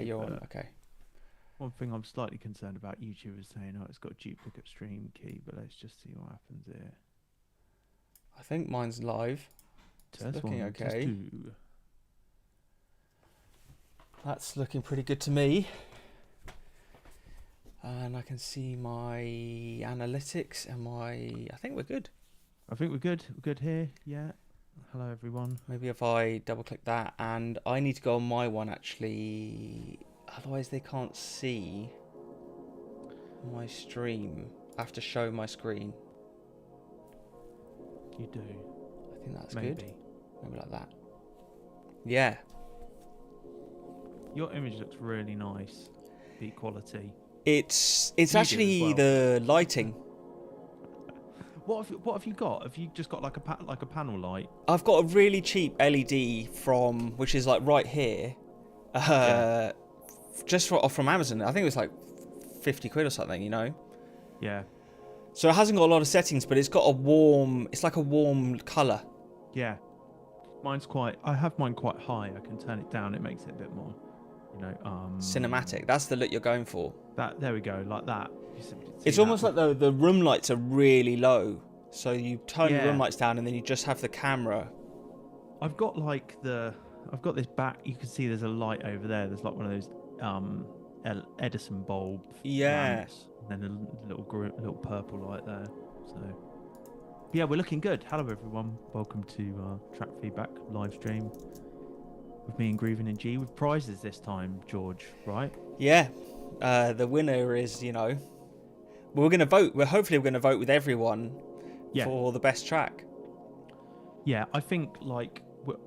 you're on. Okay. One thing I'm slightly concerned about YouTube is saying, oh, it's got a duplicate stream key, but let's just see what happens here. I think mine's live. It's Test looking one, okay. test two. That's looking pretty good to me. And I can see my analytics and I think we're good. I think we're good. We're good here. Yeah. Hello, everyone. Maybe if I double click that, and I need to go on my one actually. Otherwise they can't see my stream. I have to show my screen. You do. I think that's Maybe. good. Maybe like that. Yeah. Your image looks really nice. The quality. It's You do actually as well. the lighting. What have you got? Have you just got like a panel light? I've got a really cheap LED from, which is like right here, just from Amazon. I think it was like 50 quid or something, you know. Yeah. So it hasn't got a lot of settings, but it's got a warm. It's like a warm color. Yeah. I have mine quite high. I can turn it down. It makes it a bit more, you know, Cinematic. That's the look you're going for. There we go, like that. It's almost like the room lights are really low, so you turn your room lights down and then you just have the camera. I've got this back. You can see there's a light over there. There's like one of those Edison bulb lamps, and then a little purple light there. So yeah, we're looking good. Hello everyone, welcome to Track Feedback Livestream with me and Groovin and G with prizes this time, George. Right? Yeah. The winner is, you know, we're going to vote. Hopefully we're going to vote with everyone for the best track. Yeah, I think like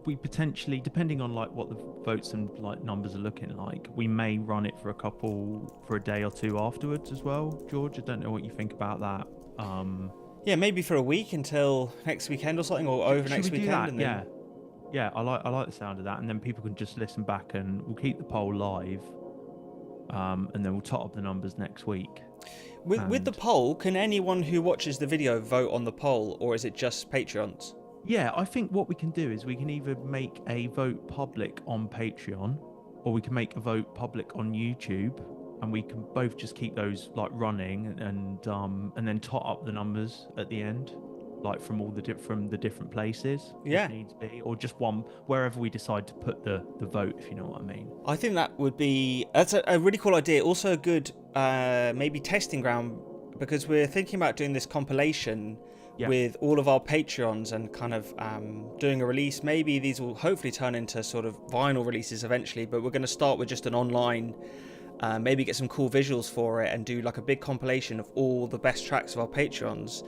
we potentially, depending on like what the votes and like numbers are looking like, we may run it for a day or two afterwards as well. George, I don't know what you think about that. Yeah, maybe for a week until next weekend or something, or over next weekend. That? And then... Yeah. I like the sound of that, and then people can just listen back, and we'll keep the poll live. And then we'll top up the numbers next week. With the poll, can anyone who watches the video vote on the poll, or is it just Patreons? Yeah, I think what we can do is we can either make a vote public on Patreon, or we can make a vote public on YouTube, and we can both just keep those like running and then tot up the numbers at the end, like from the different places. Yeah. If needs be, or just one wherever we decide to put the vote, if you know what I mean. I think that's a really cool idea. Also a good maybe testing ground, because we're thinking about doing this compilation with all of our Patreons and kind of doing a release. Maybe these will hopefully turn into sort of vinyl releases eventually, but we're going to start with just an online, maybe get some cool visuals for it and do like a big compilation of all the best tracks of our Patreons.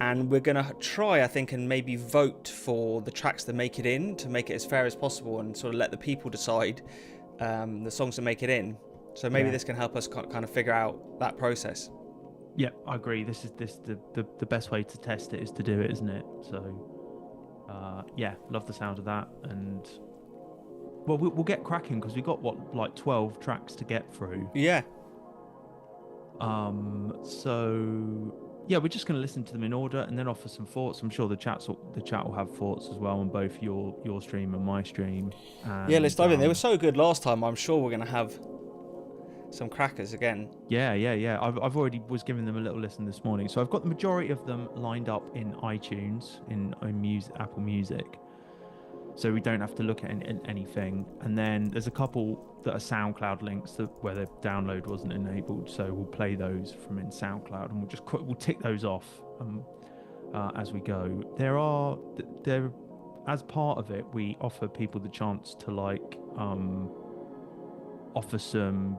And we're going to try, I think, and maybe vote for the tracks that make it in, to make it as fair as possible and sort of let the people decide the songs that make it in. So maybe this can help us kind of figure out that process. Yeah, I agree. The best way to test it is to do it, isn't it? So, yeah, love the sound of that. And, well, we'll get cracking because we've got, like 12 tracks to get through. Yeah. So... yeah, we're just going to listen to them in order and then offer some thoughts. I'm sure the chat will have thoughts as well on both your stream and my stream. And, yeah, let's dive in. They were so good last time. I'm sure we're going to have some crackers again. Yeah. I've already was giving them a little listen this morning. So I've got the majority of them lined up in iTunes, in Apple Music. So we don't have to look at anything. And then there's a couple that are SoundCloud links where the download wasn't enabled. So we'll play those from in SoundCloud, and we'll tick those off as we go. There, as part of it, we offer people the chance to like offer some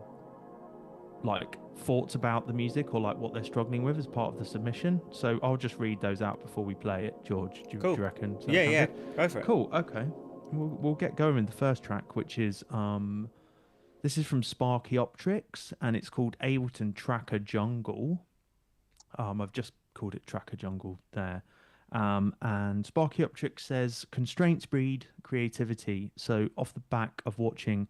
like thoughts about the music or like what they're struggling with as part of the submission. So I'll just read those out before we play it. George, do you reckon? Yeah, go for it. Cool. Okay, we'll get going with the first track, which is this is from Sparchaeopteryx, and it's called Ableton Tracker Jungle. I've just called it Tracker Jungle there. And Sparchaeopteryx says, constraints breed creativity. So off the back of watching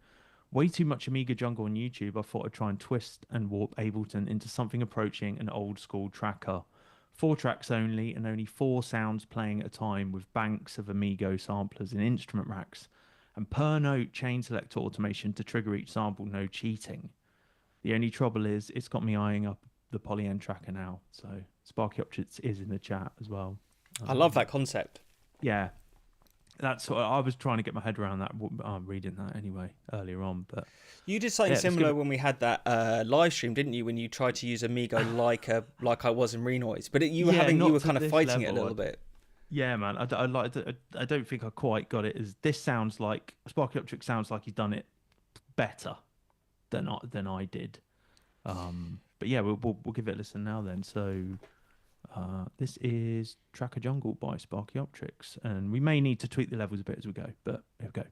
way too much Amiga Jungle on YouTube, I thought I'd try and twist and warp Ableton into something approaching an old school tracker. 4 tracks only, and only 4 sounds playing at a time, with banks of Amigo samplers in instrument racks, and per note chain selector automation to trigger each sample, no cheating. The only trouble is it's got me eyeing up the polyend tracker now. So Sparchaeopteryx is in the chat as well. I love that concept. Yeah. That's what I was trying to get my head around that. I'm reading that anyway earlier on, but you did something similar when we had that live stream, didn't you? When you tried to use Amigo like I was in Renoise, but you were kind of fighting it a little bit. Yeah, man. I don't think I quite got it. This sounds like Sparchaeopteryx sounds like he's done it better than I did. But yeah, we'll give it a listen now then. So. This is Tracker Jungle by Sparchaeopteryx, and we may need to tweak the levels a bit as we go, but here we go.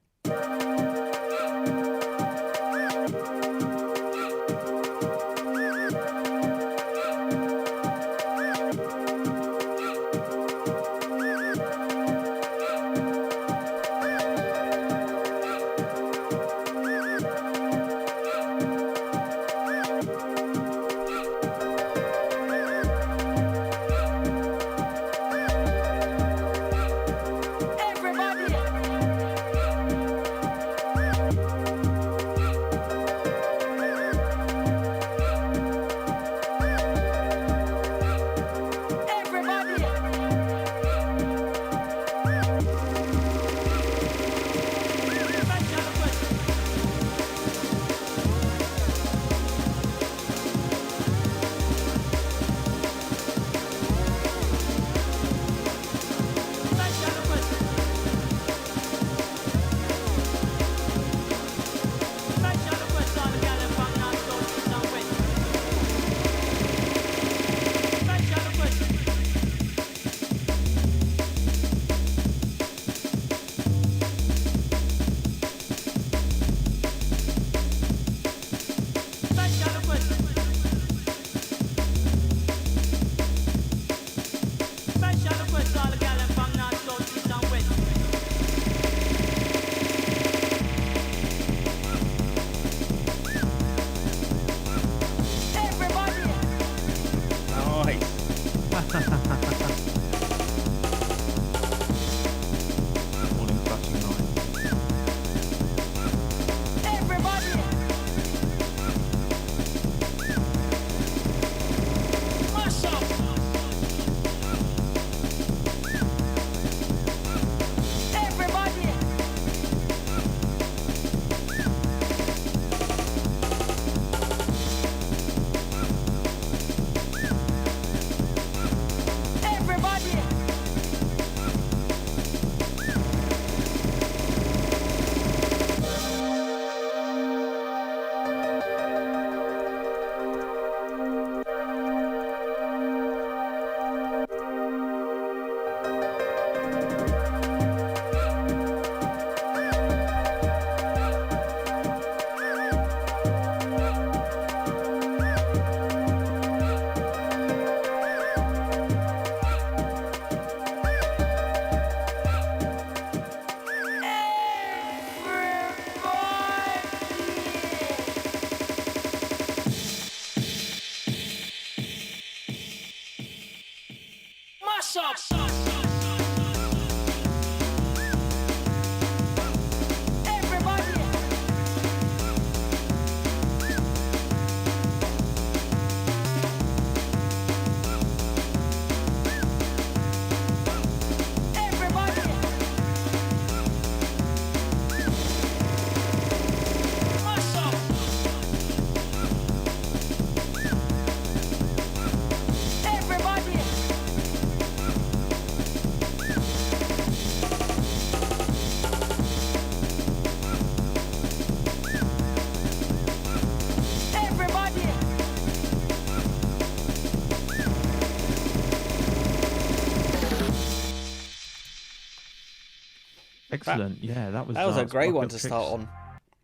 Excellent. Yeah, that was a great one to start on.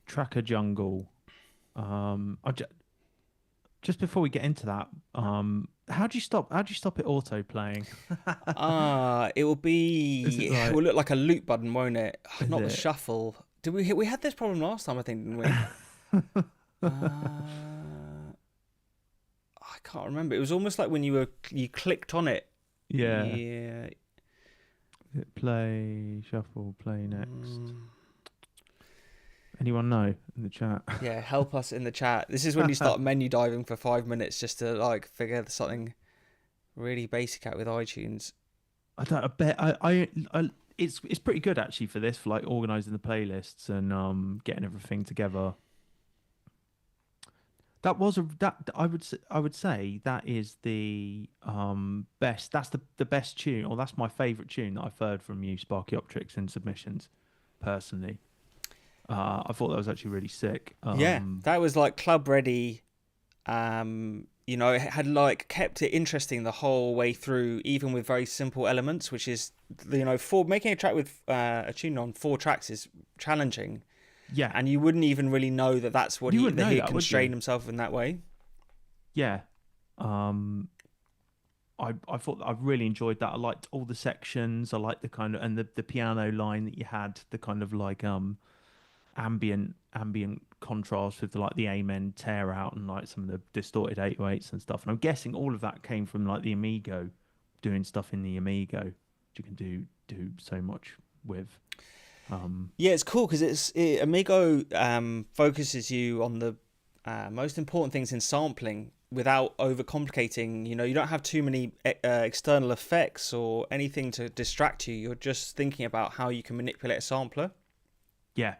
Tracker Jungle. Just before we get into that, how do you stop it auto playing? It will be it will look like a loop button, won't it? Not the shuffle. Did we had this problem last time, I think, didn't we? I can't remember. It was almost like when you clicked on it. Yeah. Yeah. Play, shuffle, play next. Anyone know in the chat? Yeah, help us in the chat. This is when you start menu diving for 5 minutes just to like figure something really basic out with iTunes. I don't. I bet. It's pretty good actually for this, for like organizing the playlists and getting everything together. That was that I would say that is the best. That's the best tune, or that's my favorite tune that I've heard from you, Sparchaeopteryx, in submissions. Personally, I thought that was actually really sick. Yeah, that was like club ready. You know, it had like kept it interesting the whole way through, even with very simple elements, which is, you know, for making a track with a tune on 4 tracks is challenging. Yeah, and you wouldn't even really know that that's what he constrained himself in that way. Yeah, I thought I really enjoyed that. I liked all the sections. I liked the kind of, and the piano line that you had, the kind of like ambient contrast with the amen tear out and like some of the distorted 808s and stuff. And I'm guessing all of that came from like the Amigo, doing stuff in the Amigo, which you can do so much with. Yeah, it's cool because Amigo focuses you on the most important things in sampling without overcomplicating. You know, you don't have too many external effects or anything to distract you. You're just thinking about how you can manipulate a sampler. Yeah.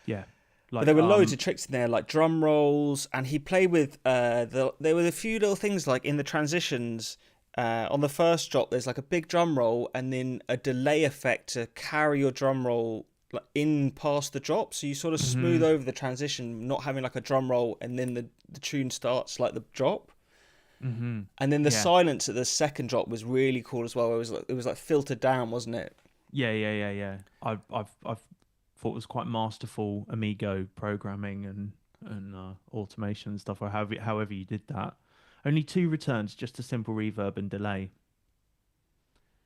Like, but there were loads of tricks in there, like drum rolls, and he played with there were a few little things like in the transitions. On the first drop, there's like a big drum roll and then a delay effect to carry your drum roll in past the drop. So you sort of smooth over the transition, not having like a drum roll and then the tune starts like the drop. And then the silence at the second drop was really cool as well. It was like filtered down, wasn't it? Yeah. I've thought it was quite masterful Amigo programming and automation and stuff, or however you did that. Only 2 returns, just a simple reverb and delay.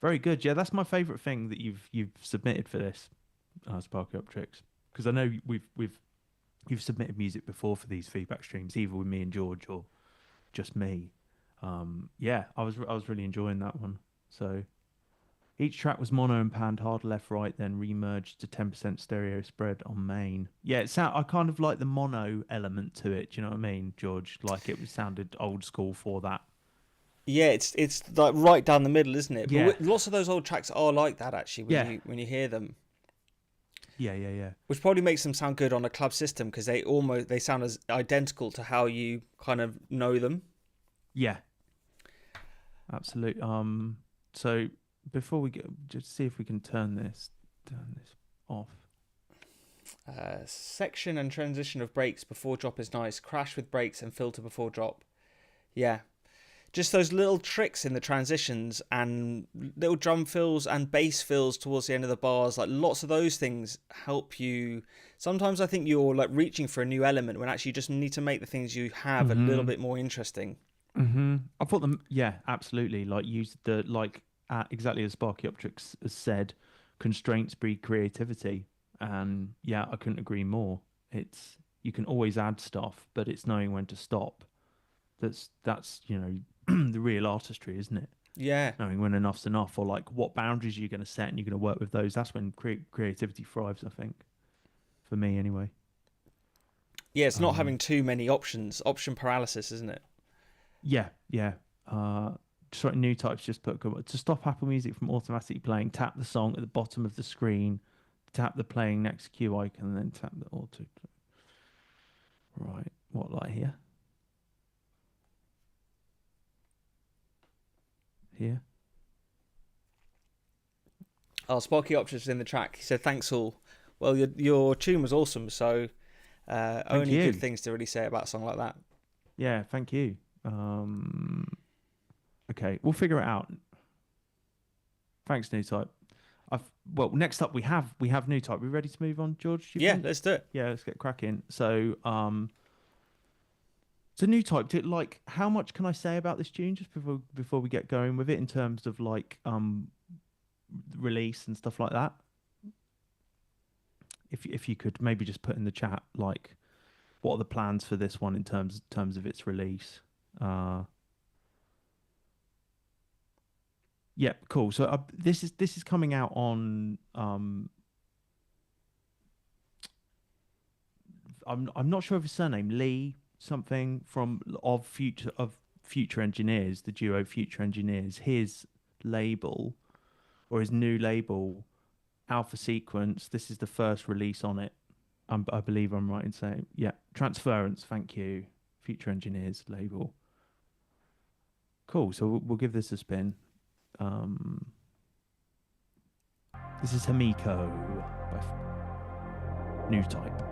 Very good. Yeah, that's my favourite thing that you've submitted for this, Sparchaeopteryx, because I know you've submitted music before for these feedback streams, either with me and George or just me. Yeah, I was really enjoying that one. So each track was mono and panned hard left right, then remerged to 10% stereo spread on main. Yeah, I kind of like the mono element to it. Do you know what I mean, George? Like it sounded old school for that. Yeah, it's like right down the middle, isn't it? Yeah. But lots of those old tracks are like that actually when you hear them. Yeah. Which probably makes them sound good on a club system because they sound as identical to how you kind of know them. Yeah. Absolutely. So before we just see if we can turn this off. Section and transition of breaks before drop is nice. Crash with breaks and filter before drop. Yeah. Just those little tricks in the transitions and little drum fills and bass fills towards the end of the bars. Like lots of those things help you. Sometimes I think you're like reaching for a new element when actually you just need to make the things you have a little bit more interesting. I thought them. Yeah, absolutely. Like use exactly as Sparchaeopteryx has said, constraints breed creativity, and yeah, I couldn't agree more. You can always add stuff, but it's knowing when to stop. That's the real artistry, isn't it? Yeah, knowing when enough's enough, or like what boundaries you're going to set, and you're going to work with those. That's when creativity thrives, I think, for me anyway. Yeah, it's not having too many options. Option paralysis, isn't it? Yeah. Sorry, newtypes just put to stop Apple Music from automatically playing. Tap the song at the bottom of the screen, tap the playing next Q icon, and then tap the auto. Right, what like here? Here. Oh, Sparchaeopteryx is in the track. He said, "Thanks all." Well, your tune was awesome. So, only good things to really say about a song like that. Yeah, thank you. Okay, we'll figure it out. Thanks, Newtype. Next up we have Newtype. We ready to move on, George? Yeah, let's do it. Yeah, let's get cracking. So, Newtype, like, how much can I say about this tune just before we get going with it in terms of like release and stuff like that? If you could maybe just put in the chat like what are the plans for this one in terms of its release. Yeah, cool. So this is coming out on I'm not sure of his surname, Lee something from Future Engineers, the duo Future Engineers. His label or his new label, Alpha Sequence. This is the first release on it. I believe I'm right in saying, yeah, Transference. Thank you, Future Engineers label. Cool. So we'll give this a spin. This is Himiko by New Type.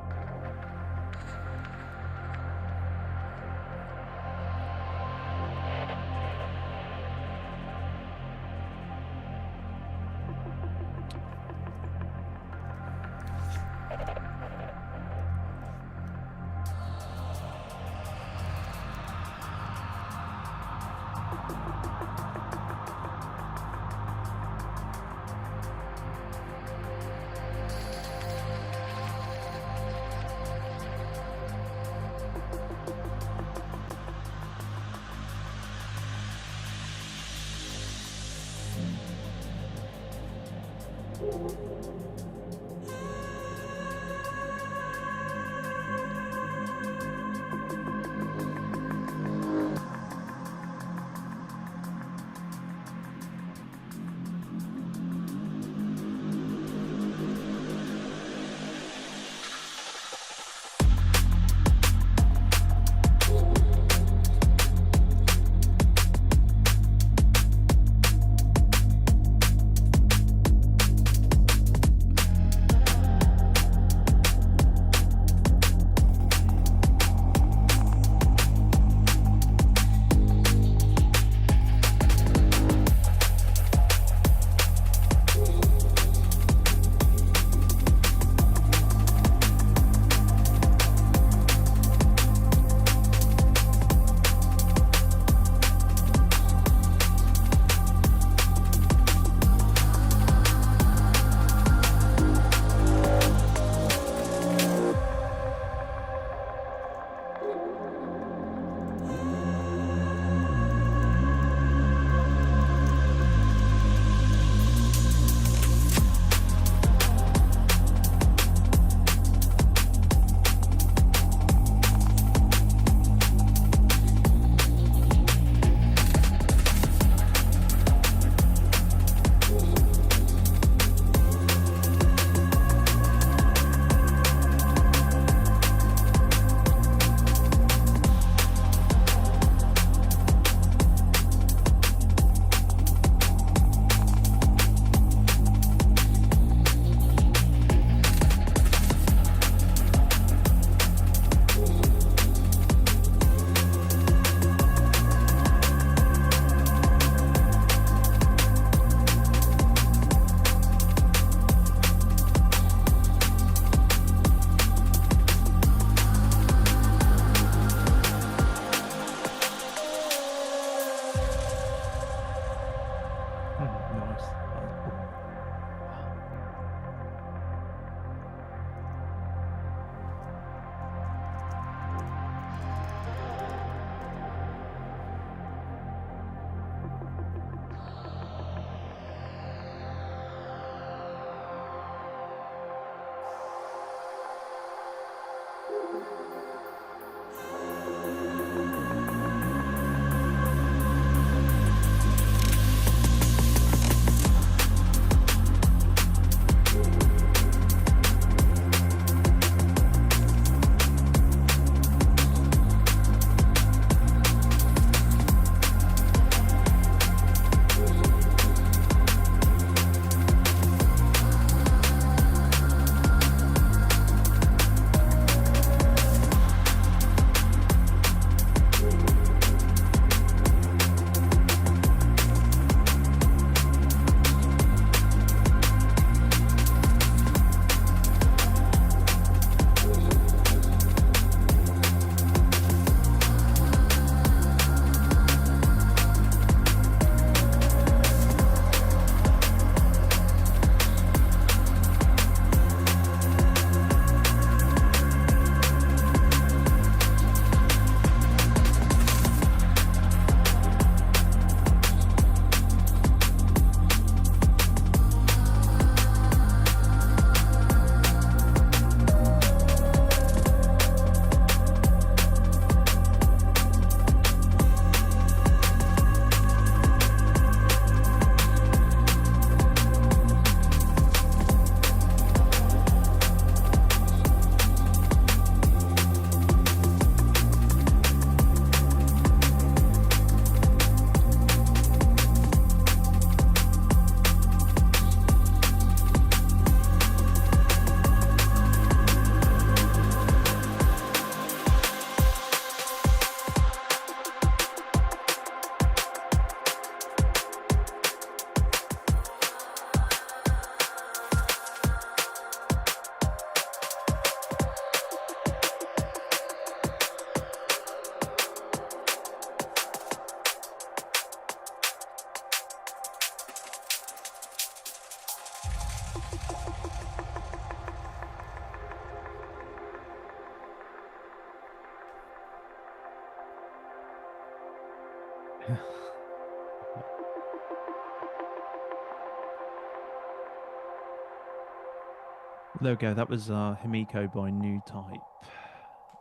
There we go. That was Himiko by Newtype.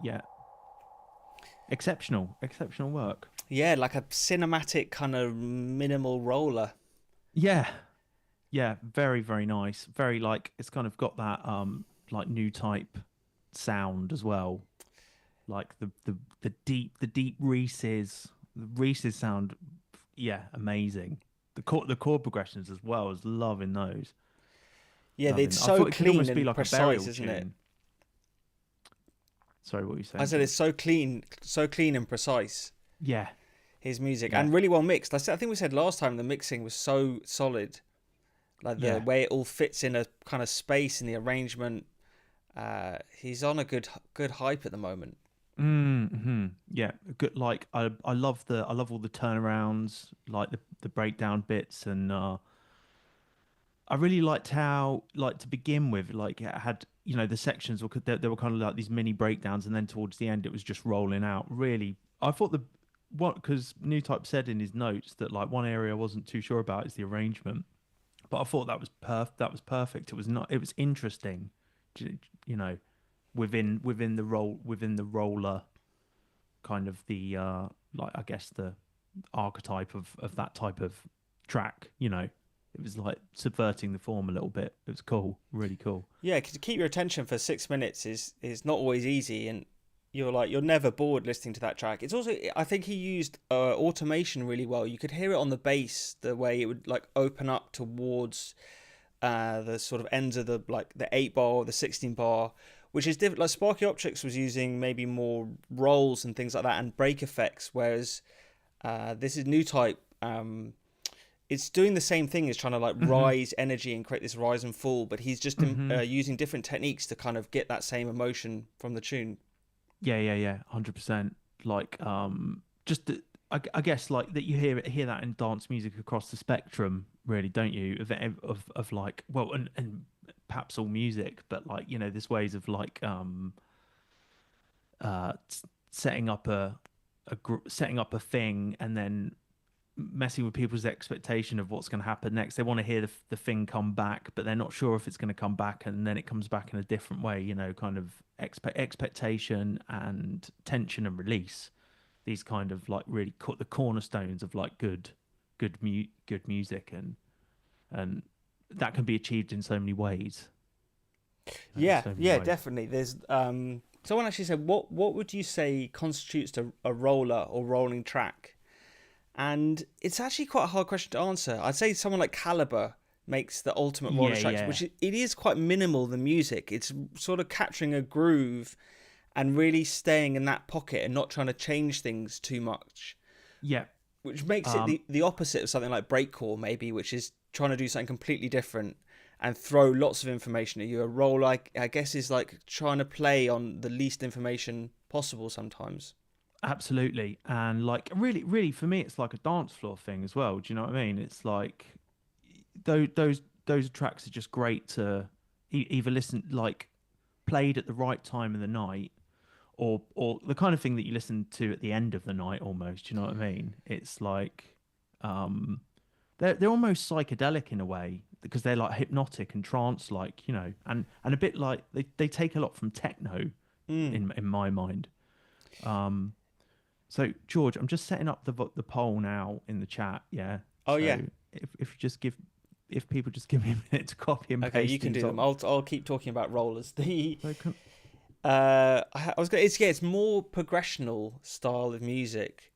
Yeah, exceptional work. Yeah, like a cinematic kind of minimal roller. Yeah, yeah, very nice. Very like it's kind of got that like Newtype sound as well. Like the deep Reese's sound. Yeah, amazing. The chord progressions as well. I was loving those. Yeah, it's I so thought it could clean almost be and like a precise, burial isn't it? tune. Sorry, what were you I saying, said it's George? so clean and precise. Yeah, His music yeah, and really well mixed. I think we said last time the mixing was so solid, like the yeah. way it all fits in a kind of space in the arrangement. He's on a good hype at the moment. Mm-hmm. Yeah, good. Like I love all the turnarounds, like the breakdown bits, and I really liked how, like to begin with, like it had, the sections were there were kind of like these mini breakdowns, and then towards the end it was just rolling out. Really, I thought the what because Newtype said in his notes that like one area I wasn't too sure about is the arrangement, but I thought that was That was perfect. It was not. It was interesting, you know, within the roller kind of the like I guess the archetype of that type of track. It was like subverting the form a little bit. It was cool, really cool. Yeah, because to keep your attention for 6 minutes is not always easy, and you're never bored listening to that track. It's also I think he used automation really well. You could hear it on the bass, the way it would like open up towards the sort of ends of the 8 bar or the 16 bar, which is different. Like Sparchaeopteryx was using maybe more rolls and things like that and break effects, whereas this is new type. It's doing the same thing as trying to like Hmm. rise energy and create this rise and fall, but he's just Hmm. using different techniques to kind of get that same emotion from the tune. Yeah, 100%. Like, just I guess like that you hear that in dance music across the spectrum, really, don't you? Of like, well, and perhaps all music, but like there's ways of like setting up setting up a thing and then messing with people's expectation of what's going to happen next. They want to hear the thing come back, but they're not sure if it's going to come back, and then it comes back in a different way. Kind of expectation and tension and release. These kind of like really cut the cornerstones of like good music, and that can be achieved in so many ways. Yeah, So many yeah, ways. definitely. There's someone actually said, what would you say constitutes a roller or rolling track? And it's actually quite a hard question to answer. I'd say someone like Caliber makes the ultimate roller Yeah, tracks, which yeah, it is quite minimal, the music. It's sort of capturing a groove and really staying in that pocket and not trying to change things too much, yeah. which makes it Um, the opposite of something like breakcore, maybe, which is trying to do something completely different and throw lots of information at you. A role, like I guess, is like trying to play on the least information possible sometimes. Absolutely. And like really for me it's like a dance floor thing as well. Do you know what I mean? It's like those tracks are just great to either listen like played at the right time of the night or the kind of thing that you listen to at the end of the night almost. Do you know what I mean? It's like um they're almost psychedelic in a way because they're like hypnotic and trance like, and a bit like they take a lot from techno Mm. in my mind. Um So George, I'm just setting up the poll now in the chat. Yeah. Oh So yeah. if people just give me a minute to copy and Okay, you paste can these do them. up. I'll keep talking about rollers. The So can, I was gonna. It's more progressional style of music.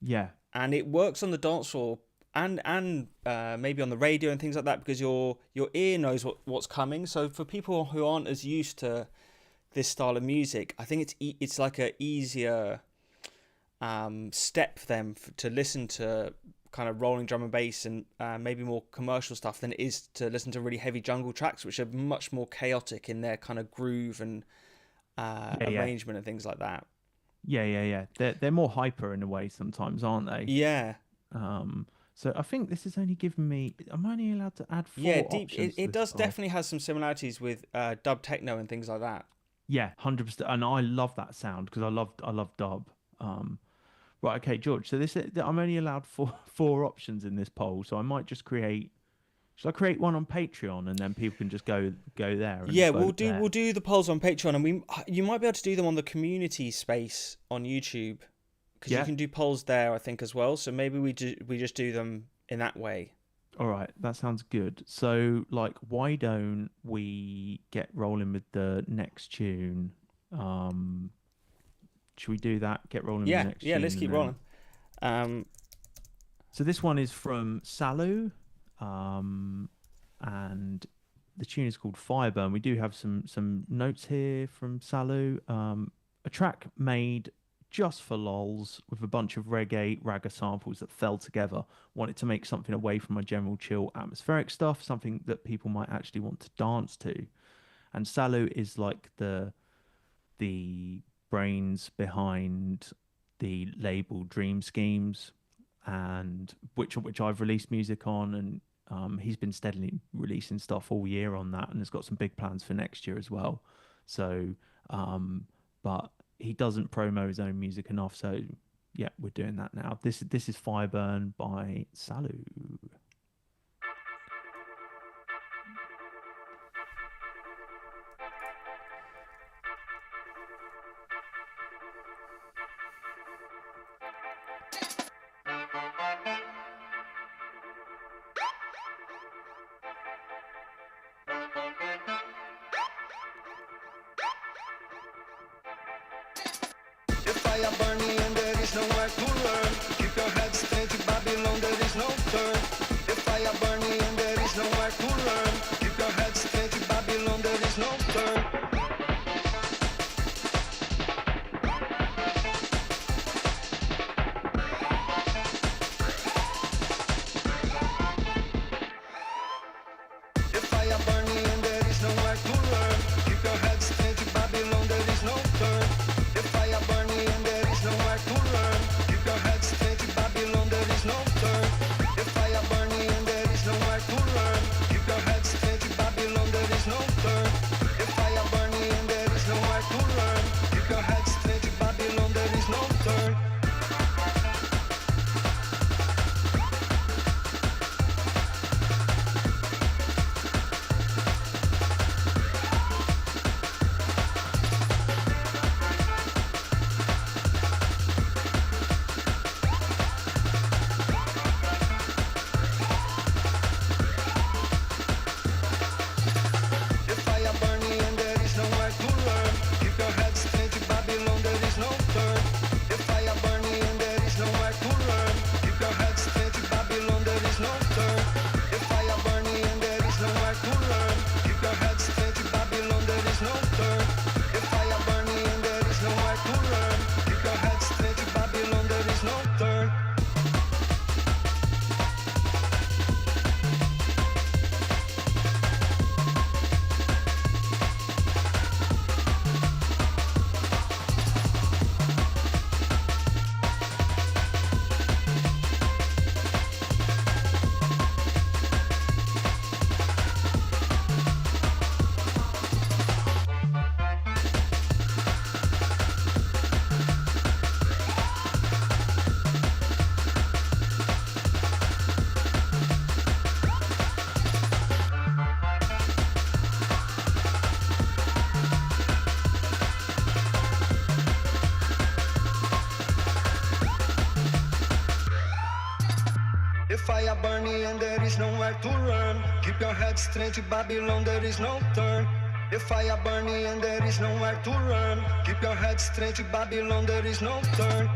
yeah, And it works on the dance floor and maybe on the radio and things like that because your ear knows what's coming. So for people who aren't as used to this style of music, I think it's like a easier step for them to listen to kind of rolling drum and bass and maybe more commercial stuff than it is to listen to really heavy jungle tracks, which are much more chaotic in their kind of groove and yeah. arrangement and things like that. Yeah. They're more hyper in a way sometimes, aren't they? Yeah, Um. So I think this is only giving me. I'm only allowed to add yeah, four deep. It, options to it this does file. definitely has some similarities with dub techno and things like that. Yeah, 100%. And I love that sound because I love dub. Um. Right, okay, George. So I'm only allowed four options in this poll, so I might just create. Should I create one on Patreon and then people can just go there and Yeah, vote there? we'll do the polls on Patreon, and you might be able to do them on the community space on YouTube, because you Yeah. can do polls there, I think, as well. So maybe we just do them in that way. All right, that sounds good. So, like, why don't we get rolling with the next tune? Should we do that? Get rolling with the next tune. Yeah, let's keep rolling. So this one is from Salou, and the tune is called Fireburn. We do have some notes here from Salou. A track made just for lols with a bunch of reggae ragga samples that fell together. Wanted to make something away from my general chill atmospheric stuff, something that people might actually want to dance to. And Salou is like the brains behind the label Dream Schemes, and which I've released music on, and he's been steadily releasing stuff all year on that, and has got some big plans for next year as well. So, but he doesn't promo his own music enough, so yeah, we're doing that now. This is Fireburn by Salou. Fire burning and there is nowhere to run. Keep your head straight to Babylon, there is no turn. The fire burning and there is nowhere to run. Keep your head straight to Babylon, there is no turn. The fire burning and there is nowhere to run. Keep your head straight to Babylon, there is no turn. The fire burning and there is nowhere to run. Keep your head straight to Babylon, there is no turn. The fire burning and there is nowhere to run. Keep your head straight to Babylon, there is no turn. The fire burning and there is nowhere to run. Keep your head straight to Babylon, there is no turn. The fire burning and there is nowhere to run. Keep your head straight to Babylon, there is no turn. The fire burning and there is nowhere to run. Keep your head straight to Babylon, there is no turn. The fire burning and there is nowhere to run. Keep your head straight to Babylon, there is no turn. The fire burning and there is nowhere to run. Keep your head straight to Babylon, there is no turn. The fire burning and there is nowhere to run. Keep your head straight to Babylon, there is no turn. The fire burning and there is nowhere to run. Keep your head straight to Babylon, there is no turn.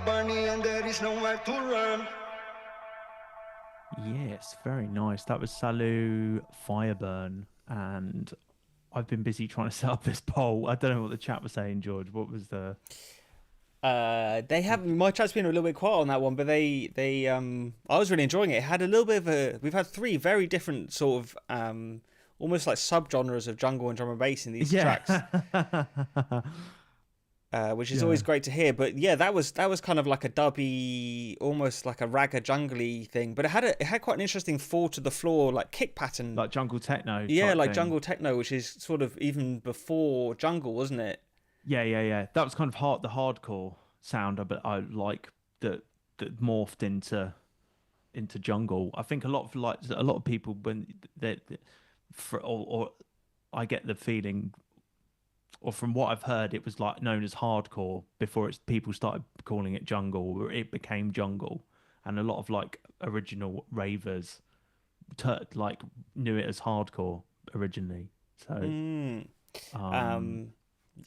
Burning and there is nowhere to run. Yes, very nice. That was Salou Fireburn, and I've been busy trying to set up this poll. I don't know what the chat was saying, George. What was the? They have my chat's been a little bit quiet on that one, but they I was really enjoying it. It had a little bit of a. We've had three very different sort of almost like subgenres of jungle and drum and bass in these tracks. Which is always great to hear, but yeah, that was kind of like a dubby, almost like a ragga jungly thing. But it had quite an interesting fall to the floor, like kick pattern, like jungle techno. Yeah, like thing. Jungle techno, which is sort of even before jungle, wasn't it? Yeah. That was kind of the hardcore sound, but I like that morphed into jungle. I think a lot of people when or I get the feeling. Or from what I've heard, it was like known as hardcore before people started calling it jungle, or it became jungle, and a lot of like original ravers like knew it as hardcore originally. So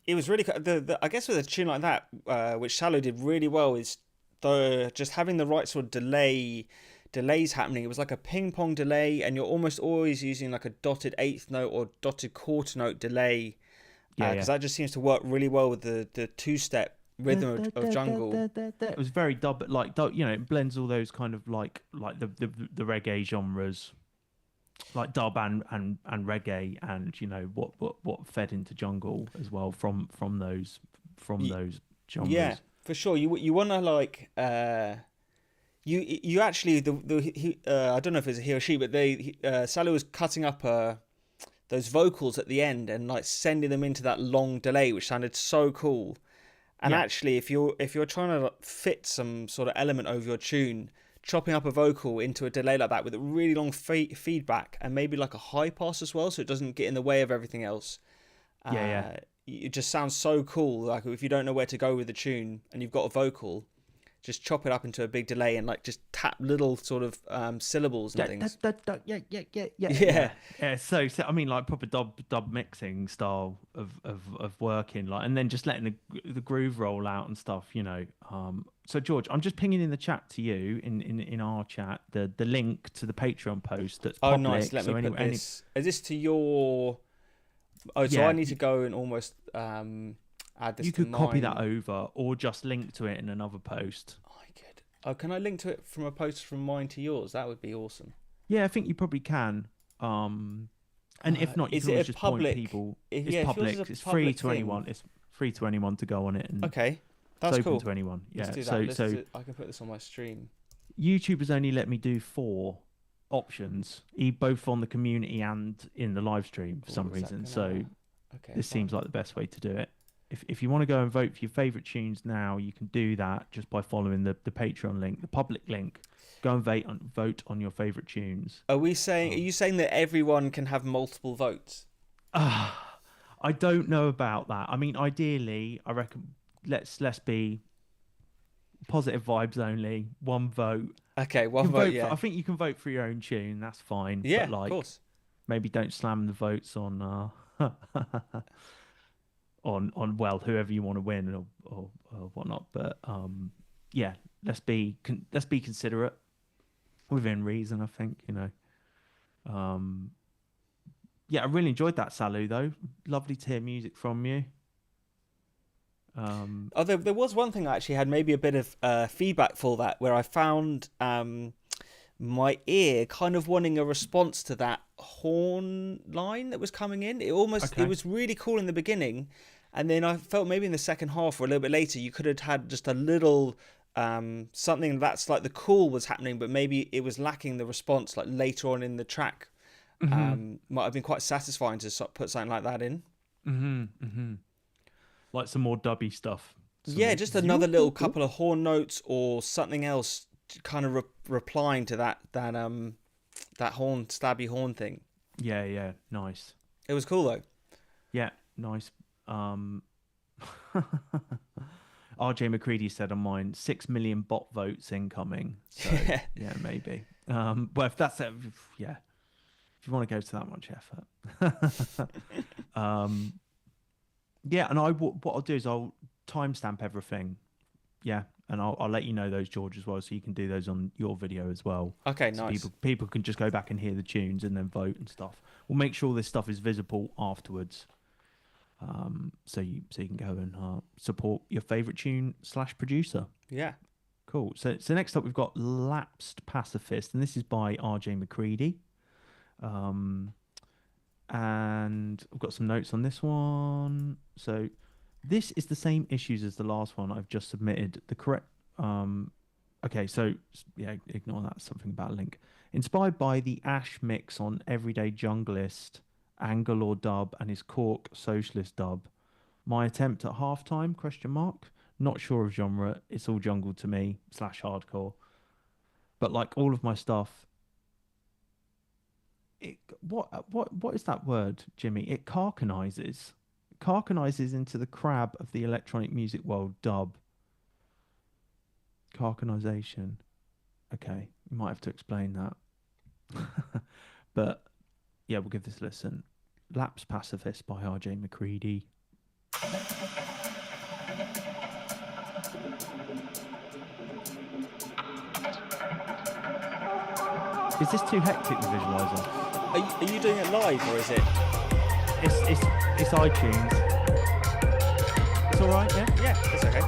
it was really I guess with a tune like that, which Salou did really well, is just having the right sort of delays happening. It was like a ping pong delay, and you're almost always using like a dotted eighth note or dotted quarter note delay. Because that just seems to work really well with the two-step rhythm of jungle. It was very dub, it blends all those kind of like the reggae genres, like dub and reggae, and what fed into jungle as well from those genres. Yeah, for sure. You want to like you actually I don't know if it's a he or she, but Salou was cutting up those vocals at the end and like sending them into that long delay, which sounded so cool. And actually, if you're trying to fit some sort of element over your tune, chopping up a vocal into a delay like that with a really long feedback and maybe like a high pass as well, so it doesn't get in the way of everything else. It just sounds so cool. Like if you don't know where to go with the tune and you've got a vocal, just chop it up into a big delay and like just tap little sort of syllables and things. Yeah. So I mean, like proper dub mixing style of working, like, and then just letting the groove roll out and stuff, So George, I'm just pinging in the chat to you in our chat the link to the Patreon post that's public. Nice. Let me put this. Is this to your? Oh, so I need to go and almost add this. You to could copy that over, or just link to it in another post. I could. Oh, can I link to it from a post from mine to yours? That would be awesome. Yeah, I think you probably can. And if not, you can always just point people. It's public. It's free to anyone. It's free to anyone to go on it. And okay, that's it's cool. Open to anyone. Yeah. Let's do that. So I can put this on my stream. YouTube has only let me do 4 options, both on the community and in the live stream for some reason. So this seems like the best way to do it. If you want to go and vote for your favourite tunes now, you can do that just by following the Patreon link, the public link. Go and vote on your favourite tunes. Are you saying that everyone can have multiple votes? I don't know about that. I mean, ideally, I reckon let's be positive vibes only. 1 vote. Okay, 1 vote. Yeah. I think you can vote for your own tune. That's fine. Yeah, but like, of course. Maybe don't slam the votes on on whoever you want to win or whatnot. But yeah, let's be considerate within reason. I think yeah, I really enjoyed that, Salou, though. Lovely to hear music from you. There was one thing I actually had maybe a bit of feedback for that, where I found my ear kind of wanting a response to that horn line that was coming in. It was really cool in the beginning, and then I felt maybe in the second half or a little bit later you could have had just a little something that's like the cool was happening, but maybe it was lacking the response like later on in the track. Might have been quite satisfying to put something like that in. Like some more dubby stuff. Just another little couple of horn notes or something else kind of replying to that that horn, stabby horn thing. Yeah, nice. It was cool though. Yeah, nice. RJ Macready said on mine, 6 million bot votes incoming. So yeah, maybe. Well, if that's it, yeah. If you want to go to that much effort. Yeah, and what I'll do is I'll timestamp everything. Yeah, and I'll let you know those, George, as well, so you can do those on your video as well. Okay, so nice. People can just go back and hear the tunes and then vote and stuff. We'll make sure this stuff is visible afterwards. So you can go and support your favorite tune / producer. Yeah. Cool. So next up we've got Lapsed Pacifist, and this is by RJ Macready. And I've got some notes on this one. So this is the same issues as the last one I've just submitted. The correct okay, so yeah, ignore that. Something about a link. Inspired by the Ash mix on Everyday Junglist, Angle dub, and his Cork Socialist dub. My attempt at halftime ? Not sure of genre. It's all jungle to me / hardcore. But like all of my stuff, what is that word, Jimmy? It carcanizes into the crab of the electronic music world dub. Carcanization. Okay, you might have to explain that. But yeah, we'll give this a listen. Lapsed Pacifist by RJ Macready. Is this too hectic, the visualizer? Are you doing it live or is it? It's iTunes. It's all right, yeah. Yeah, it's okay.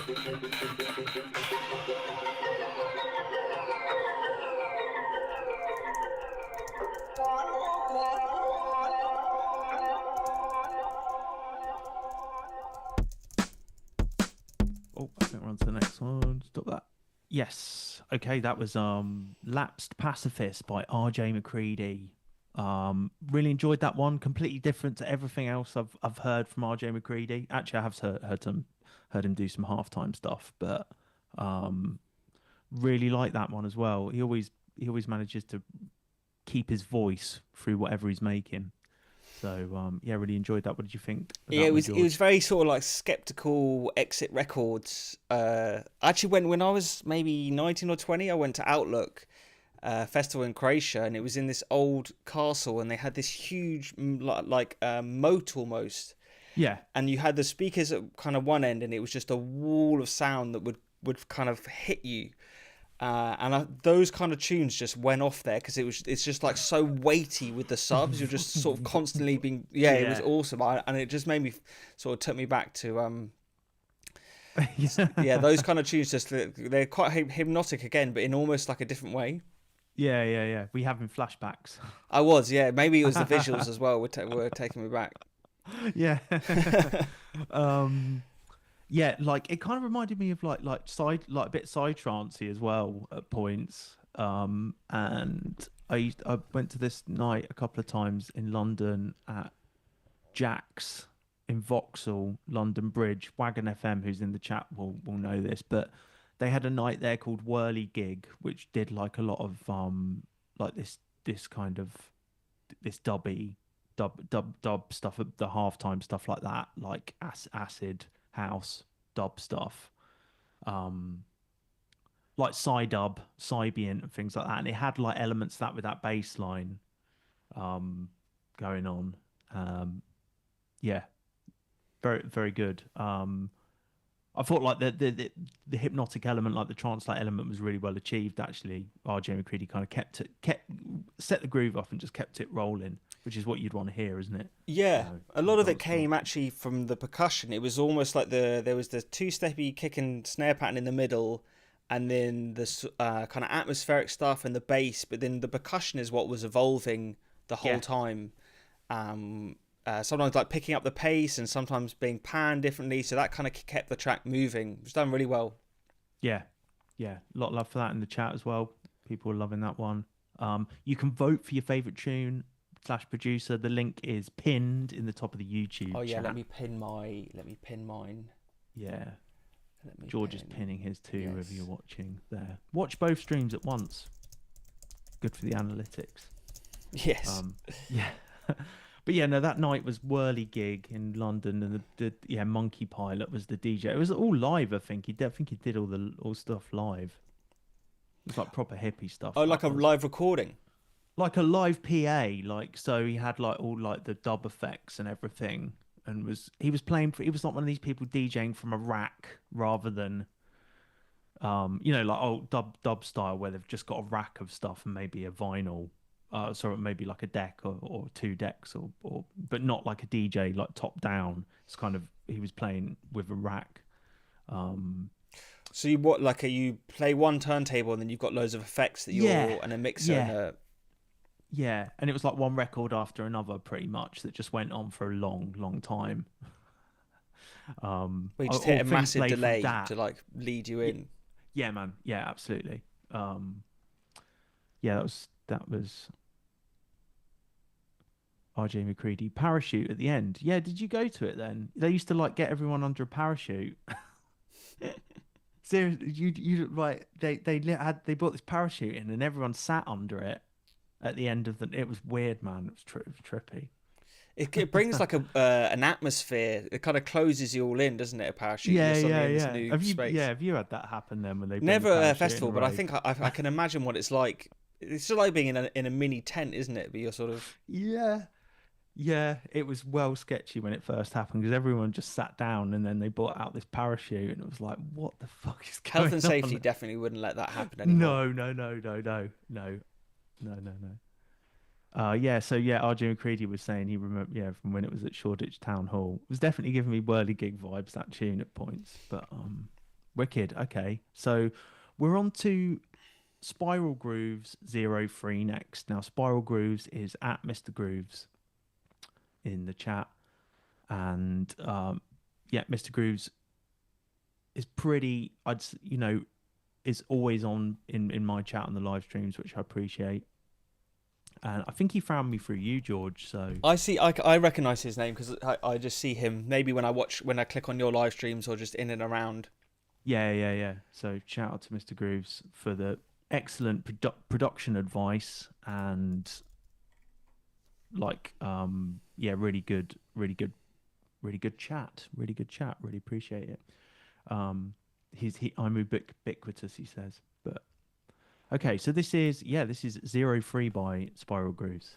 Oh, I think we're on to the next one. Stop that. Yes. Okay, that was Lapsed Pacifist by RJ Macready. Really enjoyed that one. Completely different to everything else I've heard from RJ Macready. Actually, I have heard him do some halftime stuff, but really like that one as well. He always manages to keep his voice through whatever he's making. So yeah, really enjoyed that. What did you think? Yeah, it was very sort of like skeptical Exit Records. I actually went when I was maybe 19 or 20. I went to Outlook festival in Croatia, and it was in this old castle, and they had this huge like moat almost. Yeah. And you had the speakers at kind of one end, and it was just a wall of sound that would kind of hit you. Those kind of tunes just went off there because it's just like so weighty with the subs. You're just sort of constantly being It was awesome, and it just made me sort of took me back to those kind of tunes. Just they're quite hypnotic again, but in almost like a different way. Yeah. We having flashbacks. I was, maybe it was the visuals as well. Were taking me back. Yeah. Yeah, like it kind of reminded me of like a bit psytrancey as well at points. And I went to this night a couple of times in London at Jack's in Vauxhall, London Bridge. Wagon FM, who's in the chat, will know this, but they had a night there called Whirly Gig, which did like a lot of like this kind of this dub stuff, the halftime stuff like that, like acid house dub stuff, like Psydub, Psybient and things like that, and it had like elements of that with that bass line going on. Yeah, very, very good. I thought like the hypnotic element, like the trance-like element, was really well achieved. Actually, RJ Macready kind of kept set the groove off and just kept it rolling, which is what you'd want to hear, isn't it? Yeah, a lot of it came actually from the percussion. It was almost like there was the two-steppy kick and snare pattern in the middle, and then the kind of atmospheric stuff and the bass. But then the percussion is what was evolving the whole time. Sometimes like picking up the pace and sometimes being panned differently. So that kind of kept the track moving. It was done really well. Yeah. A lot of love for that in the chat as well. People are loving that one. You can vote for your favourite tune / producer. The link is pinned in the top of the YouTube chat. Let me pin mine. Yeah. George is pinning his too, wherever you're watching there. Watch both streams at once. Good for the analytics. Yes. Yeah. But yeah, no, that night was Whirly Gig in London, and the Monkey Pilot was the DJ. It was all live, I think. He did all stuff live. It was like proper hippie stuff. Oh, like a live recording? Like a live PA, like, so he had like all like the dub effects and everything, and he was not one of these people DJing from a rack rather than like old dub style where they've just got a rack of stuff and maybe a vinyl. So maybe like a deck or two decks, or but not like a DJ like top down. It's kind of, he was playing with a rack. So you play one turntable and then you've got loads of effects that and a mixer. Yeah, and it was like one record after another, pretty much, that just went on for a long, long time. We just hit a massive delay to like lead you in. Yeah, man. Yeah, absolutely. Yeah, that was RJ Macready. Parachute at the end. Yeah, did you go to it then? They used to like get everyone under a parachute. Seriously, you right? They brought this parachute in and everyone sat under it at the end of it was weird, man. It was trippy. It brings like an atmosphere. It kind of closes you all in, doesn't it? A parachute. Yeah. Have you had that happen then when they never at a festival? But I think I can imagine what it's like. It's just like being in a mini tent, isn't it? But you're sort of Yeah, it was well sketchy when it first happened because everyone just sat down and then they brought out this parachute and it was like, what the fuck is going on? Health and safety definitely wouldn't let that happen anymore. No. RJ Macready was saying he remember, from when it was at Shoreditch Town Hall. It was definitely giving me Whirly Gig vibes, that tune at points. But Wicked. Okay, so we're on to Spiralgrooves 03 next. Now, Spiralgrooves is at MisterGrooves in the chat, and yeah, MisterGrooves is pretty. Is always on in my chat on the live streams, which I appreciate. And I think he found me through you, George. So I recognize his name because I just see him maybe when I click on your live streams or just in and around. Yeah. So shout out to MisterGrooves for the excellent production advice and really good chat. Really appreciate it. I'm ubiquitous, he says. But okay, so this is 03 by Spiralgrooves.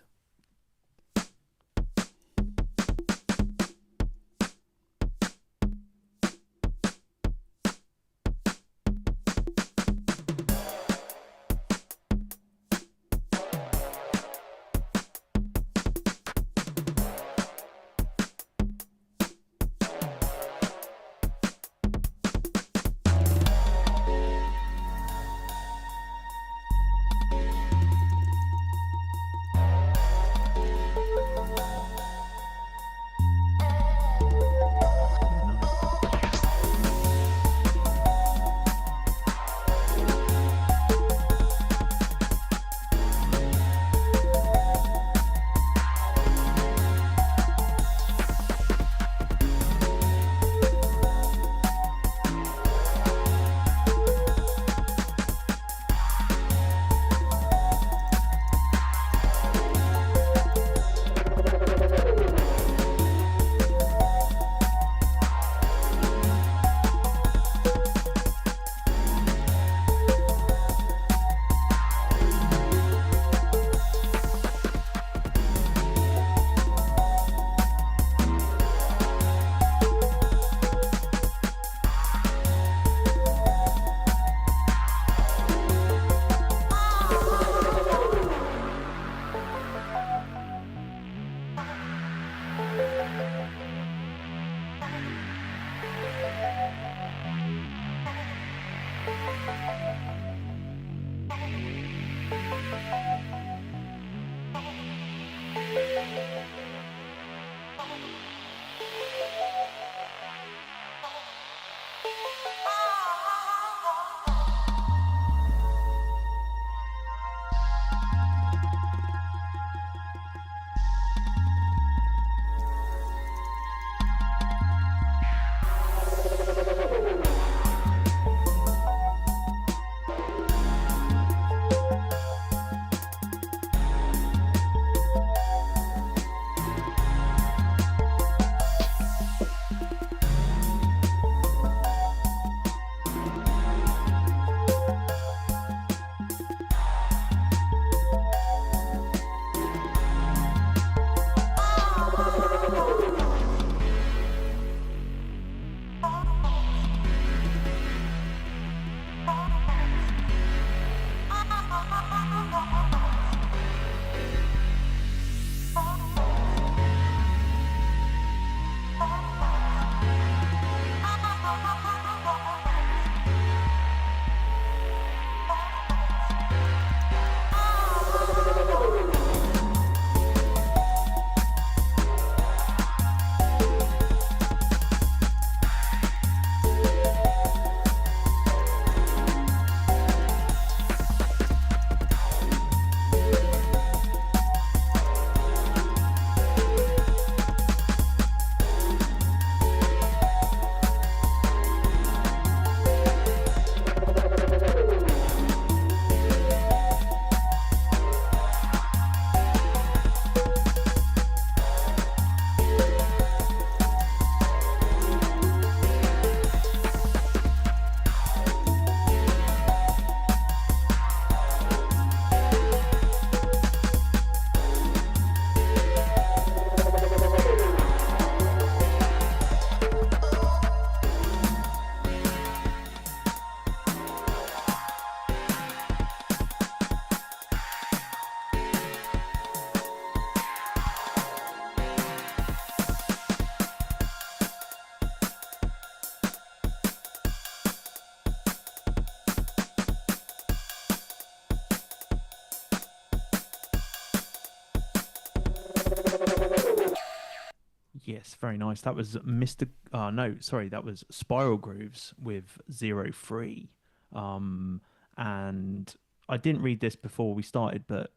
Yes, very nice. That was Mr. No, sorry, that was Spiralgrooves with 03. And I didn't read this before we started, but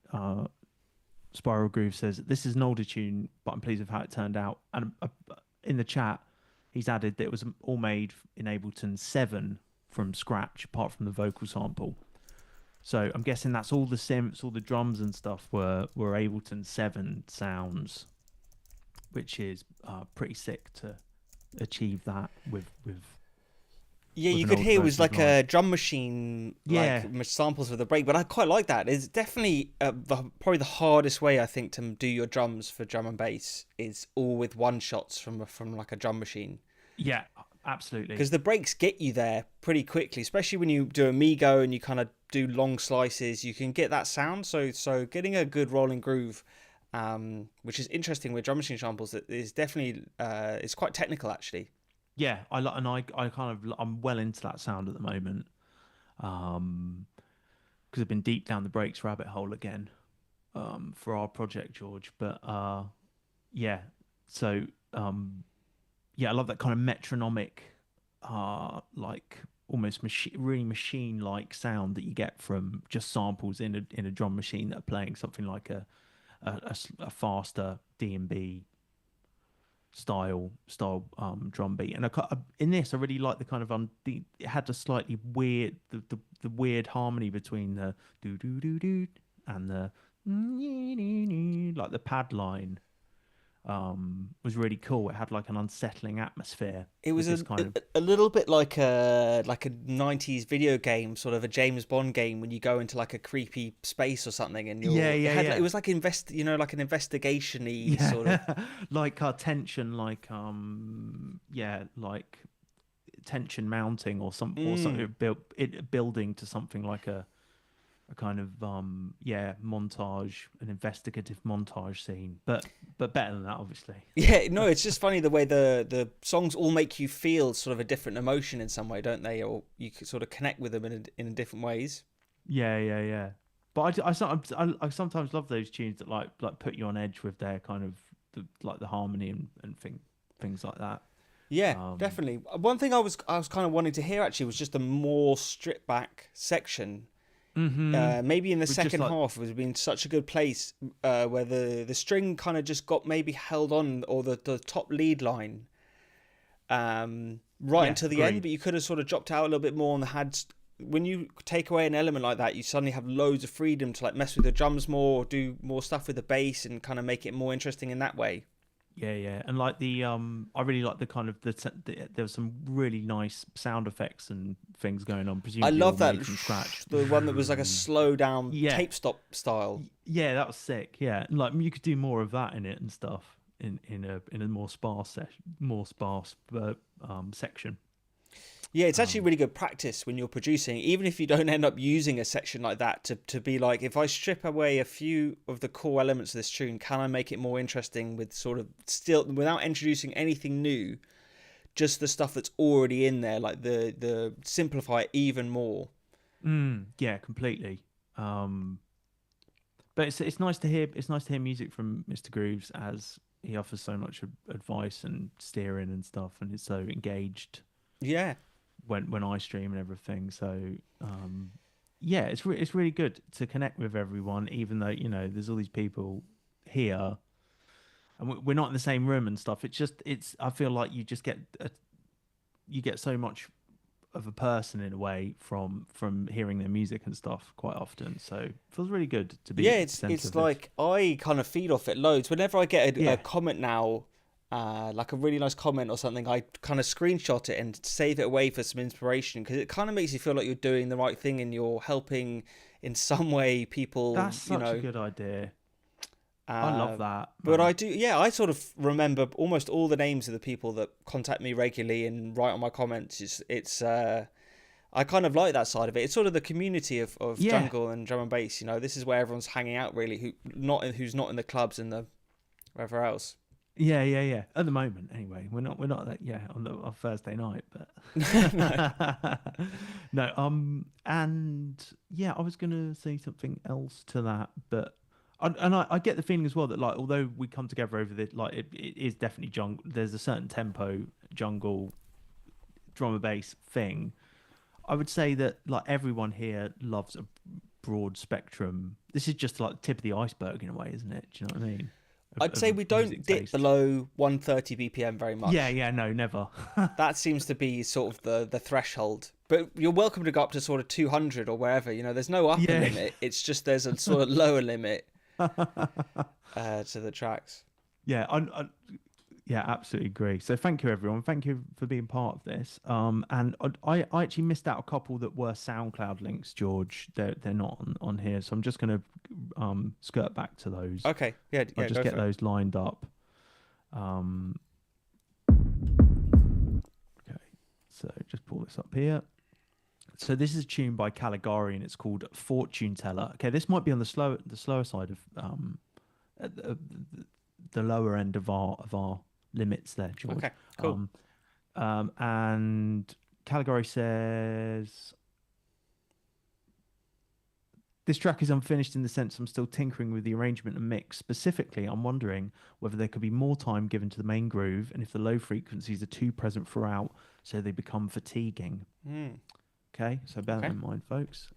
Spiralgroove says this is an older tune, but I'm pleased with how it turned out. And in the chat, he's added that it was all made in Ableton 7 from scratch, apart from the vocal sample. So I'm guessing that's all the synths, all the drums and stuff were Ableton 7 sounds, which is pretty sick to achieve that with Yeah, you an could old hear it was version of like a drum machine, Yeah. like samples with a break, but I quite like that. It's definitely probably the hardest way, I think, to do your drums for drum and bass is all with one shots from like a drum machine. Yeah, absolutely. Because the breaks get you there pretty quickly, especially when you do Amigo and you kind of do long slices, you can get that sound. So getting a good rolling groove, which is interesting with drum machine samples, that is definitely it's quite technical actually. Yeah, I kind of I'm well into that sound at the moment, because I've been deep down the breaks rabbit hole again, for our project, George. But yeah, so yeah, I love that kind of metronomic, like almost really machine-like sound that you get from just samples in a drum machine that are playing something like a faster D&B style drum beat. And in this I really like the kind of it had a slightly weird the weird harmony between the do do do do and the like the pad line was really cool. It had like an unsettling atmosphere. It was a little bit like a 90s video game, sort of a James Bond game, when you go into like a creepy space or something, and it was like like an investigation-y sort of like tension, like like tension mounting or something building to something like a kind of montage, an investigative montage scene, but better than that, obviously. Yeah, no, it's just funny the way the songs all make you feel sort of a different emotion in some way, don't they? Or you can sort of connect with them in different ways. Yeah. But I sometimes love those tunes that like put you on edge with their kind of the harmony and things like that. Yeah, definitely. One thing I was kind of wanting to hear actually was just a more stripped back section. Mm-hmm. Maybe in the second half it was been such a good place where the string kind of just got maybe held on, or the top lead line until the end, but you could have sort of dropped out a little bit more and had, when you take away an element like that, you suddenly have loads of freedom to like mess with the drums more, or do more stuff with the bass and kind of make it more interesting in that way. Yeah, and like I really like the kind of there was some really nice sound effects and things going on. Presumably, I love that from scratch. The one that was like a slow down tape stop style. Yeah, that was sick. Yeah, like you could do more of that in it and stuff in a more sparse section. Yeah, it's actually really good practice when you're producing, even if you don't end up using a section like that, to be like, if I strip away a few of the core elements of this tune, can I make it more interesting with sort of still, without introducing anything new, just the stuff that's already in there, like the simplify it even more. Yeah, completely. But it's nice to hear music from MisterGrooves, as he offers so much advice and steering and stuff, and is so engaged. Yeah. When I stream and everything, so yeah, it's really good to connect with everyone, even though there's all these people here, and we're not in the same room and stuff. I feel like you just get so much of a person in a way from hearing their music and stuff quite often. So it feels really good to be. Yeah, it's like I kind of feed off it loads. Whenever I get a comment now, like a really nice comment or something, I kind of screenshot it and save it away for some inspiration, because it kind of makes you feel like you're doing the right thing and you're helping in some way people. That's such a good idea. I love that. But I do, I sort of remember almost all the names of the people that contact me regularly and write on my comments. It's I kind of like that side of it. It's sort of the community of jungle and drum and bass. This is where everyone's hanging out really, who's not in the clubs and the wherever else. Yeah. At the moment, anyway, we're not that on Thursday night, but no. And yeah, I was gonna say something else to that, but I get the feeling as well that like although we come together over the like it is definitely jungle. There's a certain tempo jungle drum and bass thing. I would say that like everyone here loves a broad spectrum. This is just like the tip of the iceberg in a way, isn't it? Do you know what I mean? I'd say we don't dip taste. below 130 BPM very much. Yeah, no, never. That seems to be sort of the threshold. But you're welcome to go up to sort of 200 or wherever. You know, there's no upper limit. It's just there's a sort of lower limit to the tracks. Yeah, yeah, absolutely agree. So thank you, everyone. Thank you for being part of this. And I actually missed out a couple that were SoundCloud links, George. They're not on here, so I'm just going to skirt back to those. Okay, yeah, I'll just get those lined up. Okay, so just pull this up here. So this is a tune by Caligari, and it's called Fortune Teller. Okay, this might be on the slower side of the lower end of our limits there, George. Okay, cool. And Caligari says, this track is unfinished in the sense I'm still tinkering with the arrangement and mix. Specifically, I'm wondering whether there could be more time given to the main groove and if the low frequencies are too present throughout so they become fatiguing. Okay, so bear that in mind, folks.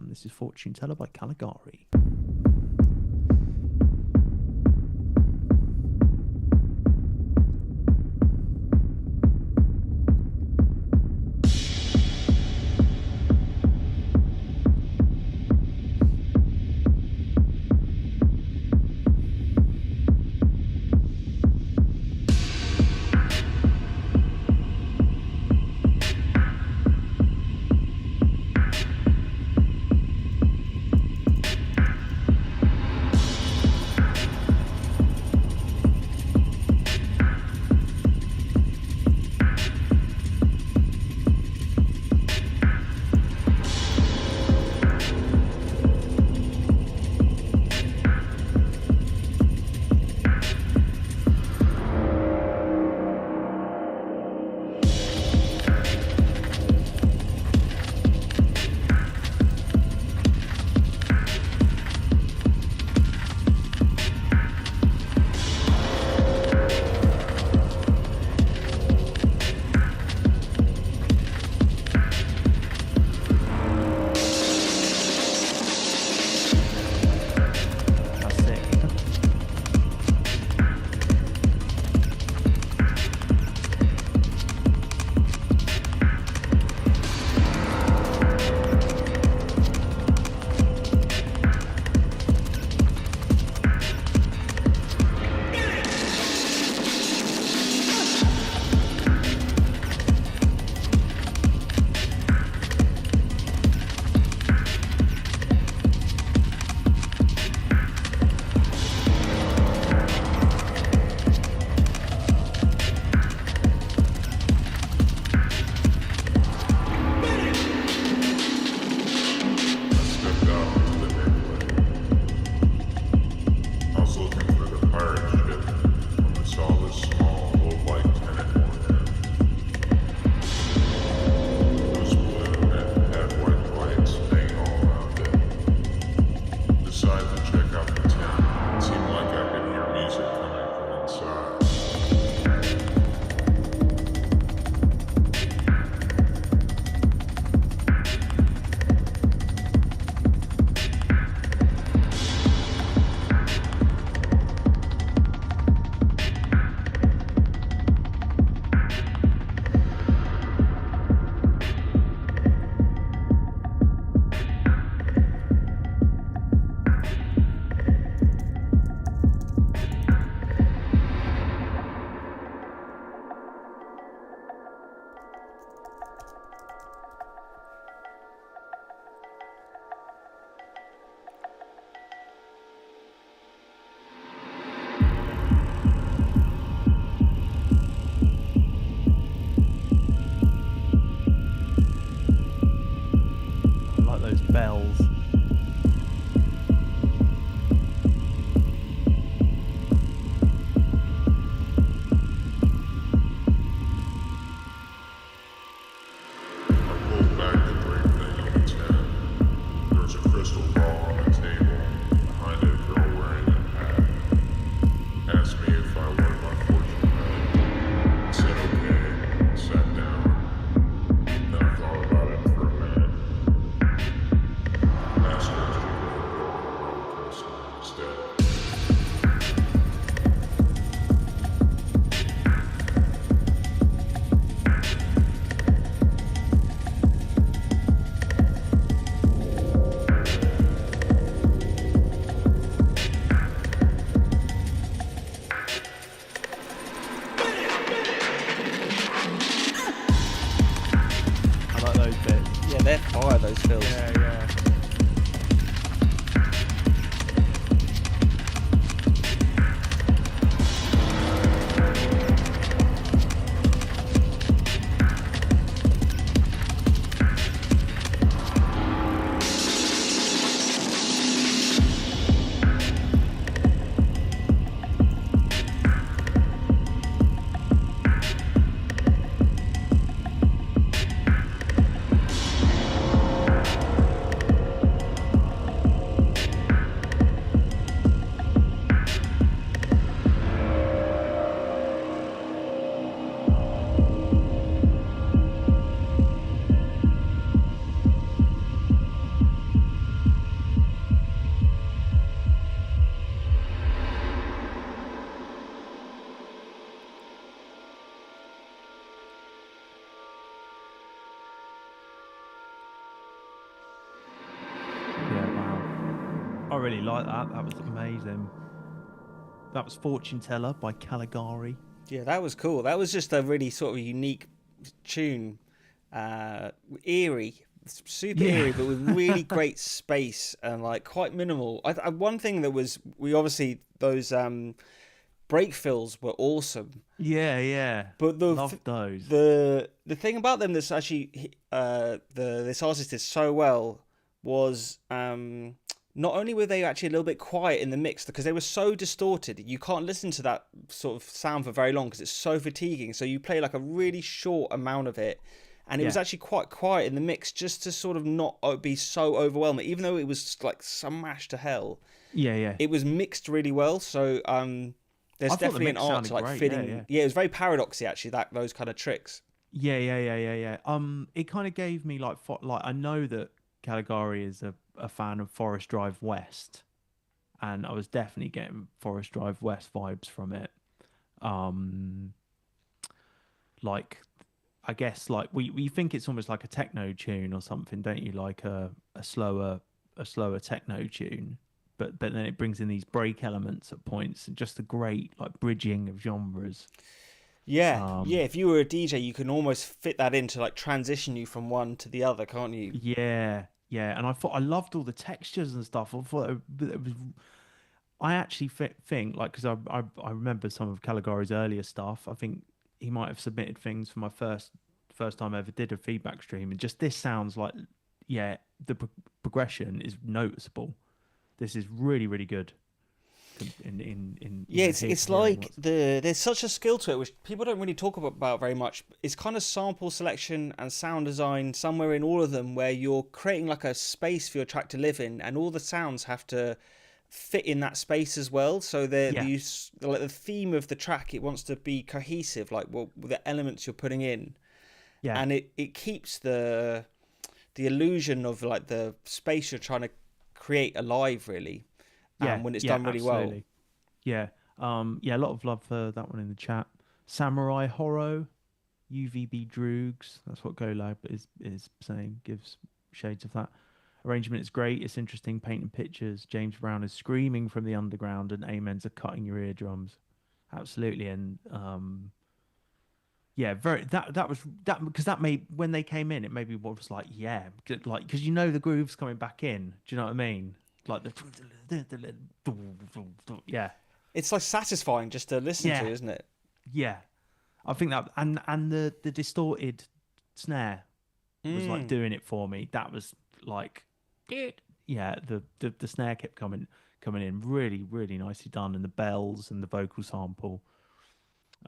This is Fortune Teller by Caligari. they're fire, those fills. Yeah. I really like that. That was amazing. That was Fortune Teller by Caligari. Yeah, that was cool. That was just a really sort of unique tune. Eerie, super eerie, but with really great space and like quite minimal. One thing that was, we obviously, those break fills were awesome. Yeah. But loved those. The thing about them that's actually this artist did so well was not only were they actually a little bit quiet in the mix, because they were so distorted, you can't listen to that sort of sound for very long because it's so fatiguing. So you play like a really short amount of it, and it was actually quite quiet in the mix, just to sort of not be so overwhelming, even though it was like smashed to hell. Yeah. It was mixed really well. So there's definitely an art to like great. Fitting. Yeah, it was very paradoxy actually. Those kind of tricks. Yeah. It kind of gave me like I know that Caligari is a fan of Forest Drive West, and I was definitely getting Forest Drive West vibes from it. Like, I guess like we think it's almost like a techno tune or something, don't you? Like a slower techno tune, but then it brings in these break elements at points, and just a great like bridging of genres. Yeah. If you were a DJ, you can almost fit that in to like transition you from one to the other, can't you? Yeah. And I thought I loved all the textures and stuff. I thought it was. I actually think like, because I remember some of Caligari's earlier stuff. I think he might have submitted things for my first time I ever did a feedback stream, and just this sounds like, the progression is noticeable. This is really, really good. It's like there's such a skill to it which people don't really talk about very much. It's kind of sample selection and sound design somewhere in all of them, where you're creating like a space for your track to live in, and all the sounds have to fit in that space as well. So the theme of the track, it wants to be cohesive, like the elements you're putting in, and it keeps the illusion of like the space you're trying to create alive, really. When it's done really absolutely. well. A lot of love for that one in the chat. Samurai Horo, UVB Droogs, that's what GoLab is saying, gives shades of that. Arrangement is great, it's interesting, painting pictures. James Brown is screaming from the underground, and amens are cutting your eardrums. Absolutely. And that was because that made, when they came in, it maybe was like, because the groove's coming back in. Do you know what I mean? Like it's like satisfying just to listen to, isn't it? I think that, and the distorted snare was like doing it for me. That was like, the snare kept coming in really, really nicely done, and the bells and the vocal sample.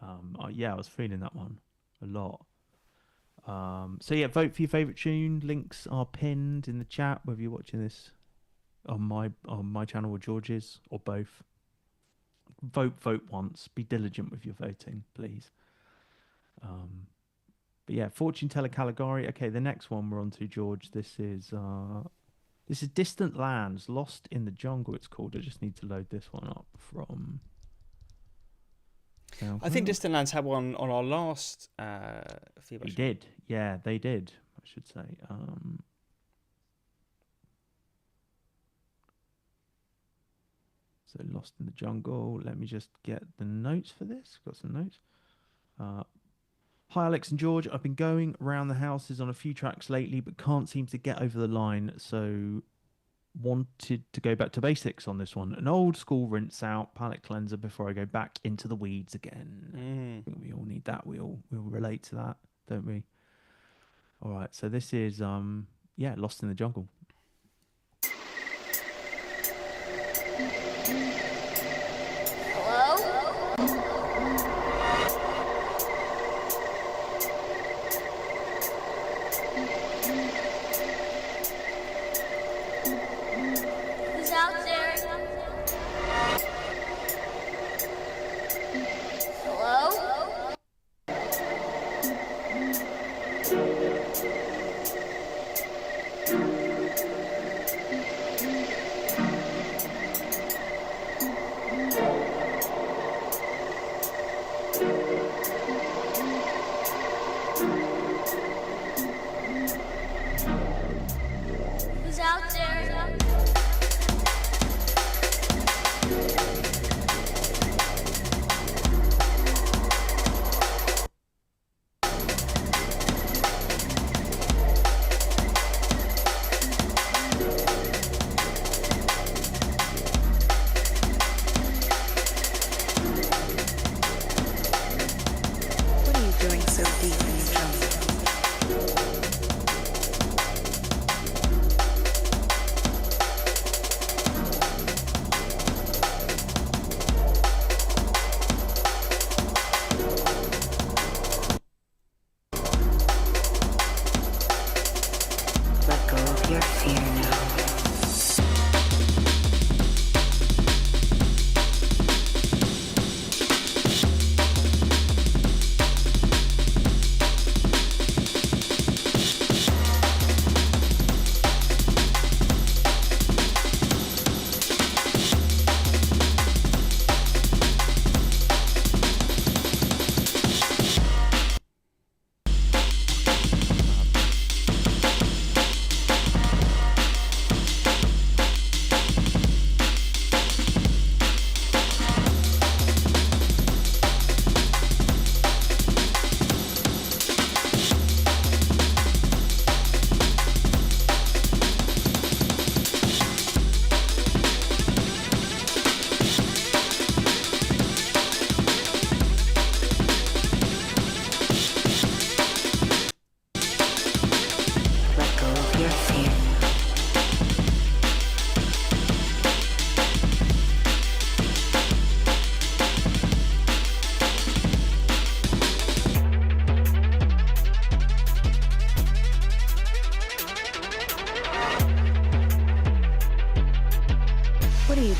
I was feeling that one a lot. Vote for your favorite tune. Links are pinned in the chat, whether you're watching this on my channel or George's, or both. Vote once. Be diligent with your voting, please. Fortune Teller Caligari. Okay, the next one we're on to, George. This is Distant Lands, Lost in the Jungle, it's called. I just need to load this one up from SoundCloud. I think Distant Lands had one on our last feedback. They did. Yeah, they did, I should say. So Lost in the Jungle. Let me just get the notes for this. Got some notes. Hi, Alex and George. I've been going around the houses on a few tracks lately, but can't seem to get over the line. So wanted to go back to basics on this one. An old school rinse out palette cleanser before I go back into the weeds again. I think we all need that. We all relate to that, don't we? All right. So this is Lost in the Jungle.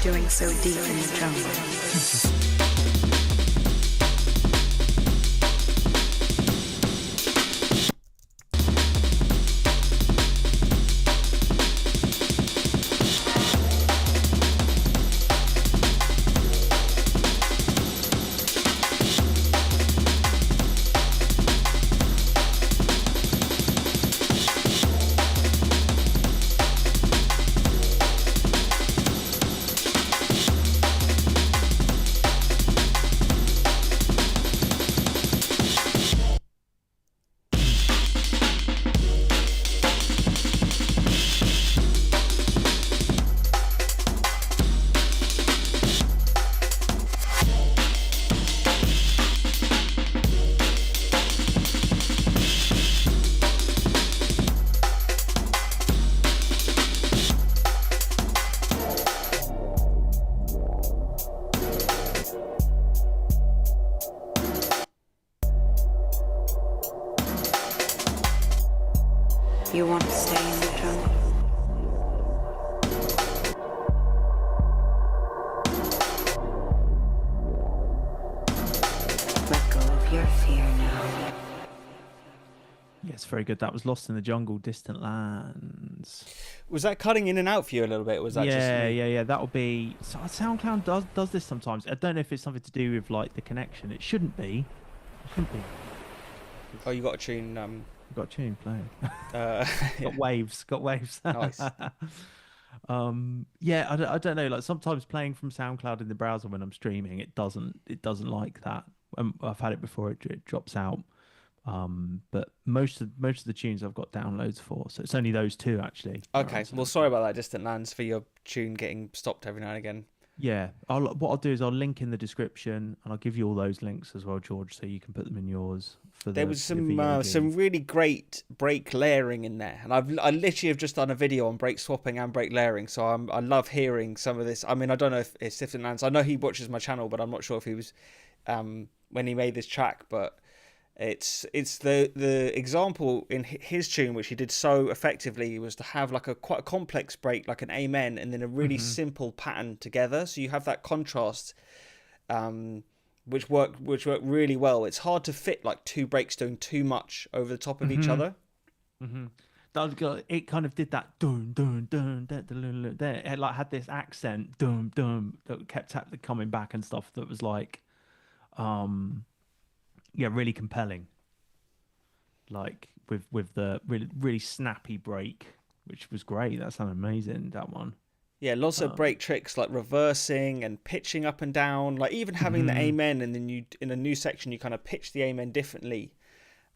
Doing so deep in the jungle. You want to stay in the jungle? Let go of your fear now. Yes, very good. That was Lost in the Jungle, Distant Lands. Was that cutting in and out for you a little bit? Was that just me? Yeah. That'll be... So SoundCloud does this sometimes. I don't know if it's something to do with like the connection. It shouldn't be. Oh, you got a tune. I've got a tune playing. Yeah. Got waves. Nice. Yeah, I don't know. Like sometimes playing from SoundCloud in the browser when I'm streaming, it doesn't like that. I've had it before. It drops out. But most of the tunes I've got downloads for, so it's only those two actually. Okay, well, sorry about that, Distant Lands, for your tune getting stopped every now and again. Yeah, what I'll do is I'll link in the description, and I'll give you all those links as well, George, so you can put them in yours. There was some really great break layering in there, and I literally have just done a video on break swapping and break layering, so I love hearing some of this. I mean, I don't know if it's Distant Lands. I know he watches my channel, but I'm not sure if he was when he made this track, but. It's the example in his tune, which he did so effectively, was to have like quite a complex break, like an amen, and then a really simple pattern together. So you have that contrast, which worked really well. It's hard to fit like two breaks doing too much over the top of each other. It kind of did that dun dun dun dun dun dun. It like had this accent dun dun that kept coming back and stuff. That was like, yeah, really compelling. Like with the really snappy break, which was great. That sounded amazing, that one. Yeah, lots of break tricks like reversing and pitching up and down. Like even having the amen, and then you in a new section you kind of pitch the amen differently.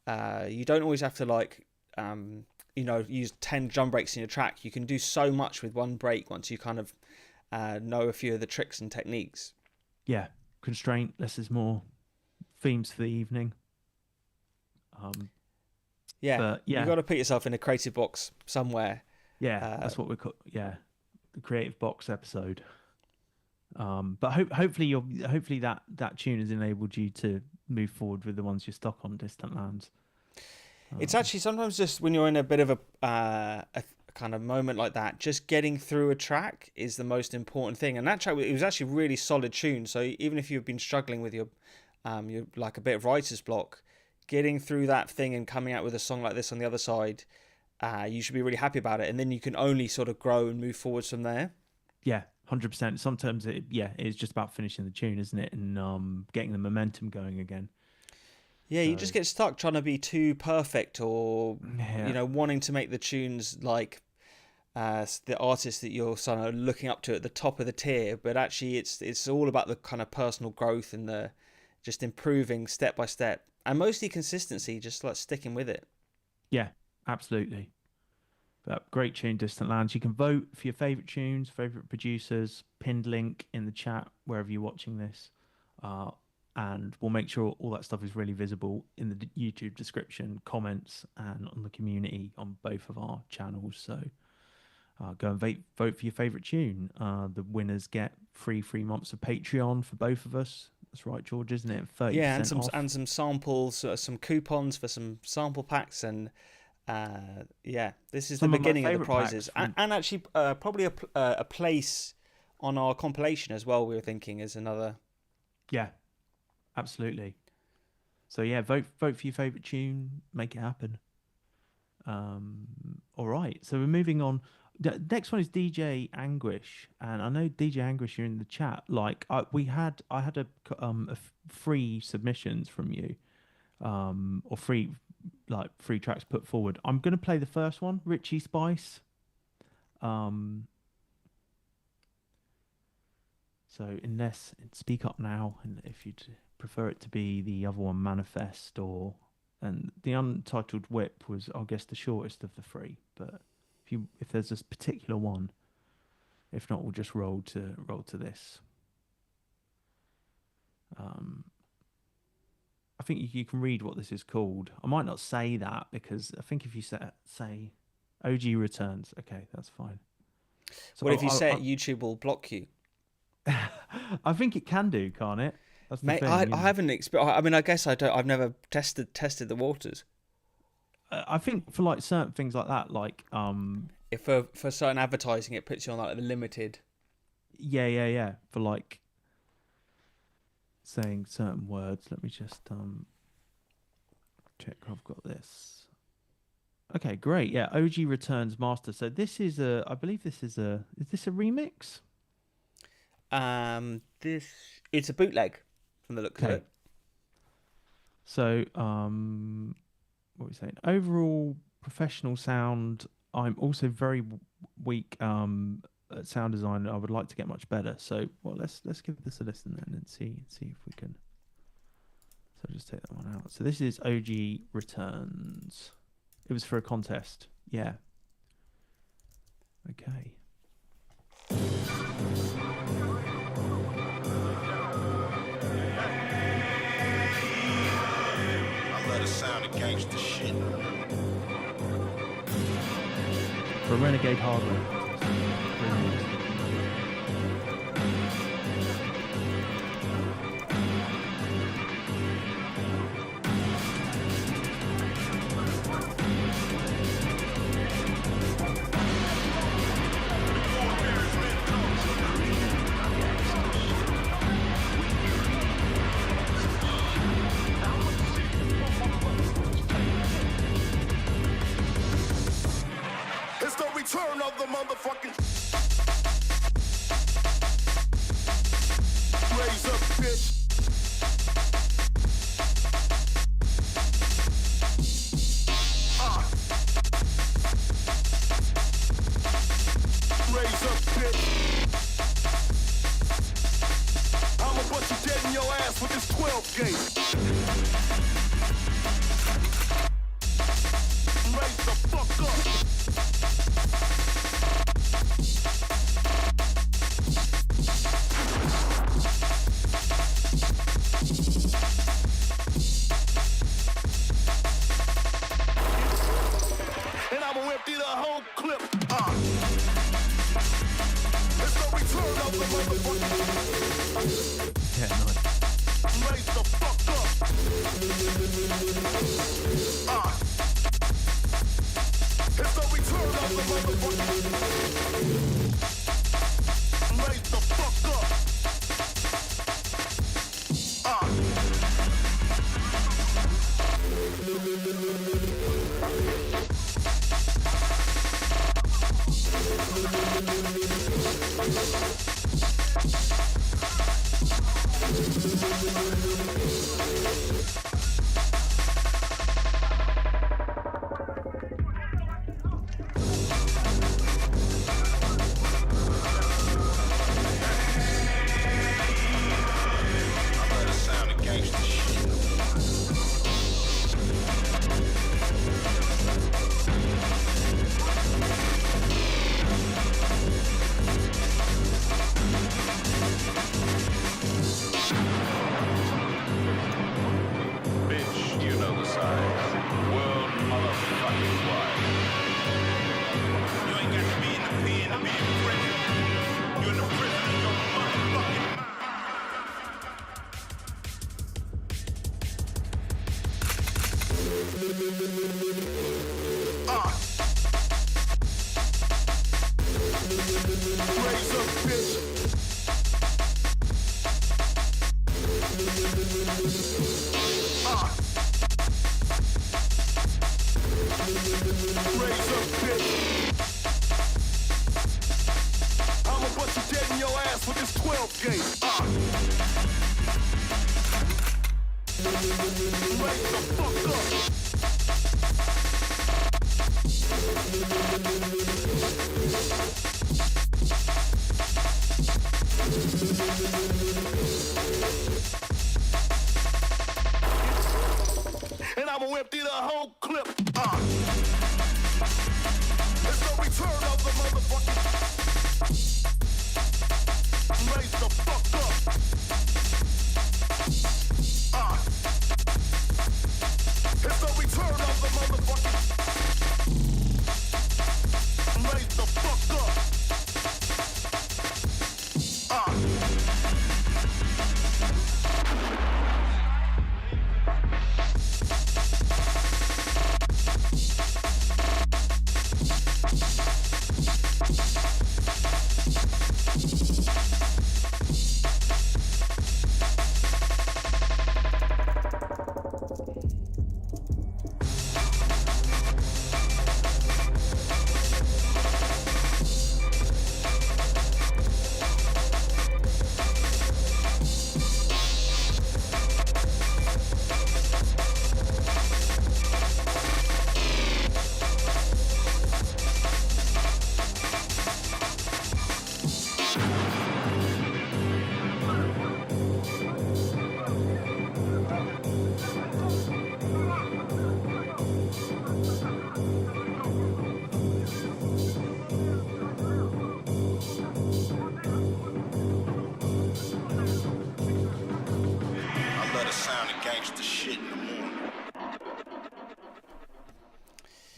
You don't always have to like use 10 drum breaks in your track. You can do so much with one break once you kind of know a few of the tricks and techniques. Yeah, constraint, less is more. Themes for the evening. You got to put yourself in a creative box somewhere. Yeah, that's what we call the creative box episode. But hopefully that tune has enabled you to move forward with the ones you're stuck on, Distant Lands. It's actually sometimes just when you're in a bit of a kind of moment like that, just getting through a track is the most important thing. And that track, it was actually a really solid tune. So even if you've been struggling with you're like a bit of writer's block, getting through that thing and coming out with a song like this on the other side, you should be really happy about it. And then you can only sort of grow and move forwards from there. Yeah, 100%. Sometimes it's just about finishing the tune, isn't it? And getting the momentum going again. Yeah, you just get stuck trying to be too perfect, or wanting to make the tunes like the artist that you're sort of looking up to at the top of the tier. But actually, it's all about the kind of personal growth and the just improving step by step, and mostly consistency, just like sticking with it. Yeah, absolutely. But great tune, Distant Lands. You can vote for your favourite tunes, favourite producers, pinned link in the chat wherever you're watching this. And we'll make sure all that stuff is really visible in the YouTube description, comments, and on the community on both of our channels. So go and vote for your favourite tune. The winners get free 3 months of Patreon for both of us. That's right, George, isn't it? 30% off. And some samples, some coupons for some sample packs, and this is the beginning of the prizes, and actually probably a place on our compilation as well. We were thinking is another. Yeah, absolutely. So yeah, vote for your favourite tune, make it happen. All right, so we're moving on. The next one is DJ Anguish, and I know DJ Anguish, you're in the chat. Like I had a free submissions from you, or free tracks put forward. I'm gonna play the first one, Richie Spice. So speak up now, and if you'd prefer it to be the other one, Manifest, and the Untitled Whip was, I guess, the shortest of the three, but. If there's this particular one, if not, we'll just roll to this. I think you can read what this is called. I might not say that because I think if you say OG returns, okay, that's fine. So what if you say it, YouTube will block you? I think it can do, can't it? That's the Mate, thing, I haven't I mean, I guess I don't. I've never tested the waters. I think for like certain things like that, like if for certain advertising, it puts you on like the limited. Yeah. For like saying certain words. Let me just check. I've got this. Okay, great. Yeah, OG returns master. So this is I believe this is this a remix? It's a bootleg from the look of it. So what are we saying? Overall professional sound. I'm also very weak at sound design. I would like to get much better. So let's give this a listen then and see if we can So I'll just take that one out. So this is OG returns. It was for a contest. Yeah. Okay. I love the sound of gangster shit. For Renegade Hardware. It's the return of the motherfucking raise up, bitch. Raise up, bitch. I'ma bust you dead in your ass with this 12 gauge. Raise the fuck up. And I'ma empty the whole clip. It's the return of the motherfucking. Yeah, nice. Raise the fuck up. It's the return of the motherfucking. Raise the fuck up. And I'ma empty the whole clip. It's the return of the motherfucking. Raise the fuck up. It's the return of the motherfucking. Raise the fuck up.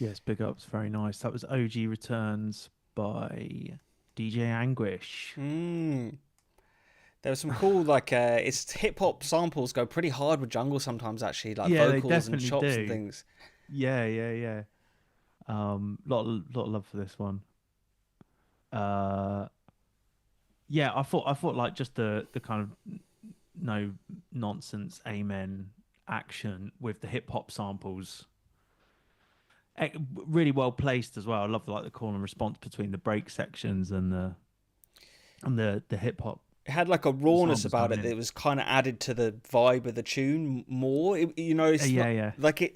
Yes, big ups, very nice. That was OG Returns by DJ Anguish. There was some cool, like, it's hip-hop samples go pretty hard with jungle sometimes, actually, like Yeah, they vocals and definitely chops and do. things. Yeah. Lot of love for this one. Yeah, I thought like just the kind of no nonsense amen action with the hip hop samples, really well placed as well. I love like the call and response between the break sections and the hip hop. It had like a rawness samples about it coming in. that was kind of added to the vibe of the tune more. It's Yeah. like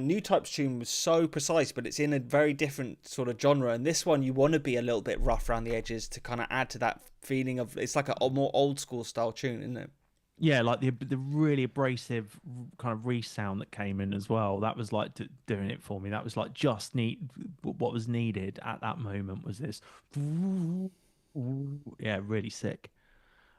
New Type's tune was so precise, but it's in a very different sort of genre. And this one, you want to be a little bit rough around the edges to kind of add to that feeling of it's like a more old school style tune, isn't it? Yeah, like the really abrasive kind of resound that came in as well. That was like doing it for me. That was like just what was needed at that moment was this. Yeah, really sick.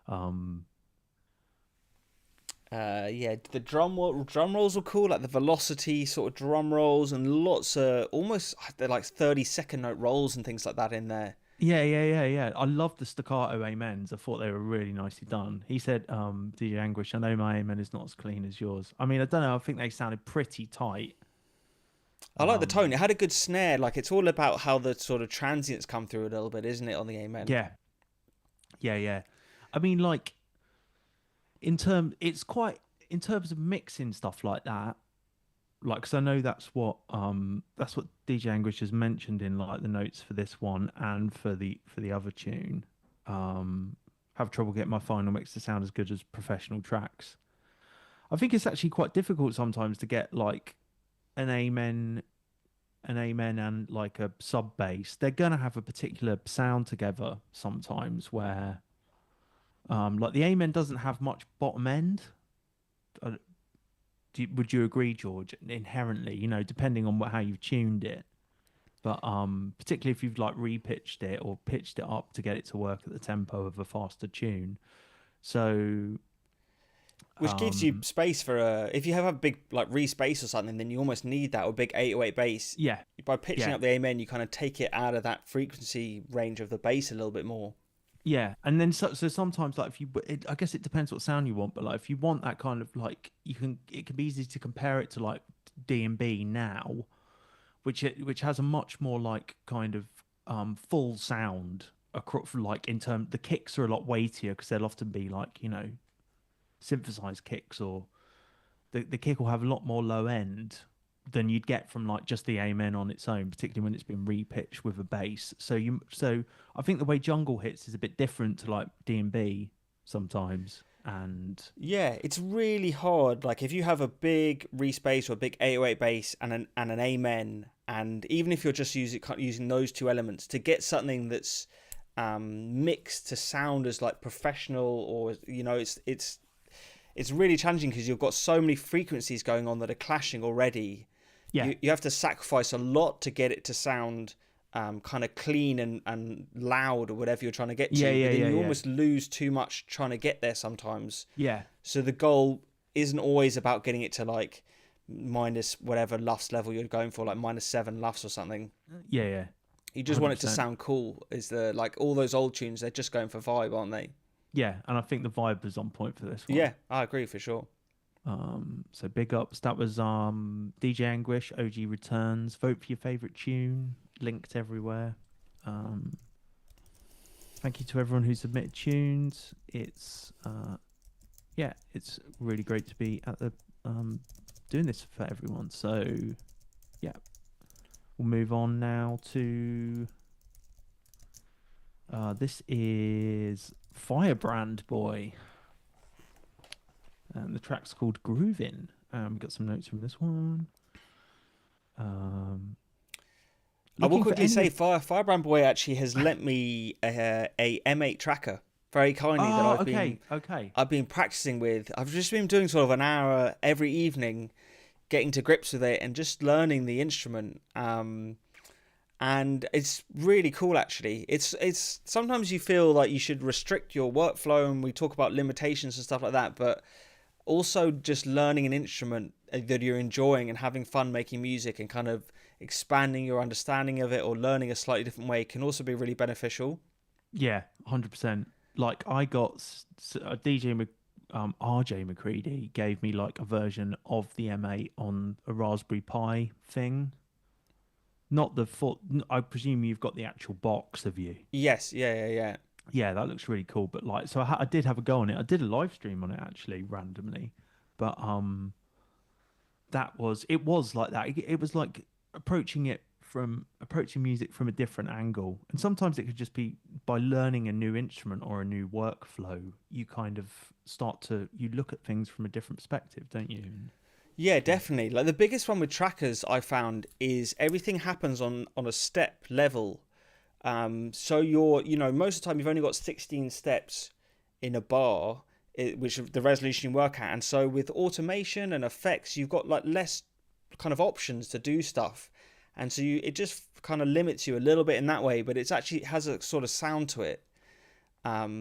Yeah, the drum rolls were cool, like the velocity sort of drum rolls, and lots of almost they're like 30-second note rolls and things like that in there. Yeah. I love the staccato amens. I thought they were really nicely done. He said, DJ Anguish, I know my amen is not as clean as yours. I mean, I don't know. I think they sounded pretty tight. I like the tone. It had a good snare. Like, it's all about how the sort of transients come through a little bit, isn't it, on the amen? Yeah. I mean, like, in terms of mixing stuff like that, like, because I know that's what DJ Anguish has mentioned in like the notes for this one and for the other tune. Have trouble getting my final mix to sound as good as professional tracks. I think it's actually quite difficult sometimes to get like an amen and like a sub bass. They're gonna have a particular sound together sometimes where like the amen doesn't have much bottom end. Would you agree, George? Inherently, depending on how you've tuned it, but particularly if you've like repitched it or pitched it up to get it to work at the tempo of a faster tune. So, which gives you space for if you have a big like re-space or something, then you almost need that, or big 808 bass. Yeah. By pitching up the amen, you kind of take it out of that frequency range of the bass a little bit more. Yeah, and then so sometimes like I guess it depends what sound you want, but like if you want that kind of like it can be easy to compare it to like D&B now, which has a much more like kind of full sound across, like in terms the kicks are a lot weightier because they'll often be like synthesized kicks, or the kick will have a lot more low end than you'd get from like just the amen on its own, particularly when it's been repitched with a bass. So I think the way jungle hits is a bit different to like D&B sometimes. And yeah, it's really hard. Like if you have a big respace or a big 808 bass and an amen, and even if you're just using those two elements to get something that's mixed to sound as like professional, or it's really challenging because you've got so many frequencies going on that are clashing already. Yeah, you have to sacrifice a lot to get it to sound kind of clean and loud, or whatever you're trying to get to. But then you almost lose too much trying to get there sometimes. Yeah. So the goal isn't always about getting it to like minus whatever lufs level you're going for, like -7 lufs or something. Yeah. You just 100%. want it to sound cool. Is like all those old tunes, they're just going for vibe, aren't they? Yeah, and I think the vibe was on point for this one. Yeah, I agree for sure. So big ups. That was DJ Anguish, OG Returns. Vote for your favourite tune. Linked everywhere. Thank you to everyone who submitted tunes. It's it's really great to be at the doing this for everyone. So yeah, we'll move on now to this is Firebrandboy. And the track's called Groovin. We've got some notes from this one. I will quickly say Firebrandboy actually has lent me a M8 tracker very kindly I've been practicing with. I've just been doing sort of an hour every evening, getting to grips with it and just learning the instrument. And it's really cool, actually. It's sometimes you feel like you should restrict your workflow, and we talk about limitations and stuff like that, but also just learning an instrument that you're enjoying and having fun making music and kind of expanding your understanding of it or learning a slightly different way can also be really beneficial. Yeah, 100%. Like I got DJ RJ Macready gave me like a version of the M8 on a Raspberry Pi thing. Not the full. I presume you've got the actual box, have you? Yes, yeah. Yeah, that looks really cool. But like, so I did have a go on it. I did a live stream on it actually randomly, but it was like that. It was like approaching music from a different angle. And sometimes it could just be by learning a new instrument or a new workflow. You kind of you look at things from a different perspective, don't you? Yeah, definitely. Like the biggest one with trackers I found is everything happens on a step level. So most of the time you've only got 16 steps in a bar, which is the resolution you work at. And so with automation and effects, you've got like less kind of options to do stuff. And so it just kind of limits you a little bit in that way, but it has a sort of sound to it.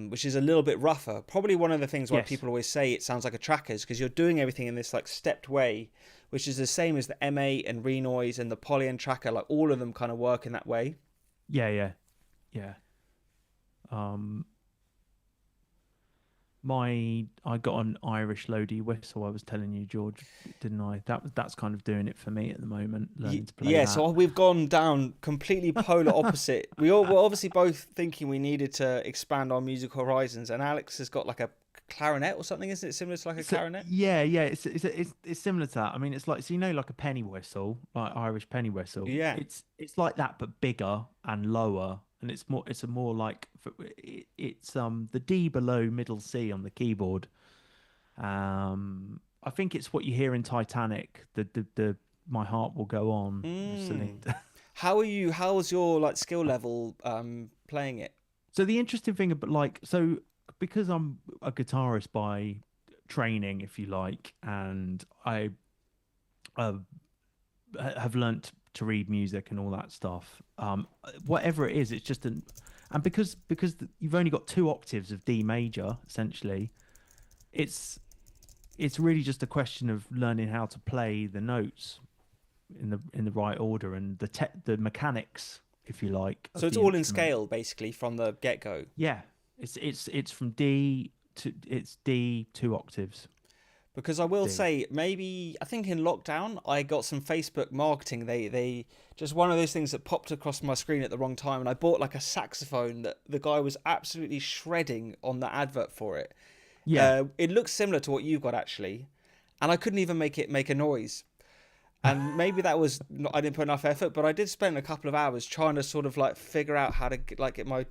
Which is a little bit rougher. Probably one of the things why people always say it sounds like a tracker is because you're doing everything in this like stepped way, which is the same as the M8 and Renoise and the Polyend tracker. Like all of them kind of work in that way. Yeah. I got an Irish low-D whistle. I was telling you, George, didn't I? That's kind of doing it for me at the moment. Learning to play that. So we've gone down completely polar opposite. We all were obviously both thinking we needed to expand our musical horizons, and Alex has got like a clarinet or something, isn't it? Similar to like a clarinet? Yeah. It's similar to that. I mean, it's like, so like a penny whistle, like Irish penny whistle. Yeah. It's like that, but bigger and lower. And it's the D below middle C on the keyboard. I think it's what you hear in Titanic. The My Heart Will Go On. How's your like skill level playing it? So the interesting thing about because I'm a guitarist by training, if you like, and I have learnt to read music and all that stuff. Whatever it is, it's just and because you've only got 2 octaves of D major, essentially, it's really just a question of learning how to play the notes in the right order and the mechanics, if you like. So it's all in scale basically from the get go. Yeah, it's from D to 2 octaves. Because I will say, I think in lockdown, I got some Facebook marketing. They just one of those things that popped across my screen at the wrong time. And I bought like a saxophone that the guy was absolutely shredding on the advert for it. Yeah. It looks similar to what you've got actually. And I couldn't even make it make a noise. And maybe that was, I didn't put enough effort, but I did spend a couple of hours trying to sort of like figure out how to get my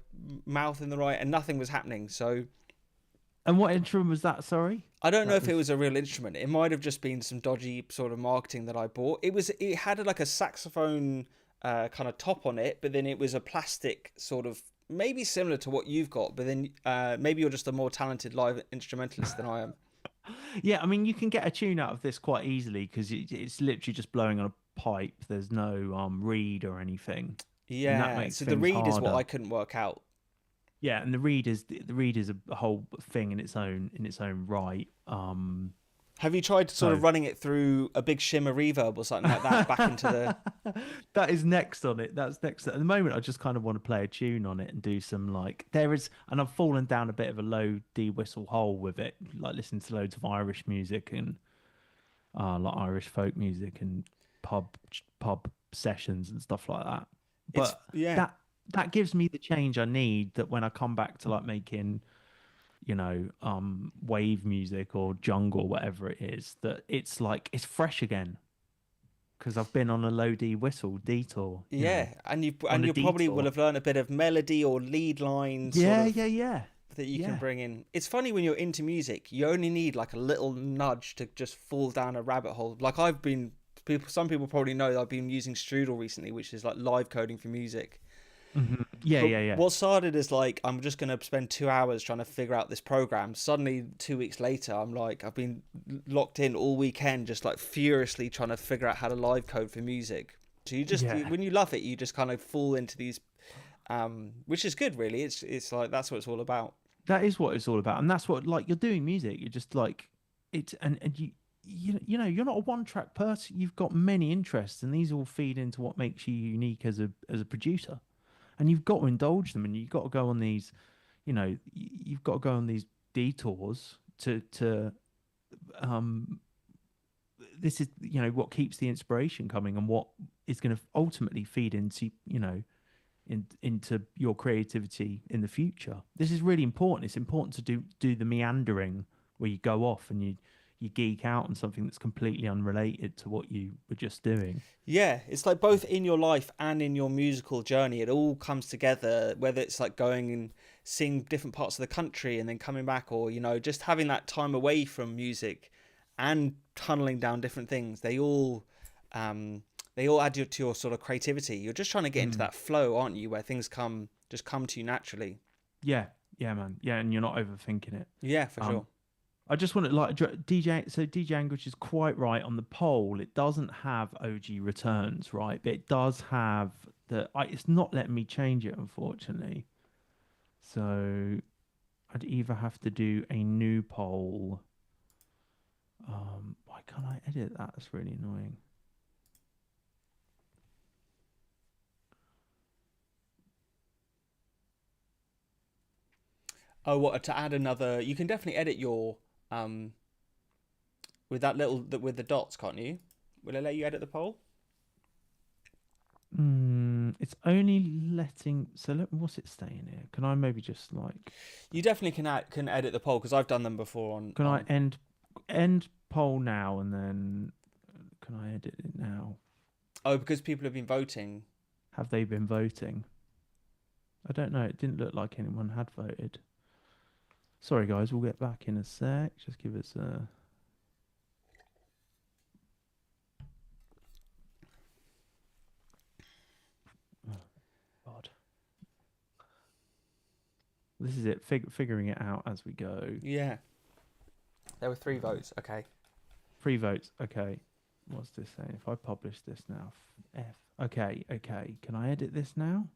mouth in the right, and nothing was happening. So. And what instrument was that? Sorry, I don't know if it was a real instrument. It might have just been some dodgy sort of marketing that I bought. It had like a saxophone kind of top on it, but then it was a plastic sort of, maybe similar to what you've got, but then maybe you're just a more talented live instrumentalist than I am. Yeah, I mean, you can get a tune out of this quite easily because it's literally just blowing on a pipe. There's no reed or anything. Yeah, so the reed is what I couldn't work out. Yeah, and the reed is a whole thing in its own right. Have you tried sort of running it through a big shimmer reverb or something like that back into the? That is next on it. That's next. At the moment, I just kind of want to play a tune on it and do some and I've fallen down a bit of a low D whistle hole with it, like listening to loads of Irish music and like Irish folk music and pub sessions and stuff like that. But that gives me the change I need, that when I come back to like making, wave music or jungle, whatever it is, that it's like, it's fresh again. Because I've been on a low D whistle detour. And you probably will have learned a bit of melody or lead lines. That you can bring in. It's funny when you're into music, you only need like a little nudge to just fall down a rabbit hole. Like some people probably know that I've been using Strudel recently, which is like live coding for music. Mm-hmm. Yeah. What started as like, I'm just going to spend 2 hours trying to figure out this program. Suddenly 2 weeks later, I'm like, I've been locked in all weekend, just like furiously trying to figure out how to live code for music. So you just, when you love it, you just kind of fall into these, which is good, really. It's like, that's what it's all about. That is what it's all about. And that's what, like, you're doing music. You're just like, it's and you know, you're not a one track person. You've got many interests, and these all feed into what makes you unique as a producer. And you've got to indulge them, and you've got to go on these, you know, you've got to go on these detours to this is, you know, what keeps the inspiration coming, and what is going to ultimately feed into, you know, into your creativity in the future. This is really important. It's important to do the meandering where you go off and you geek out on something that's completely unrelated to what you were just doing. Yeah, it's like both in your life and in your musical journey, it all comes together, whether it's like going and seeing different parts of the country and then coming back, or, you know, just having that time away from music and tunneling down different things. They all add to your sort of creativity. You're just trying to get into that flow, aren't you, where things come to you naturally. Yeah, man. Yeah, and you're not overthinking it. Yeah, for sure. I just want to like DJ Anguish is quite right on the poll. It doesn't have OG returns, right? But it does have it's not letting me change it, unfortunately. So I'd either have to do a new poll. Why can't I edit that? That's really annoying. Oh, what, to add another? You can definitely edit your with the dots, can't you? Will it let you edit the poll? It's only letting. So what's it saying here? Can I maybe just like? You definitely can edit the poll, because I've done them before on. Can I end poll now, and then can I edit it now? Oh, because people have been voting. Have they been voting? I don't know. It didn't look like anyone had voted. Sorry, guys. We'll get back in a sec. Just give us a... Oh, God. This is it. Figuring it out as we go. Yeah. There were 3 votes. Okay. 3 votes. Okay. What's this saying? If I publish this now. F. Okay. Can I edit this now?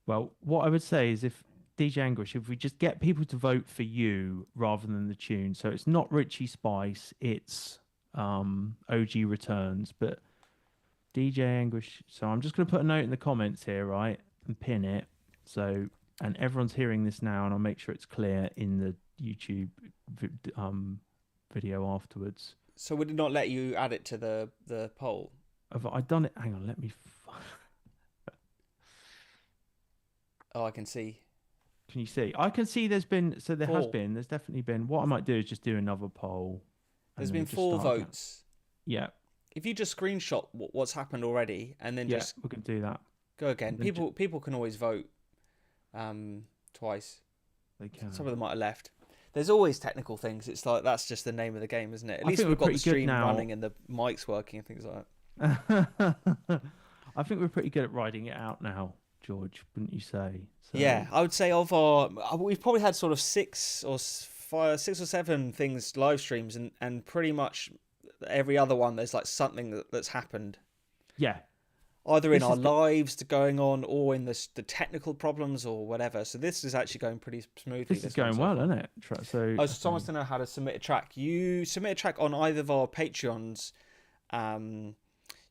Well, what I would say is, if DJ Anguish, if we just get people to vote for you rather than the tune, so it's not Richie Spice, it's OG Returns, but DJ Anguish. So I'm just going to put a note in the comments here, right, and pin it. So, and everyone's hearing this now, and I'll make sure it's clear in the YouTube video afterwards. So would it not let you add it to the poll? Have I done it? Hang on, let me... Oh, I can see. Can you see? I can see there's been... So there 4. has been. There's definitely been. What I might do is just do another poll. There's been 4 votes. Yeah. If you just screenshot what's happened already, and then just... we can do that. Go again. People can always vote twice. They can. Some of them might have left. There's always technical things. It's like, that's just the name of the game, isn't it? At least we've got the stream running and the mics working and things like that. I think we're pretty good at riding it out now, George, wouldn't you say? So... Yeah, I would say we've probably had sort of 6 or 7 things, live streams, and pretty much every other one there's like something that's happened. Yeah. Either in our lives going on, or in the technical problems, or whatever. So this is actually going pretty smoothly. This is going well, isn't it? So someone wants to know how to submit a track. You submit a track on either of our Patreons.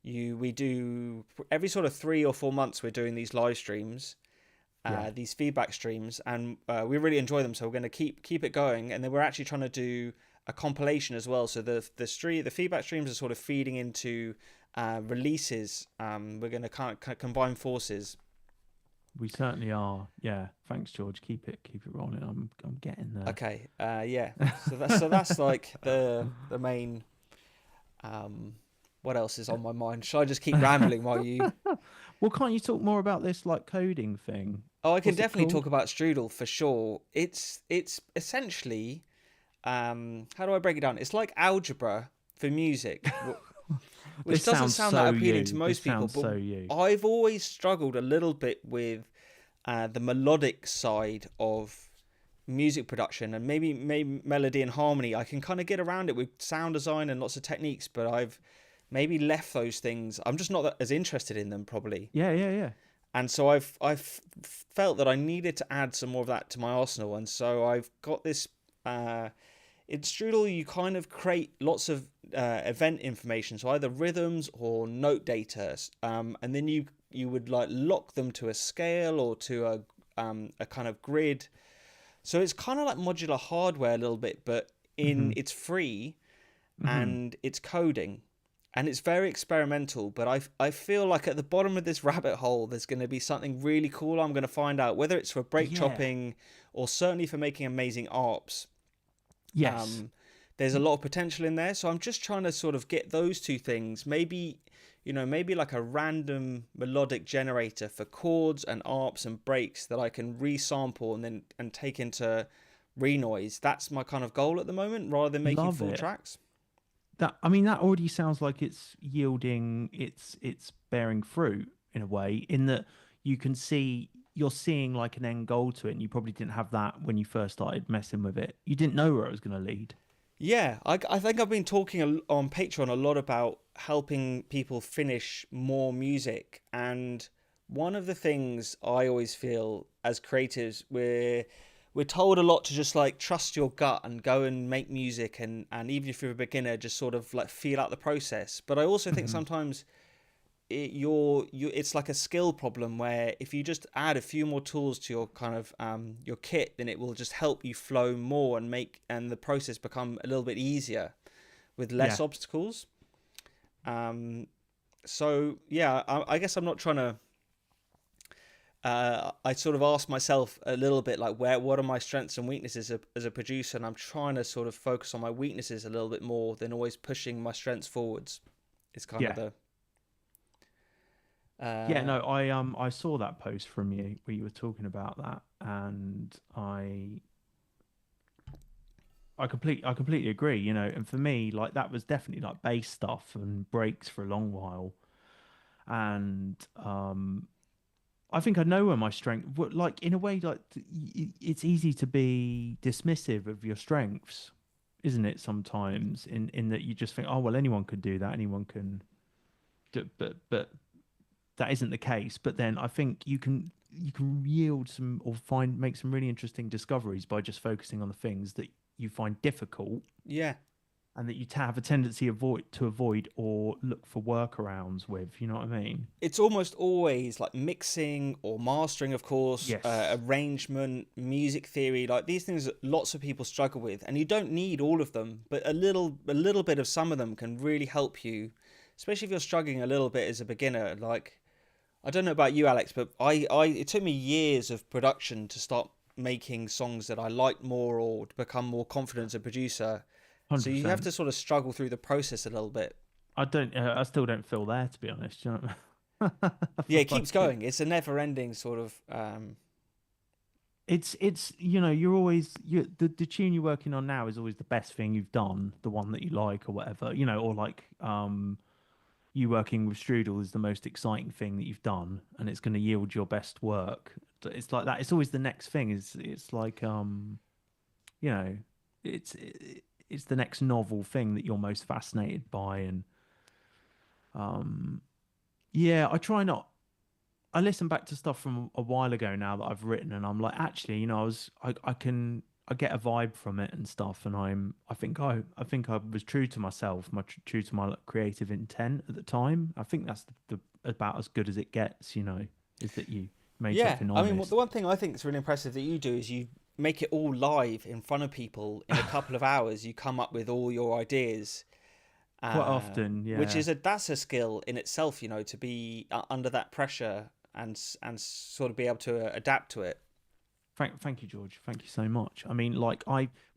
We do every sort of 3 or 4 months. We're doing these live streams, these feedback streams, and we really enjoy them. So we're going to keep it going, and then we're actually trying to do a compilation as well. So the feedback streams are sort of feeding into releases. We're going to combine forces. We certainly are. Yeah. Thanks, George. Keep it rolling. I'm getting there. Okay. Yeah. So that's like the main. What else is on my mind? Should I just keep rambling while you... Well, can't you talk more about this like coding thing? Oh, I can definitely talk about Strudel for sure. It's essentially, how do I break it down? It's like algebra for music, which doesn't sound that appealing to most people. But I've always struggled a little bit with the melodic side of music production, and maybe melody and harmony. I can kind of get around it with sound design and lots of techniques, but maybe left those things. I'm just not as interested in them probably. Yeah. And so I've felt that I needed to add some more of that to my arsenal, and so I've got this. In Strudel, you kind of create lots of event information, so either rhythms or note data, and then you would like lock them to a scale or to a kind of grid. So it's kind of like modular hardware a little bit, but it's free and it's coding. And it's very experimental, but I feel like at the bottom of this rabbit hole, there's going to be something really cool I'm going to find out, whether it's for break chopping or certainly for making amazing ARPs. Yes. There's a lot of potential in there. So I'm just trying to sort of get those two things. Maybe like a random melodic generator for chords and ARPs and breaks that I can resample and take into renoise. That's my kind of goal at the moment, rather than making full tracks. That already sounds like it's yielding, it's bearing fruit in a way, in that you're seeing like an end goal to it, and you probably didn't have that when you first started messing with it. You didn't know where it was going to lead. Yeah, I think I've been talking on Patreon a lot about helping people finish more music, and one of the things I always feel as creatives, we're told a lot to just like trust your gut and go and make music, and even if you're a beginner, just sort of like feel out the process. But I also think sometimes it's like a skill problem, where if you just add a few more tools to your kind of your kit, then it will just help you flow more and the process become a little bit easier with less obstacles. So yeah, I guess I'm not trying to. I sort of asked myself a little bit like, what are my strengths and weaknesses as a producer, and I'm trying to sort of focus on my weaknesses a little bit more than always pushing my strengths forwards. It's kind of the. I saw that post from you where you were talking about that, and I completely agree. And for me, like, that was definitely like bass stuff and breaks for a long while, and I think I know where my strength, like, in a way, like, it's easy to be dismissive of your strengths, isn't it? Sometimes in that you just think, oh, well, anyone could do that. Anyone can do, but that isn't the case. But then I think you can yield some or make some really interesting discoveries by just focusing on the things that you find difficult. Yeah. And that you have a tendency to avoid or look for workarounds with, you know what I mean? It's almost always like mixing or mastering, of course, yes. Arrangement, music theory, like these things that lots of people struggle with, and you don't need all of them, but a little bit of some of them can really help you, especially if you're struggling a little bit as a beginner. Like, I don't know about you, Alex, but it took me years of production to start making songs that I liked more or to become more confident as a producer. 100%. So you have to sort of struggle through the process a little bit. I still don't feel there, to be honest. You know? Yeah, it keeps going. It's a never-ending sort of. It's you're always the tune you're working on now is always the best thing you've done, the one that you like or whatever, or like you working with Strudel is the most exciting thing that you've done, and it's going to yield your best work. It's like that. It's always the next thing. It's like it's the next novel thing that you're most fascinated by. And I listen back to stuff from a while ago now that I've written, and I'm like, actually, I get a vibe from it and stuff, and I think I was true to myself, true to my creative intent at the time. I think that's about as good as it gets, is that you made something honest. I mean, the one thing I think is really impressive that you do is you make it all live in front of people in a couple of hours. You come up with all your ideas quite often, yeah. Which that's a skill in itself, to be under that pressure and sort of be able to adapt to it. Thank you, George. Thank you so much. I mean, like,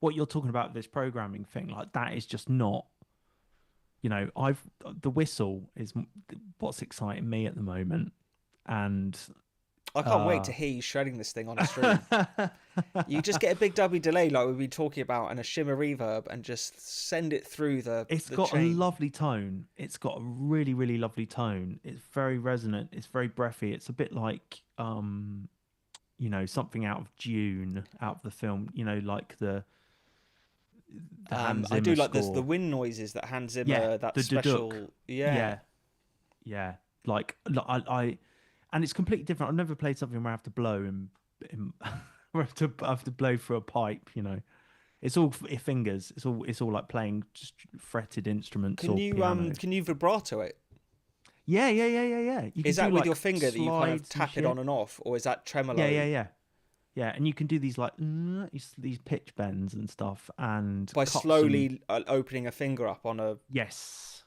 what you're talking about, this programming thing, like, that is just not, the whistle is what's exciting me at the moment, and I can't wait to hear you shredding this thing on a stream. You just get a big W delay like we've been talking about and a shimmer reverb and just send it through the It's got a lovely tone. It's got a really, really lovely tone. It's very resonant. It's very breathy. It's a bit like, something out of Dune, out of the film, like Hans I do Zimmer like this, score. the wind noises that Hans Zimmer, Yeah, that the special. duduk. Yeah. Yeah. Like I and it's completely different. I've never played something where I have to blow in where I have to blow through a pipe. You know, it's all fingers. It's all like playing just fretted instruments or piano. Can you vibrato it? Yeah. You Is can that do, with like, your finger that you kind of slides and tap it shit. on and off, or is that tremolo? Yeah, and you can do these like these pitch bends and stuff, and By cuts slowly opening a finger up on a. yes.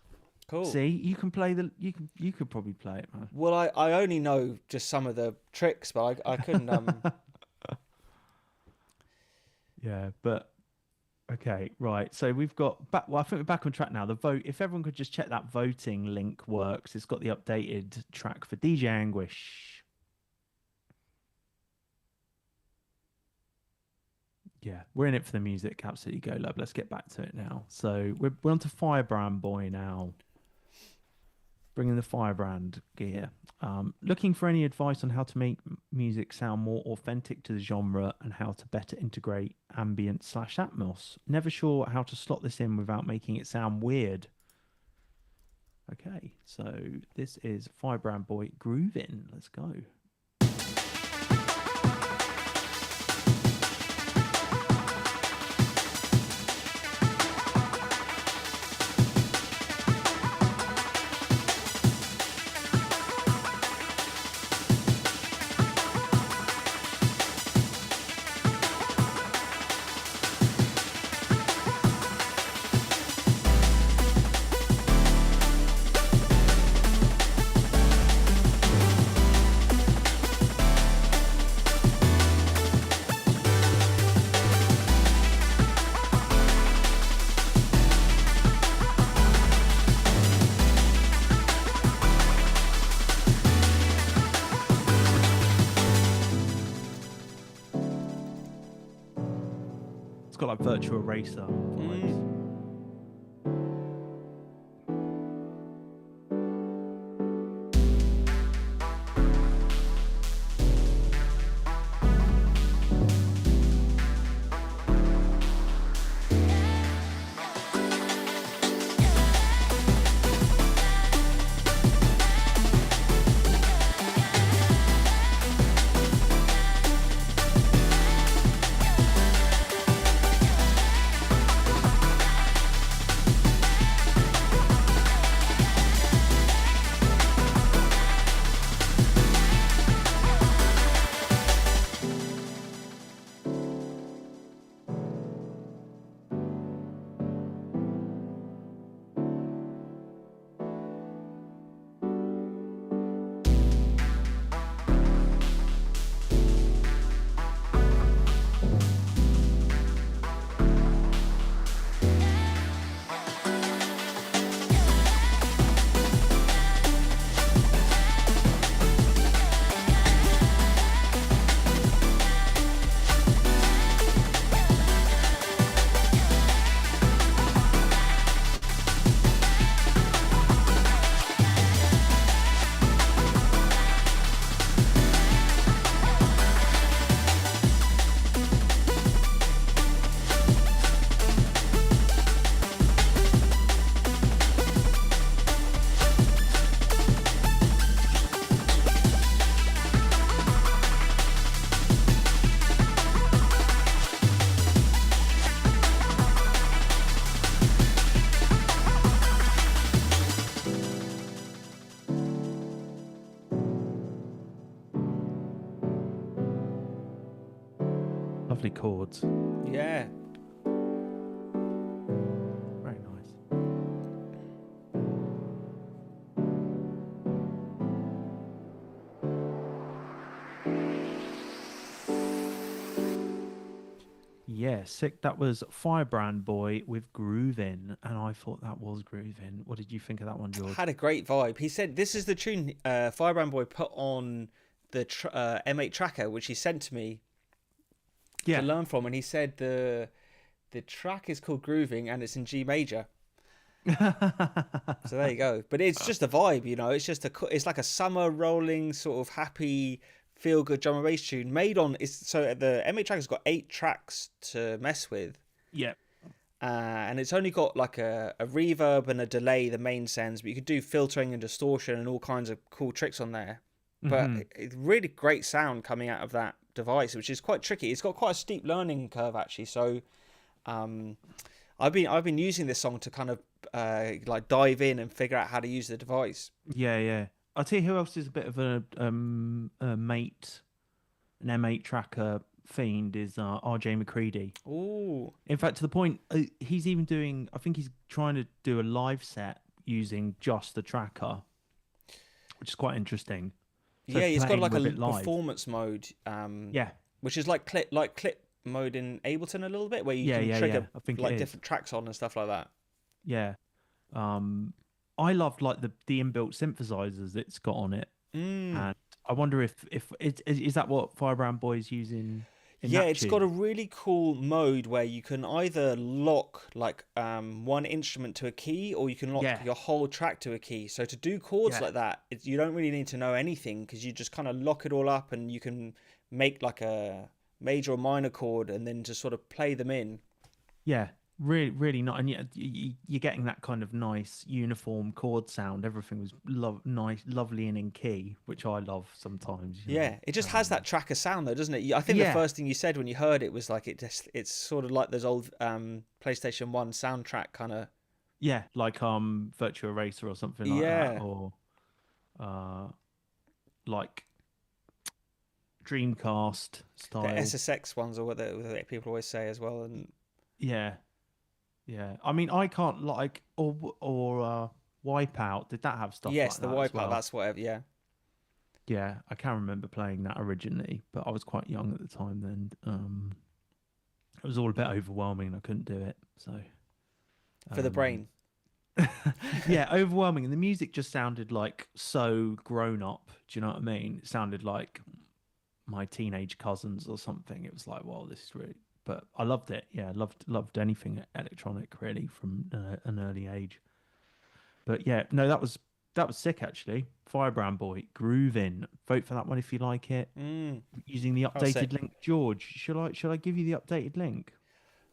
Cool. See, you can play you could probably play it, man. Well, I only know just some of the tricks, but I couldn't. Yeah, but okay, right. So we've got back. Well, I think we're back on track now. The vote. If everyone could just check that voting link works, it's got the updated track for DJ Anguish. Yeah, we're in it for the music. Absolutely, go love. Let's get back to it now. So we're on to Firebrandboy now. Bringing the Firebrand gear. Looking for any advice on how to make music sound more authentic to the genre and how to better integrate ambient / Atmos. Never sure how to slot this in without making it sound weird. Okay, so this is Firebrandboy Groovin. Let's go. It's got like virtual racer vibes. Lovely chords. Yeah. Very nice. Yeah, sick. That was Firebrandboy with Groovin, and I thought that was Groovin. What did you think of that one, George? Had a great vibe. He said this is the tune Firebrandboy put on the M8 tracker, which he sent to me to learn from, and he said the track is called Grooving and it's in G major. So there you go. But it's just a vibe, you know. It's just it's like a summer rolling sort of happy feel good drum and bass tune made on. So the M8 tracker's got 8 tracks to mess with. Yeah. and it's only got like a reverb and a delay, the main sends, but you could do filtering and distortion and all kinds of cool tricks on there. But it's really great sound coming out of that device, which is quite tricky. It's got quite a steep learning curve actually. So I've been using this song to kind of like dive in and figure out how to use the device. Yeah. I'll tell you who else is a bit of a mate, an M8 tracker fiend is RJ Macready. Ooh. In fact, to the point, he's even doing, I think he's trying to do a live set using just the tracker, which is quite interesting. So yeah, it's got like a live performance mode. Yeah. Which is like clip mode in Ableton a little bit, where you can trigger I think like different tracks on and stuff like that. Yeah. I loved like the inbuilt synthesizers it's got on it. And I wonder if is that what Firebrandboy is using? Yeah, it's got a really cool mode where you can either lock like one instrument to a key, or you can lock your whole track to a key. So to do chords like that, you don't really need to know anything, because you just kind of lock it all up, and you can make like a major or minor chord and then just sort of play them in. Yeah, really not. And yet you're getting that kind of nice uniform chord sound. Everything was nice, lovely and in key, which I love sometimes. Yeah, it just has that tracker sound though, doesn't it? I think the first thing you said when you heard it was like it's sort of like those old PlayStation 1 soundtrack kind of. Yeah, like Virtua Racer or something like that, or like Dreamcast style. The SSX ones, or what people always say as well. And yeah. I mean, I can't like or Wipeout. Did that have stuff? Yes, like the that Wipeout. well? That's whatever. Yeah. Yeah, I can't remember playing that originally, but I was quite young at the time then. It was all a bit overwhelming, and I couldn't do it. So for the brain. Yeah, overwhelming, and the music just sounded like so grown up. Do you know what I mean? It sounded like my teenage cousins or something. It was like, well, this is really. But I loved it. Yeah, loved anything electronic really from an early age. But yeah, no, that was sick actually. Firebrandboy, Groovin. Vote for that one if you like it. Using the updated link, George. Should I give you the updated link?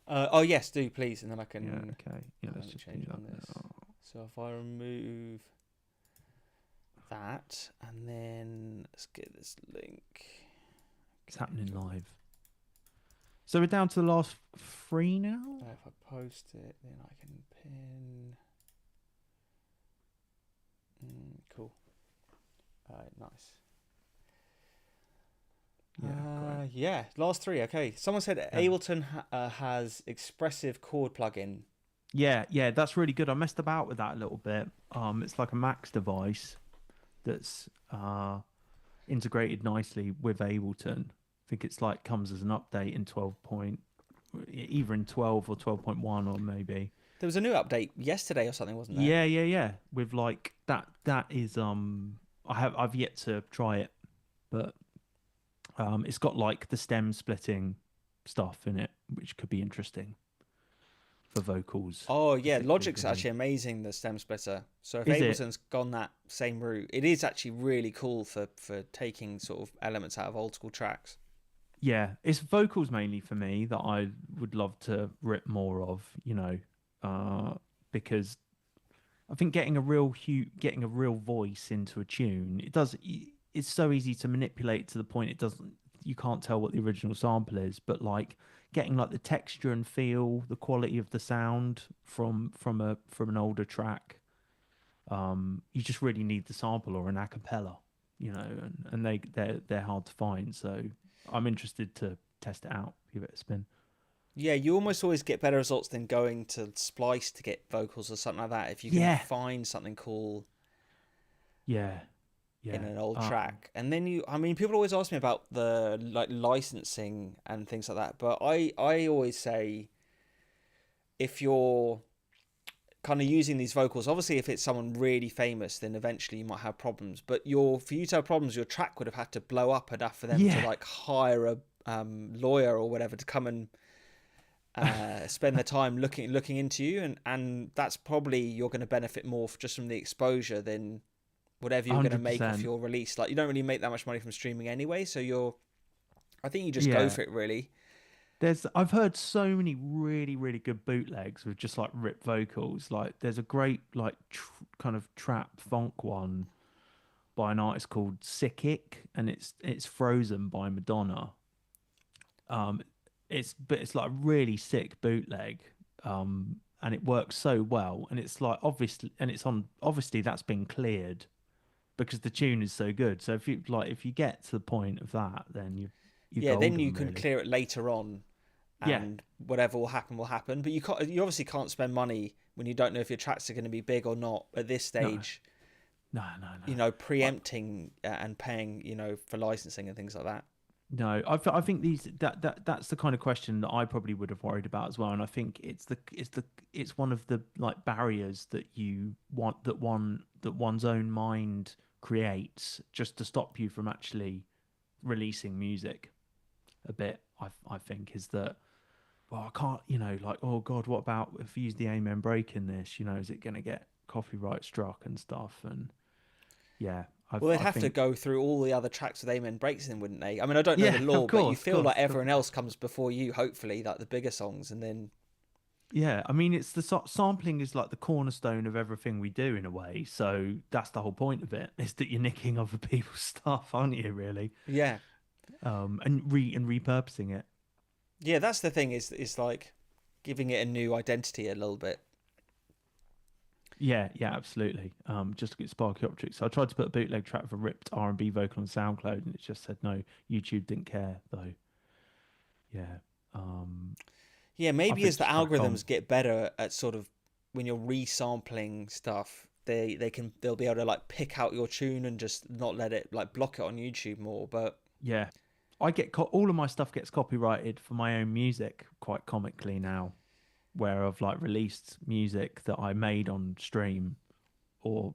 Oh yes, do please, and then I can. Yeah. Okay. Yeah, let's just change do on that this. now. So if I remove that, and then let's get this link. It's happening live. So we're down to the last 3 now. If I post it, then I can pin. Cool. Nice. Yeah, last 3. Okay. Someone said Ableton has expressive chord plugin. Yeah, that's really good. I messed about with that a little bit. It's like a Max device that's integrated nicely with Ableton. I think it's like comes as an update in either in 12 or 12.1 or maybe. There was a new update yesterday or something, wasn't there? Yeah. With like that is I've yet to try it, but it's got like the stem splitting stuff in it, which could be interesting for vocals. Oh yeah, Logic's actually amazing, the stem splitter. So if Ableton's gone that same route, it is actually really cool for taking sort of elements out of old school tracks. Yeah, it's vocals mainly for me that I would love to rip more of, because I think getting a real voice into a tune, it's so easy to manipulate to the point you can't tell what the original sample is, but like getting like the texture and feel, the quality of the sound from an older track, you just really need the sample or an a cappella, and they're hard to find. So I'm interested to test it out, give it a spin. Yeah, you almost always get better results than going to Splice to get vocals or something like that. If you can find something cool. Yeah. In an old track. And then people always ask me about the like licensing and things like that, but I always say, if you're kind of using these vocals, obviously if it's someone really famous, then eventually you might have problems, but for you to have problems, your track would have had to blow up enough for them to like hire a lawyer or whatever to come and spend their time looking into you, and that's probably, you're going to benefit more just from the exposure than whatever you're going to make off your release. Like, you don't really make that much money from streaming anyway, so I think you just go for it, really. I've heard so many really, really good bootlegs with just like ripped vocals. Like there's a great like kind of trap funk one by an artist called Sickick, and it's Frozen by Madonna. It's like a really sick bootleg. And it works so well, and it's like obviously that's been cleared because the tune is so good. So if you get to the point of that, then you yeah, then you golden, can clear it later on, and whatever will happen will happen. But you obviously can't spend money when you don't know if your tracks are going to be big or not at this stage. No. You know, preempting and paying, you know, for licensing and things like that. No, I think that's the kind of question that I probably would have worried about as well, and I think it's one of the like barriers that one's own mind creates just to stop you from actually releasing music. A bit, I think, is that, well, I can't, you know, like, oh God, what about if you use the amen break in this? You know, is it going to get copyright struck and stuff? And yeah. Well, they'd have to go through all the other tracks with amen breaks in, wouldn't they? I mean, I don't know the law, but you feel like everyone else comes before you, hopefully, like the bigger songs, and then... Yeah, I mean, it's sampling is like the cornerstone of everything we do in a way. So that's the whole point of it, is that you're nicking other people's stuff, aren't you, really? Yeah. And repurposing it. Yeah, that's the thing, is like giving it a new identity a little bit. Yeah, absolutely. Just look at Sparchaeopteryx. So I tried to put a bootleg track of a ripped R&B vocal on SoundCloud, and it just said no. YouTube didn't care though. Yeah. Yeah, maybe as the algorithms get better at sort of when you're resampling stuff, they'll be able to like pick out your tune and just not let it like block it on YouTube more. But yeah, I get all of my stuff gets copyrighted for my own music quite comically now, where I've like released music that I made on stream, or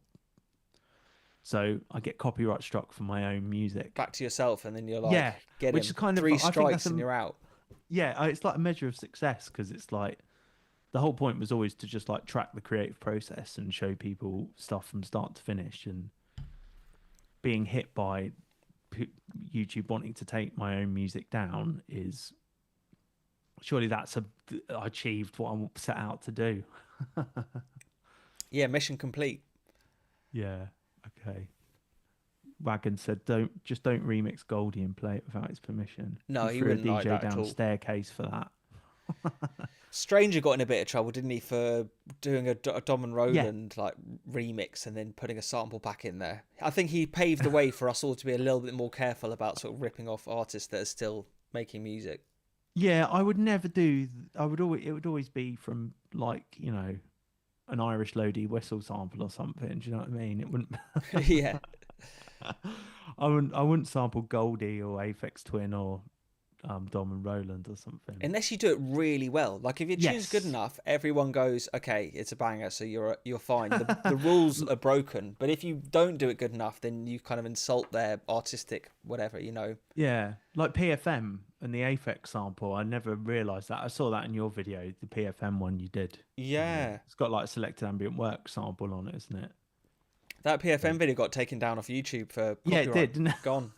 so I get copyright struck for my own music. Back to yourself, and then you're like, which is kind of 3 strikes and you're out. Yeah, it's like a measure of success, because it's like the whole point was always to just like track the creative process and show people stuff from start to finish, and being hit by YouTube wanting to take my own music down is surely I achieved what I set out to do. Yeah, mission complete. Yeah, okay. Wagon said, don't remix Goldie and play it without his permission. No, he wouldn't like that down at all. Staircase for that. Stranger got in a bit of trouble, didn't he, for doing a Dom and Roland like remix and then putting a sample pack in there. I think he paved the way for us all to be a little bit more careful about sort of ripping off artists that are still making music. Yeah, I would never do. It would always be from, like, you know, an Irish Lodi whistle sample or something. Do you know what I mean? It wouldn't. Yeah. I wouldn't sample Goldie or Aphex Twin or Dom and Roland or something. Unless you do it really well. Like if your tune's good enough, everyone goes, okay, it's a banger, so you're fine. The rules are broken. But if you don't do it good enough, then you kind of insult their artistic whatever, you know. Yeah, like PFM and the Aphex sample. I never realised that. I saw that in your video, the PFM one you did. Yeah. It's got like a selected ambient work sample on it, isn't it? That PFM video got taken down off YouTube for copyright. Yeah, it did, didn't it? Gone.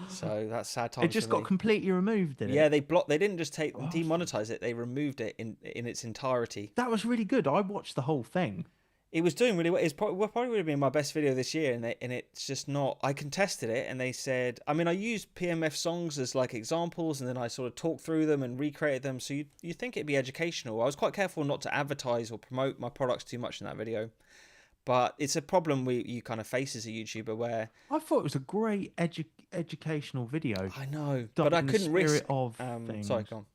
So that's sad times. It just got completely removed, didn't it? Yeah, they didn't just demonetize it, they removed it in its entirety. That was really good. I watched the whole thing. It was doing really well. It's probably would have been my best video this year, and it's just not. I contested it, and they said, I mean, I used PMF songs as like examples, and then I sort of talked through them and recreated them. So you think it'd be educational. I was quite careful not to advertise or promote my products too much in that video. But it's a problem you kind of face as a YouTuber where... I thought it was a great educational video. I know, but I couldn't risk... things. Sorry, go on.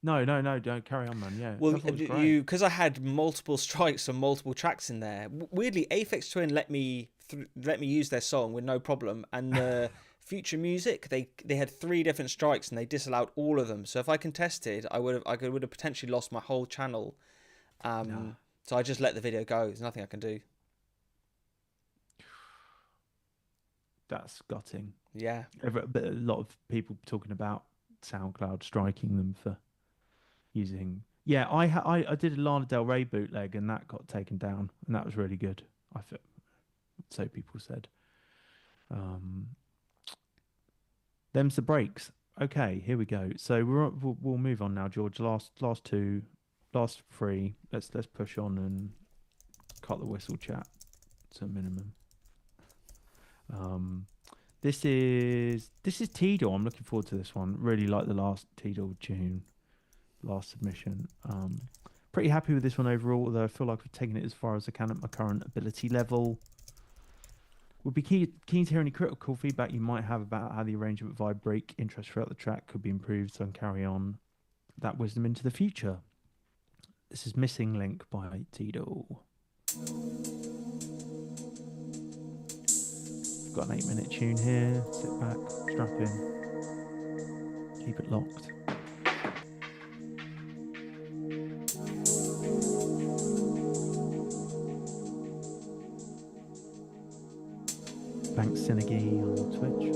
No, don't carry on, man. Yeah. Well, because I had multiple strikes and multiple tracks in there. Weirdly, Aphex Twin let me use their song with no problem, and the Future Music they had 3 different strikes and they disallowed all of them. So if I contested, I would have potentially lost my whole channel. So I just let the video go. There's nothing I can do. That's gutting. Yeah. But a lot of people talking about SoundCloud striking them for using. Yeah, I did a Lana Del Rey bootleg and that got taken down, and that was really good. I feel, so people said. Them's the breaks. Okay, here we go. So we'll move on now, George. Last three. Let's push on and cut the whistle chat to a minimum. This is tdel. I'm looking forward to this one. Really like the last tdel tune, last submission. Pretty happy with this one overall, although I feel like I've taken it as far as I can at my current ability level. Would be keen to hear any critical feedback you might have about how the arrangement vibe break interest throughout the track could be improved so I can carry on that wisdom into the future. This is Missing Link by tdel. Got an 8-minute tune here. Sit back, strap in, keep it locked. Thanks, Synergy on Twitch.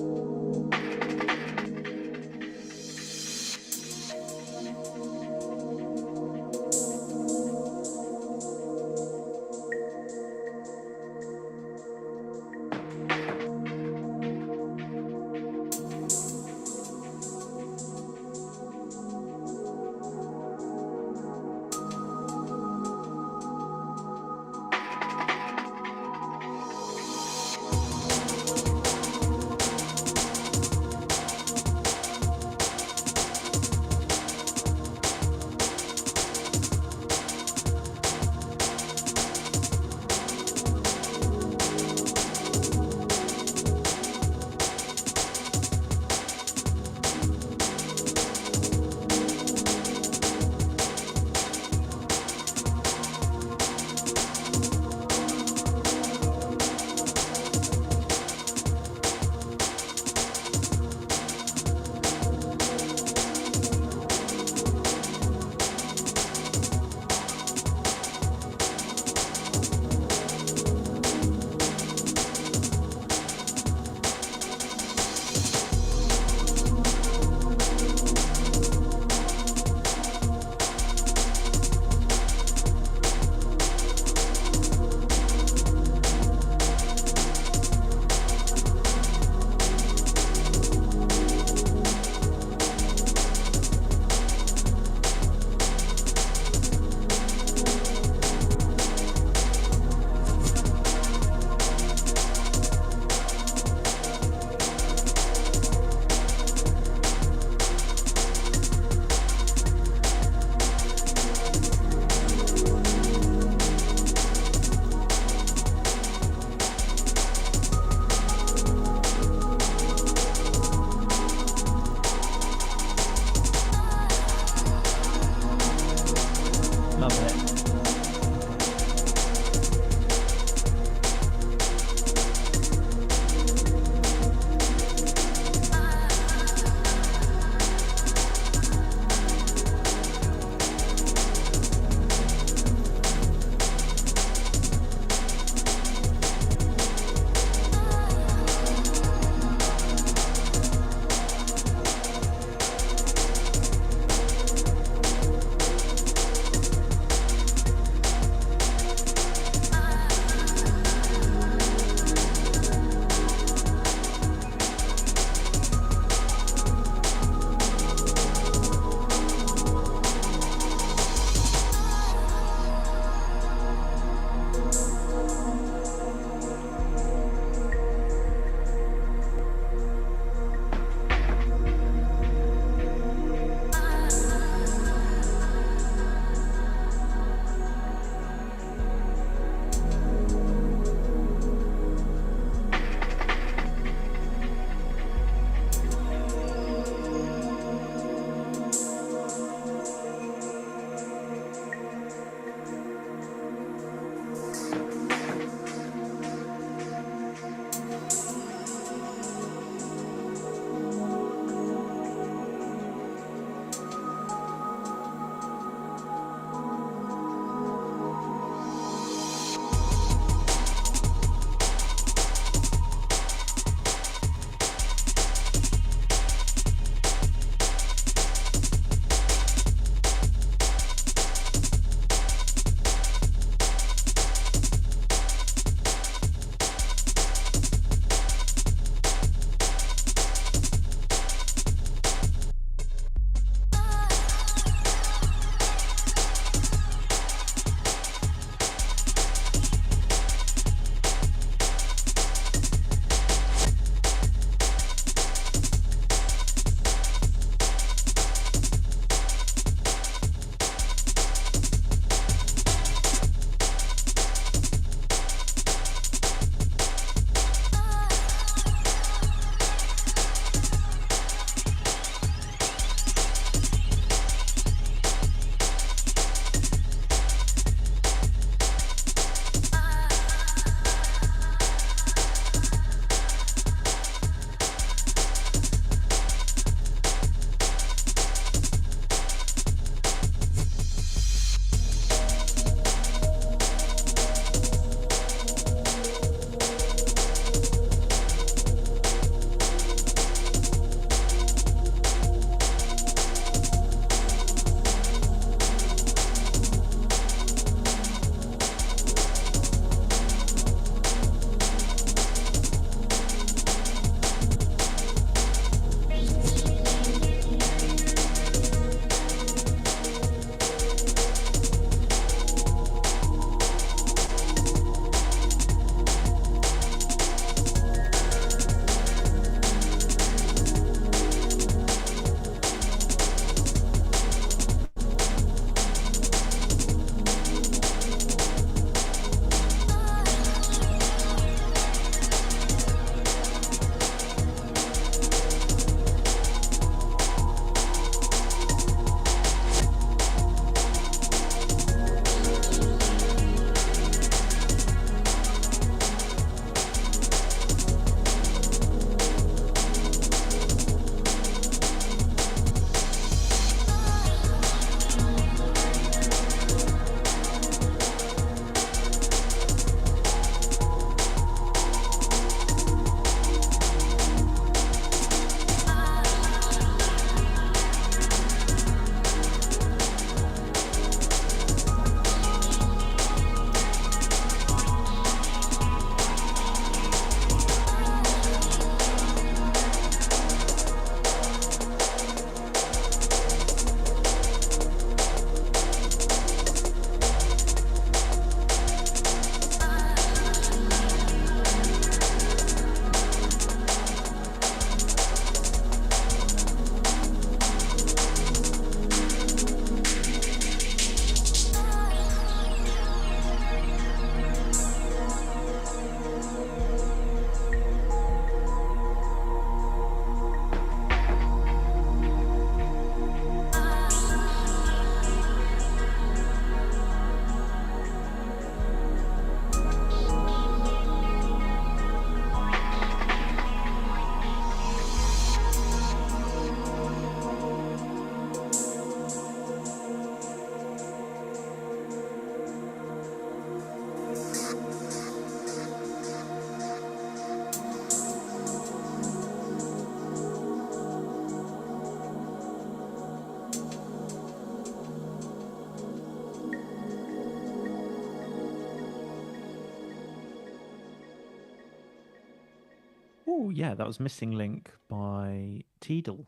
Oh yeah, that was Missing Link by tdel.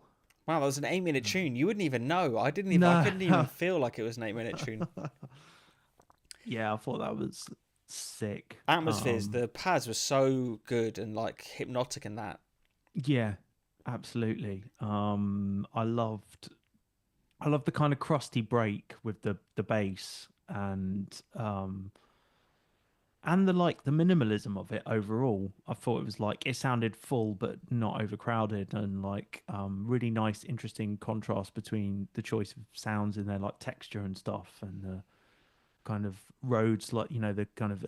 Wow, that was an 8-minute tune. You wouldn't even know. I No. couldn't even feel like it was an 8-minute tune. Yeah, I thought that was sick. Atmospheres, the pads were so good and like hypnotic in that. Yeah, absolutely. I loved the kind of crusty break with the bass and the the minimalism of it overall. I thought it was like it sounded full but not overcrowded, and like really nice, interesting contrast between the choice of sounds in there, like texture and stuff, and the kind of Rhodes, like the kind of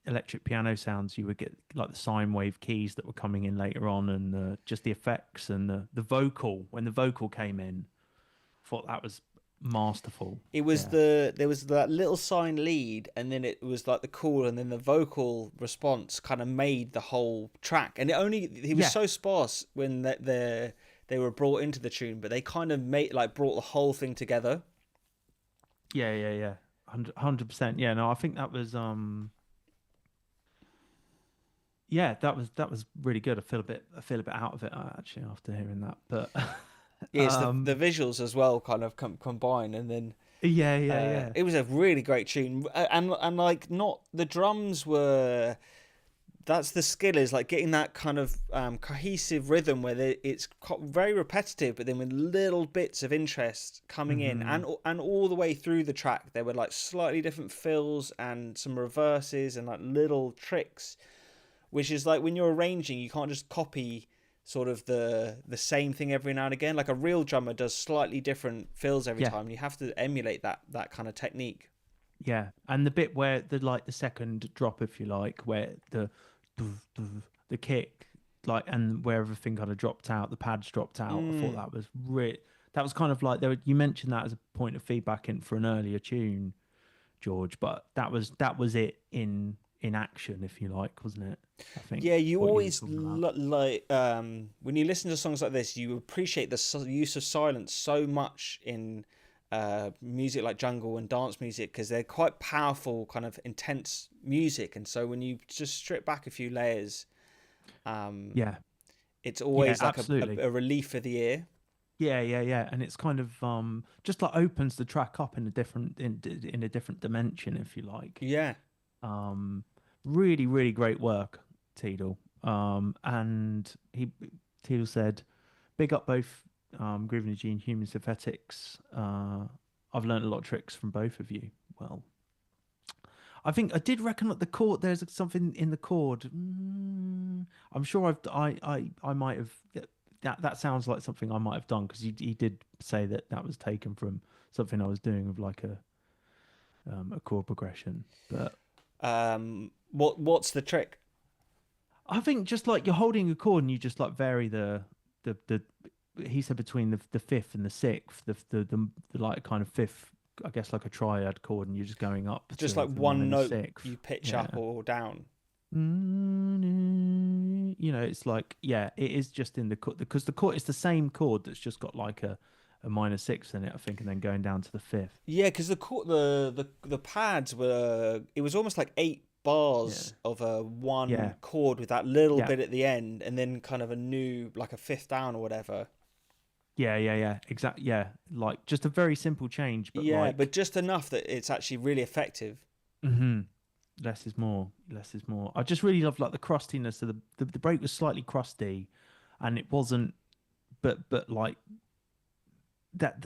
electric piano sounds you would get, like the sine wave keys that were coming in later on, and just the effects and the vocal when the vocal came in. I thought that was masterful. It was there was that little sine lead, and then it was like the cool, and then the vocal response kind of made the whole track. And he was so sparse when they were brought into the tune, but they kind of brought the whole thing together. Yeah. 100%. Yeah, no, I think that was that was really good. I feel a bit out of it actually after hearing that, but yeah, it's the visuals as well kind of combine, and then yeah. It was a really great tune, and like not the drums were. That's the skill, is like getting that kind of cohesive rhythm where it's very repetitive, but then with little bits of interest coming in, and all the way through the track there were like slightly different fills and some reverses and like little tricks, which is like when you're arranging, you can't just copy sort of the same thing every now and again. Like a real drummer does slightly different fills every time. You have to emulate that kind of technique. Yeah, and the bit where the second drop, if you like, where the kick, like, and where everything kind of dropped out, the pads dropped out. I thought that was that was kind of like you mentioned that as a point of feedback for an earlier tune, George, but that was it in action, if you like, wasn't it? I think. Yeah, you always like when you listen to songs like this, you appreciate the use of silence so much in music like jungle and dance music, because they're quite powerful, kind of intense music, and so when you just strip back a few layers, it's always like a relief for the ear. Yeah, and it's kind of just like opens the track up in a different dimension, if you like. Yeah. Really, really great work, tdel. And tdel said, big up both Groovin and Human Synthetics. I've learned a lot of tricks from both of you. Well, I think I did reckon that the chord, there's something in the chord. I'm sure I might have, that sounds like something I might have done, because he did say that was taken from something I was doing with like a chord progression. But what's the trick? I think just like you're holding a chord and you just like vary the he said between the fifth and the sixth, the like kind of fifth, I guess, like a triad chord, and you're just going up, just like one note you pitch up or down. It's like, yeah, it is just in the chord, because the chord is the same chord that's just got like a minor sixth in it, I think, and then going down to the fifth. Yeah, because the pads were, it was almost like 8 bars of a one chord with that little bit at the end, and then kind of a new, like a fifth down or whatever. Yeah, exactly. Yeah, like just a very simple change, but but just enough that it's actually really effective. Less is more. I just really love like the crustiness of the break was slightly crusty, and it wasn't, but like that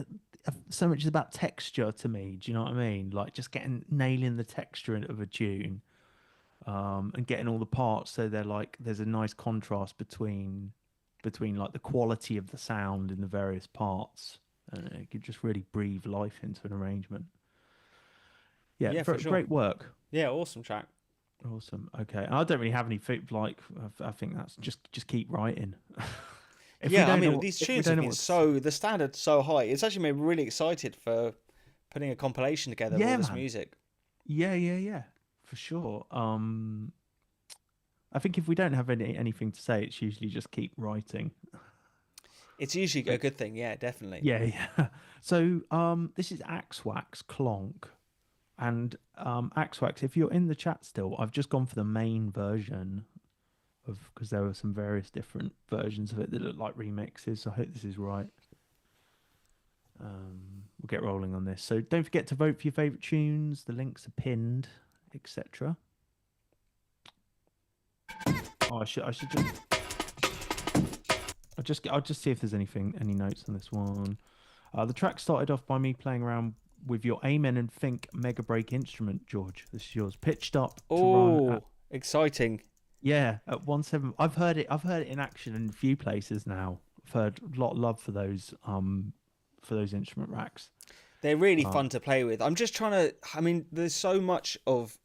so much is about texture to me. Do you know what I mean? Like just nailing the texture of a tune, and getting all the parts so they're like there's a nice contrast between like the quality of the sound in the various parts, and it could just really breathe life into an arrangement. Yeah, for sure. Great work. Yeah, awesome track. Awesome. Okay, I don't really have any like. I think that's just keep writing. These tunes have been the standard's so high. It's actually made me really excited for putting a compilation together with all this music. Yeah, for sure. I think if we don't have anything to say, it's usually just keep writing. It's usually a good thing, yeah, definitely. Yeah. So this is AxWax CLONK. And AxWax, if you're in the chat still, I've just gone for the main version because there were some various different versions of it that look like remixes. So I hope this is right. We'll get rolling on this. So don't forget to vote for your favourite tunes. The links are pinned, etc. Oh, I'll just see if there's any notes on this one. The track started off by me playing around with your Amen and Think Mega Break instrument, George. This is yours. Pitched up to run at, exciting. Yeah, at 1.7. I've heard it in action in a few places now. I've heard a lot of love for those instrument racks. They're really fun to play with. I'm just trying to, I mean, there's so much of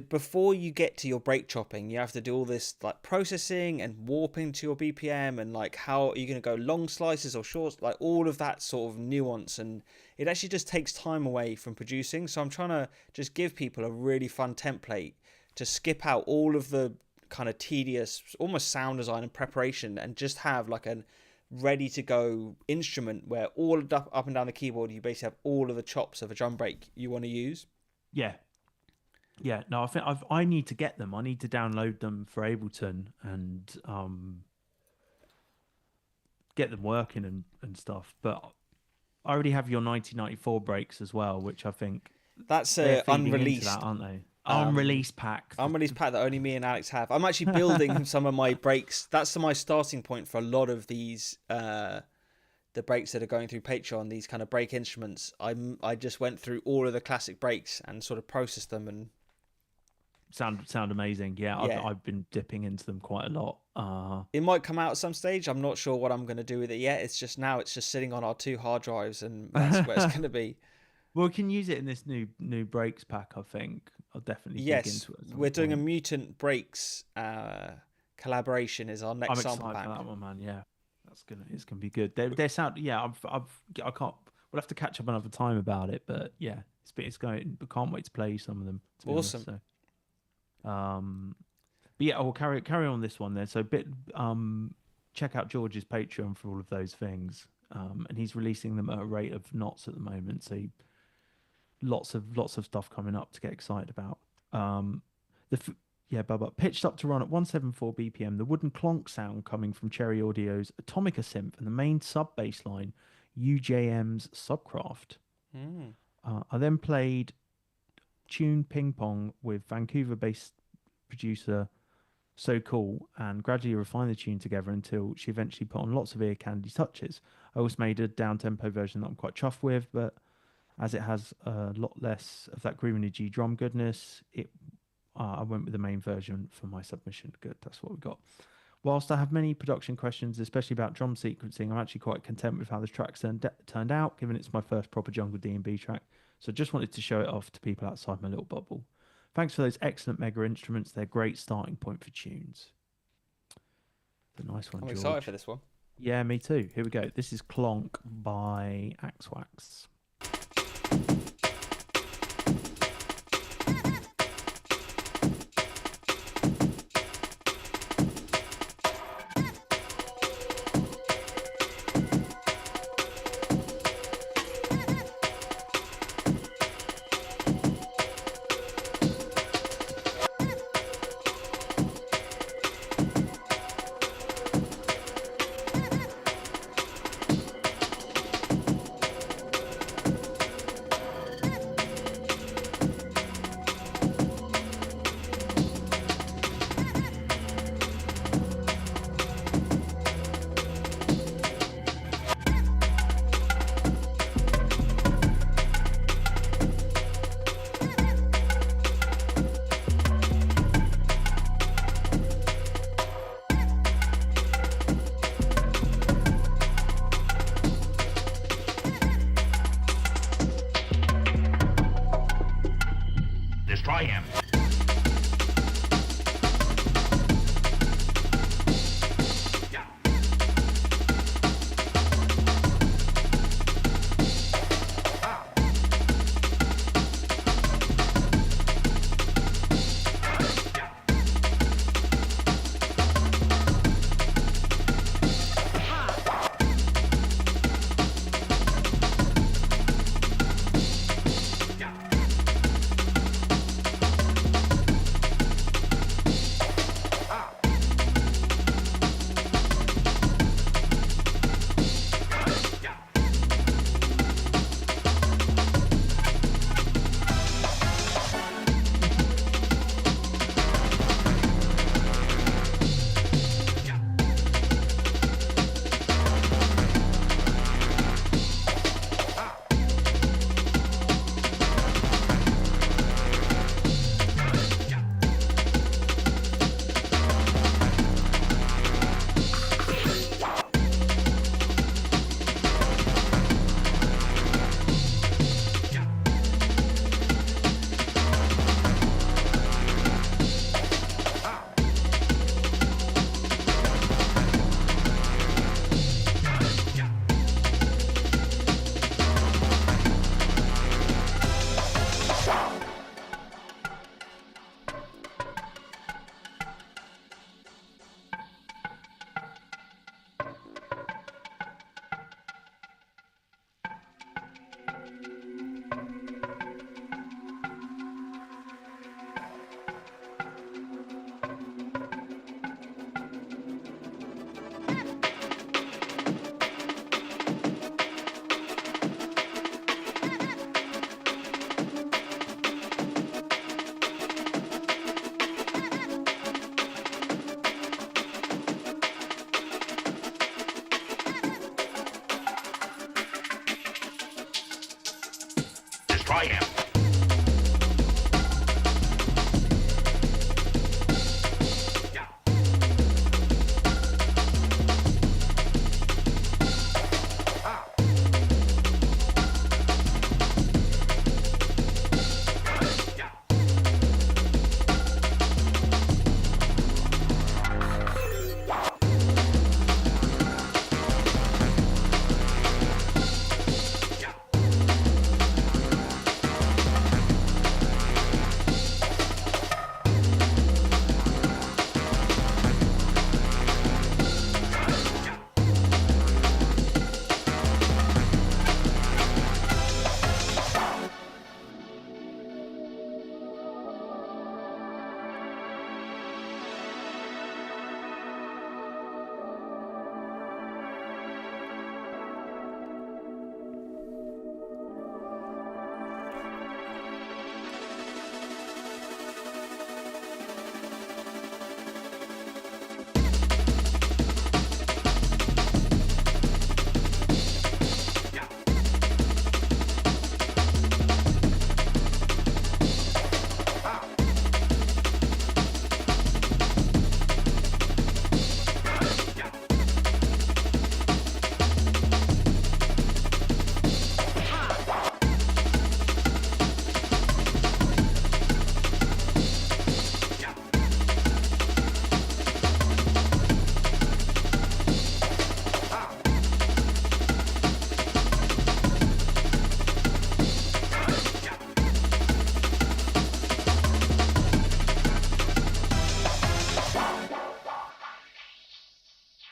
before you get to your break chopping, you have to do all this like processing and warping to your BPM, and like how are you going to go long slices or short, like all of that sort of nuance, and it actually just takes time away from producing. So I'm trying to just give people a really fun template to skip out all of the kind of tedious almost sound design and preparation, and just have like a ready to go instrument where all up and down the keyboard you basically have all of the chops of a drum break you want to use. Yeah, no, I think I need to get them. I need to download them for Ableton and get them working and stuff. But I already have your 1994 breaks as well, which I think that's unreleased, that, aren't they? Unreleased pack. Unreleased pack that only me and Alex have. I'm actually building some of my breaks. That's my starting point for a lot of these the breaks that are going through Patreon, these kind of break instruments. I just went through all of the classic breaks and sort of processed them and sound amazing. Yeah. I've been dipping into them quite a lot. It might come out at some stage. I'm not sure what I'm going to do with it yet. It's just sitting on our 2 hard drives, and that's where it's going to be. Well, we can use it in this new breaks pack. I think I'll definitely dig into it. We're doing a Mutant Breaks collaboration. Is our next sample pack. I'm excited for that one, man. Yeah, it's gonna be good. They sound. Yeah, I can't. We'll have to catch up another time about it. But yeah, it's going. I can't wait to play some of them. Awesome. Honest, so. But yeah, I'll carry on this one then. So check out George's Patreon for all of those things. And he's releasing them at a rate of knots at the moment. So lots of stuff coming up to get excited about. Bubba pitched up to run at 174 BPM. The wooden clonk sound coming from Cherry Audio's Atomica synth and the main sub bass line, UJM's Subcraft. I then played Tune Ping Pong with Vancouver-based producer Socool and gradually refined the tune together until she eventually put on lots of ear candy touches. I also made a down-tempo version that I'm quite chuffed with, but as it has a lot less of that groovy G drum goodness, I went with the main version for my submission. Good, that's what we got. Whilst I have many production questions, especially about drum sequencing, I'm actually quite content with how this track turned out, given it's my first proper jungle D&B track. So I just wanted to show it off to people outside my little bubble. Thanks for those excellent mega instruments. They're a great starting point for tunes. The nice one, I'm George. excited for this one. Yeah, me too. Here we go. This is CLONK by AxWax. Destroy him.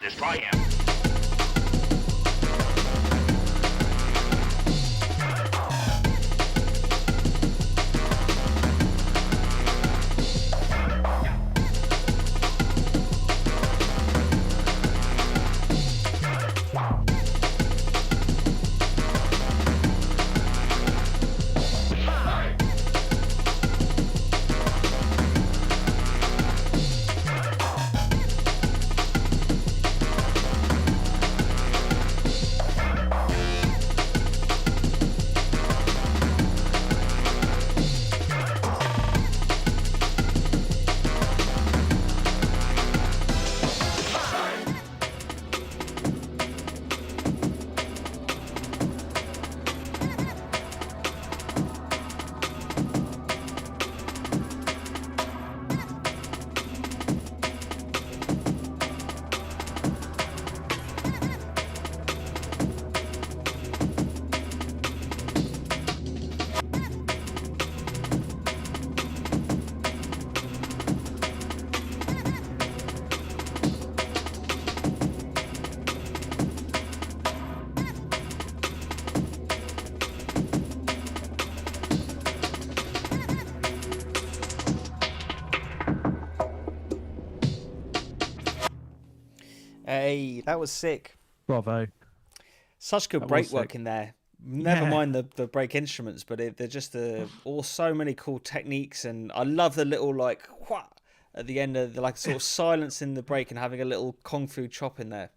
Destroy him. Hey, that was sick. Bravo. Such good That break was work sick. in there. Never Yeah. mind the break instruments, but they're just all so many cool techniques, and I love the little like wha at the end of the like sort of silence in the break and having a little kung fu chop in there.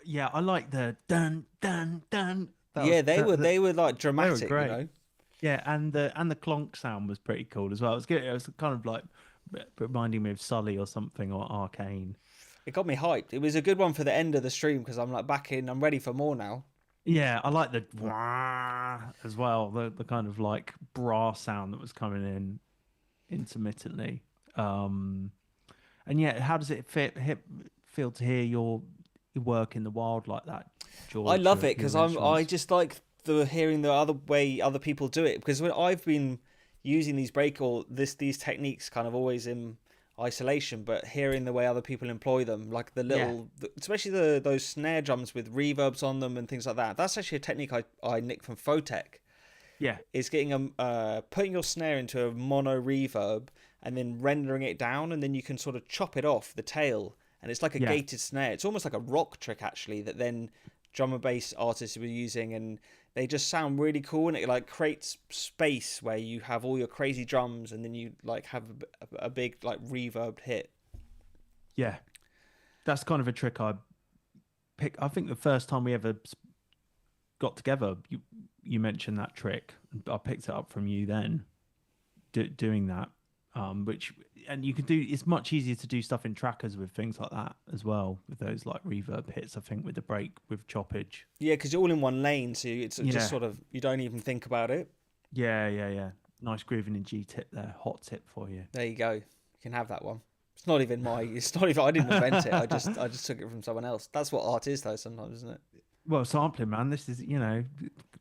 Yeah, I like the dun dun dun. Yeah, they were like They were dramatic, you great. know. Yeah, and the clonk sound was pretty cool as well. It was good. It was kind of like reminding me of Sully or something, or Arcane. It got me hyped. It was a good one for the end of the stream because I'm like back in. I'm ready for more now. Yeah, I like the wah as well. The kind of like brass sound that was coming in intermittently. And yeah, how does it feel to hear your work in the wild like that, George? I love your- it because your I instruments? just like the hearing the other way other people do it, because when I've been using these these techniques kind of always in isolation, but hearing the way other people employ them, like the little especially those snare drums with reverbs on them and things like that. That's actually a technique I nicked from Photech. Yeah, Is getting putting your snare into a mono reverb and then rendering it down, and then you can sort of chop it off the tail, and it's like a gated snare. It's almost like a rock trick actually that then drum and bass artists were using, and they just sound really cool, and it like creates space where you have all your crazy drums and then you like have a big like reverbed hit. yeah. That's kind of a trick I think the first time we ever got together, you mentioned that trick. I picked it up from you then, doing that. And you can do. It's much easier to do stuff in trackers with things like that as well, with those like reverb hits. I think with the break with choppage. Yeah, because you're all in one lane, so it's just sort of you don't even think about it. Yeah. Nice grooving in G tip there. Hot tip for you. There you go. You can have that one. It's not even my. It's not even. I didn't invent it. I just took it from someone else. That's what art is, though. Sometimes, isn't it? Well, sampling, man. This is like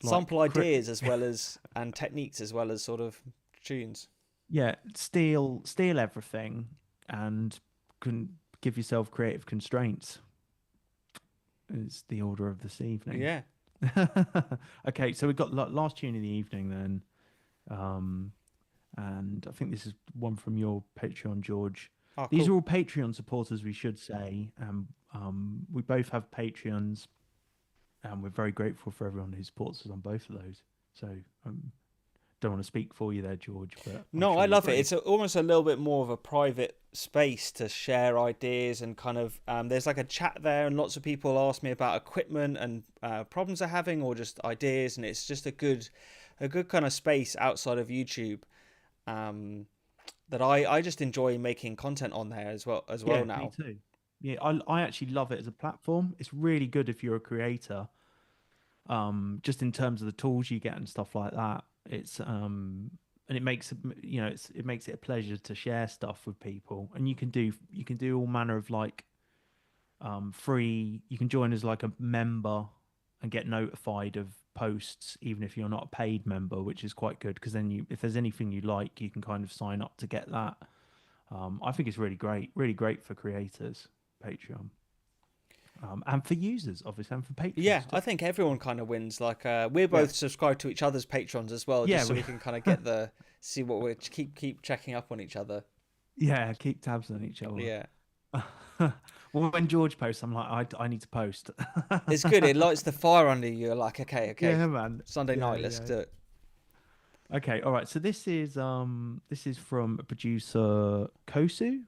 sample ideas as well as and techniques as well as sort of tunes. Yeah, steal everything and can give yourself creative constraints. Is the order of this evening. Yeah. Okay, so we've got last tune of the evening then. And I think this is one from your Patreon, George. Oh, These cool. are all Patreon supporters, we should say. We both have Patreons, and we're very grateful for everyone who supports us on both of those. So don't want to speak for you there, George. But no, I love it. It's almost a little bit more of a private space to share ideas and kind of there's like a chat there, and lots of people ask me about equipment and problems they're having or just ideas, and it's just a good kind of space outside of YouTube that I just enjoy making content on there as well now. Me too. Yeah, I actually love it as a platform. It's really good if you're a creator. Just in terms of the tools you get and stuff like that. It's and it makes it makes it a pleasure to share stuff with people, and you can do all manner of like free. You can join as like a member and get notified of posts even if you're not a paid member, which is quite good, because then if there's anything you like, you can kind of sign up to get that. I think it's really great for creators, Patreon. And for users, obviously, and for patrons. Yeah, I think everyone kind of wins. Like we're both subscribed to each other's Patrons as well, just so we can kind of get see what we're keep checking up on each other. Yeah, keep tabs on each other. Yeah. Well, when George posts, I'm like, I need to post. It's good. It lights the fire under you. You're like, okay. Yeah, man. Sunday night, let's do it. Okay, all right. So this is from producer KOSU.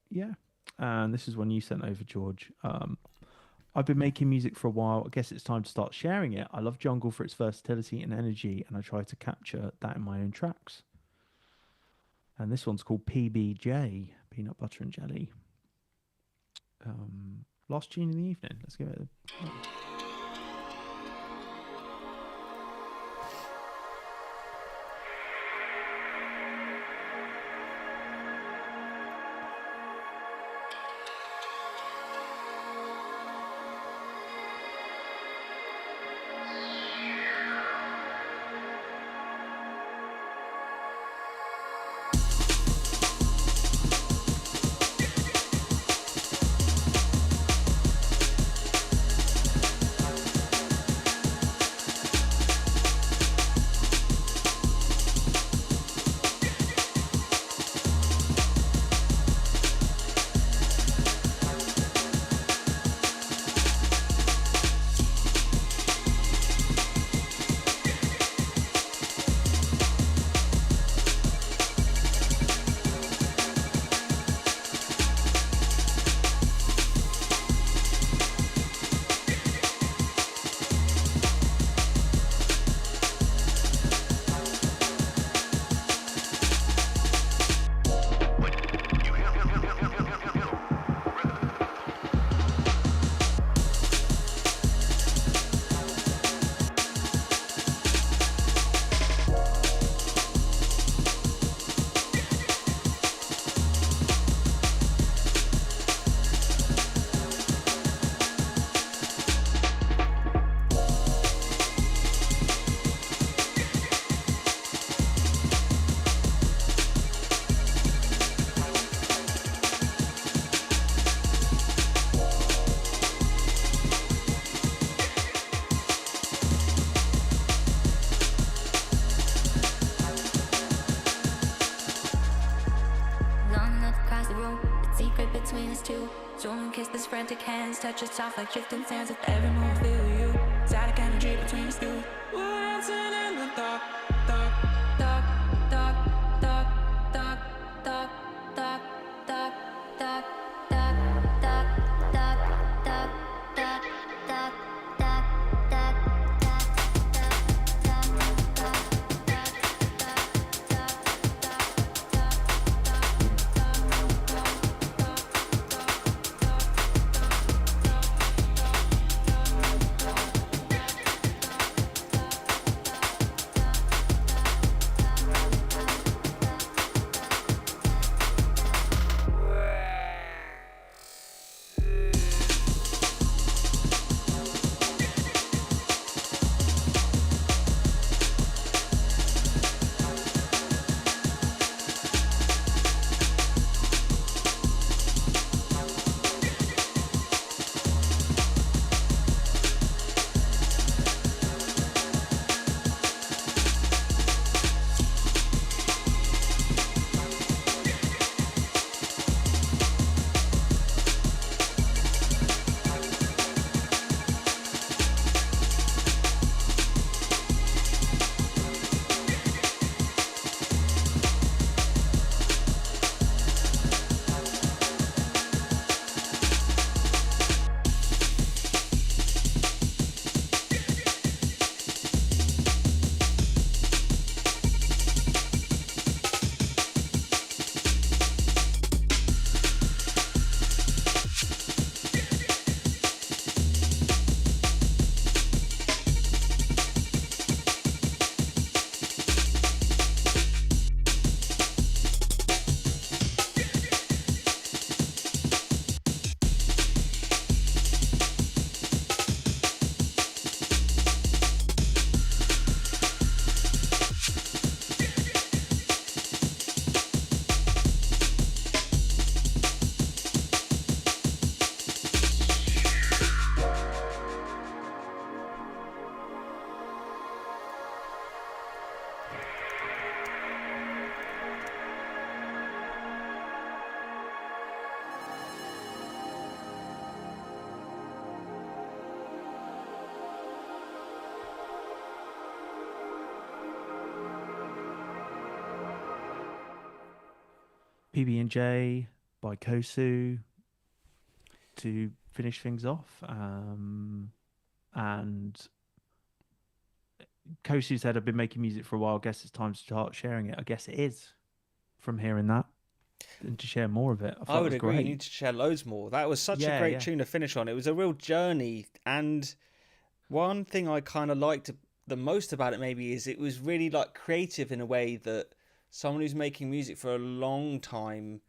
Yeah. And this is one you sent over, George. I've been making music for a while. I guess it's time to start sharing it. I love jungle for its versatility and energy, and I try to capture that in my own tracks. And this one's called PB&J, Peanut Butter and Jelly. Last tune in the evening. Let's give it a... Frantic hands touch us soft like shifting sands. With every move feel you. Static energy between us two. We're dancing in the dark, dark, dark, dark, dark, dark, dark, dark, dark, dark, dark, dark, dark, dark, dark, dark, dark, dark, dark. PB&J by KOSU to finish things off. And KOSU said, I've been making music for a while. I guess it's time to start sharing it. I guess it is, from hearing that, and to share more of it. I thought I it would was agree. great. You need to share loads more. That was such a Yeah, great yeah. tune to finish on. It was a real journey. And one thing I kind of liked the most about it maybe is it was really like creative in a way that someone who's making music for a long time,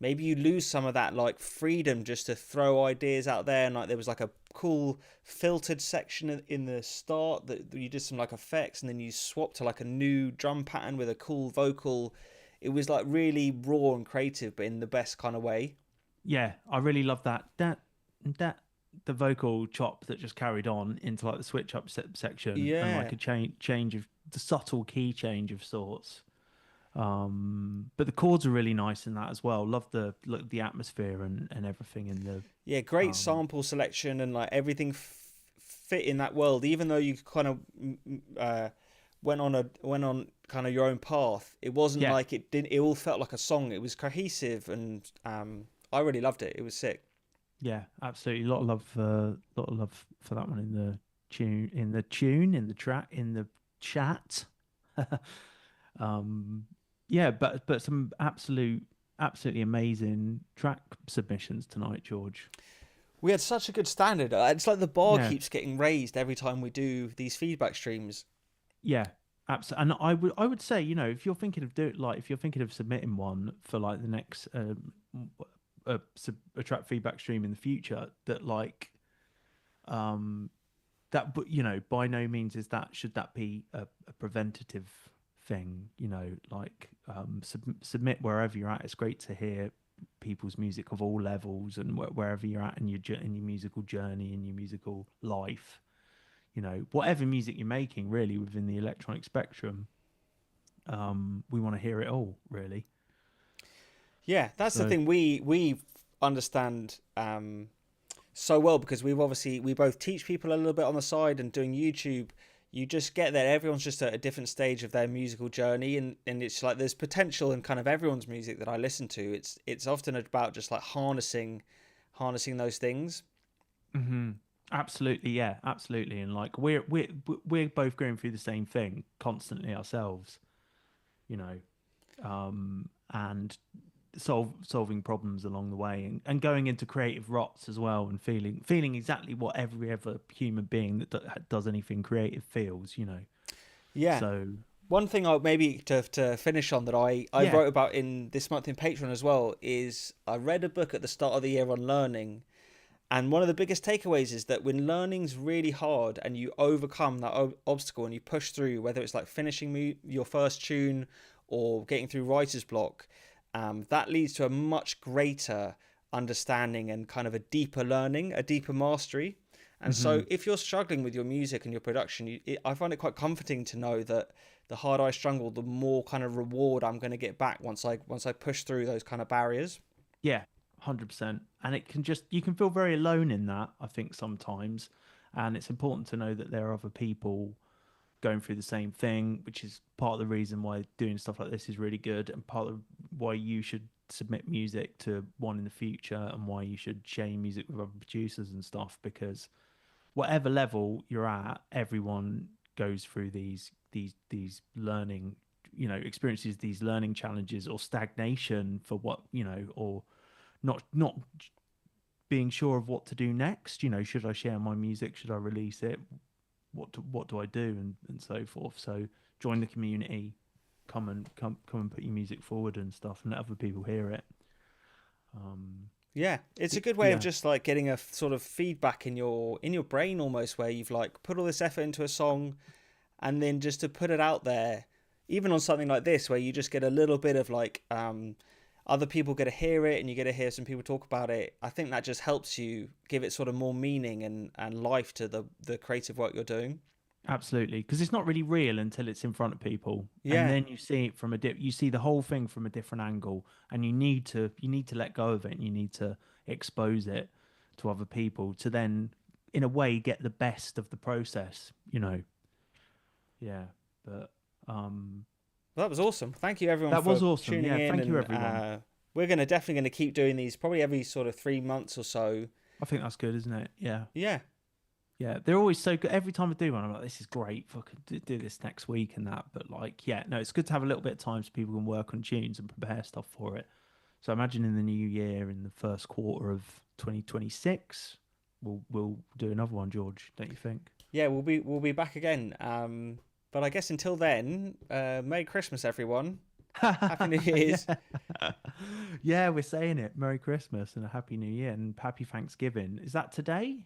maybe you lose some of that like freedom just to throw ideas out there. And like there was like a cool filtered section in the start that you did some like effects, and then you swapped to like a new drum pattern with a cool vocal. It was like really raw and creative, but in the best kind of way. Yeah, I really love that. The vocal chop that just carried on into like the switch up section, and Yeah. like a change of the subtle key change of sorts. But the chords are really nice in that as well. Love the atmosphere and everything in the Yeah, great sample selection, and like everything fit in that world. Even though you kind of went on kind of your own path, it wasn't like it didn't. It all felt like a song. It was cohesive, and I really loved it. It was sick. Yeah, absolutely. A lot of love for that one in the track, in the chat. Yeah, but some absolutely amazing track submissions tonight, George. We had such a good standard. It's like the bar Yeah. keeps getting raised every time we do these feedback streams. Yeah, absolutely. And I would say, if you're thinking of submitting one for like the next a track feedback stream in the future, that like that, but by no means should that be a preventative thing. Like submit wherever you're at. It's great to hear people's music of all levels, and wherever you're at in your musical journey, in your musical life. Whatever music you're making, really, within the electronic spectrum, we want to hear it all, really. Yeah, that's the thing. We understand so well, because we both teach people a little bit on the side, and doing YouTube. You just get there. Everyone's just at a different stage of their musical journey, and it's like there's potential in kind of everyone's music that I listen to. It's often about just like harnessing those things. Mm-hmm. Absolutely, yeah, absolutely. And like we're both going through the same thing constantly ourselves, and solving problems along the way, and going into creative rots as well, and feeling exactly what every other human being that does anything creative feels. Yeah. So one thing I maybe to finish on that I wrote about in this month in Patreon as well is I read a book at the start of the year on learning. And one of the biggest takeaways is that when learning's really hard and you overcome that obstacle and you push through, whether it's like finishing your first tune or getting through writer's block, that leads to a much greater understanding and kind of a deeper learning, a deeper mastery. And so if you're struggling with your music and your production, I find it quite comforting to know that the harder I struggle, the more kind of reward I'm going to get back once I push through those kind of barriers. Yeah. 100%. And you can feel very alone in that, I think, sometimes. And it's important to know that there are other people going through the same thing, which is part of the reason why doing stuff like this is really good, and part of why you should submit music to one in the future, and why you should share music with other producers and stuff, because whatever level you're at, everyone goes through these learning, experiences, these learning challenges, or stagnation for what, or not being sure of what to do next. Should I share my music? Should I release it? What do I do? And so forth. So join the community, come and put your music forward and stuff, and let other people hear it. Yeah, it's a good way of just like getting a sort of feedback in your brain almost, where you've like put all this effort into a song, and then just to put it out there, even on something like this, where you just get a little bit of like other people get to hear it, and you get to hear some people talk about it. I think that just helps you give it sort of more meaning and life to the creative work you're doing. Absolutely, because it's not really real until it's in front of people. Yeah. And then you see it from you see the whole thing from a different angle, and you need to let go of it, and you need to expose it to other people to then, in a way, get the best of the process. Yeah, but that was awesome. Thank you everyone. That was awesome. Tuning Yeah, in thank you and, everyone. we're definitely going to keep doing these probably every sort of 3 months or so. I think that's good, isn't it? Yeah. Yeah. Yeah, they're always so good. Every time I do one, I'm like, this is great. If I could do this next week and that. But like, yeah, no, it's good to have a little bit of time so people can work on tunes and prepare stuff for it. So I imagine in the new year, in the first quarter of 2026, we'll do another one, George. Don't you think? Yeah, we'll be back again. But I guess until then, Merry Christmas, everyone. Happy New Year's. Yeah, we're saying it. Merry Christmas and a Happy New Year and Happy Thanksgiving. Is that today?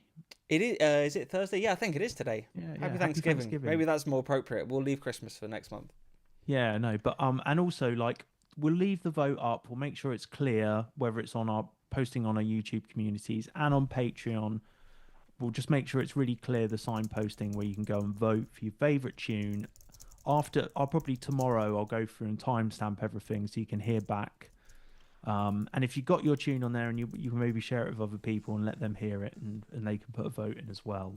It is it Thursday? Yeah, I think it is today. Yeah, Happy Thanksgiving. Maybe that's more appropriate. We'll leave Christmas for next month. Yeah, no, but and also like we'll leave the vote up. We'll make sure it's clear whether it's on our posting on our YouTube communities and on Patreon. We'll just make sure it's really clear, the signposting where you can go and vote for your favourite tune. After, I'll probably tomorrow I'll go through and timestamp everything so you can hear back. And if you got your tune on there and you can maybe share it with other people and let them hear it and they can put a vote in as well.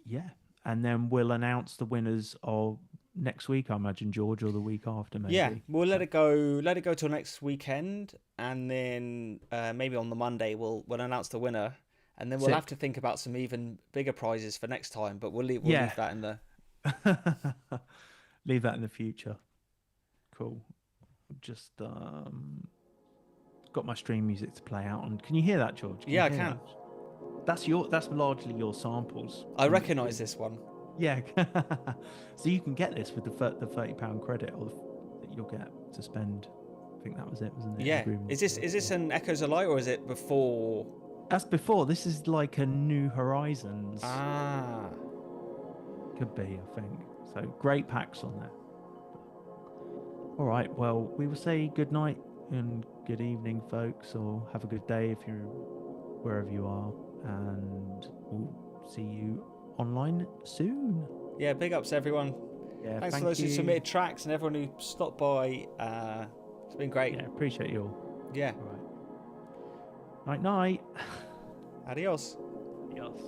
Yeah. And then we'll announce the winners of next week, I imagine, George, or the week after maybe. Yeah, we'll let it go till next weekend, and then maybe on the Monday we'll announce the winner, and then we'll have to think about some even bigger prizes for next time, but we'll leave that in the leave that in the future. Cool. Just got my stream music to play out on. Can you hear that, George? Yeah, I can. That's largely your samples. I recognise this one. Yeah. So you can get this with the £30 credit that you'll get to spend. I think that was it, wasn't it? Yeah. Is this an Echoes of Light, or is it before? That's before. This is like a New Horizons. Ah. Could be, I think. So great packs on there. All right. Well, we will say good night and good evening, folks, or have a good day if you're wherever you are, and we'll see you online soon. Yeah, big ups everyone. Yeah, thanks for those who submitted tracks and everyone who stopped by. It's been great. Yeah, appreciate you all. Yeah. All right. Night. Adios. Adios.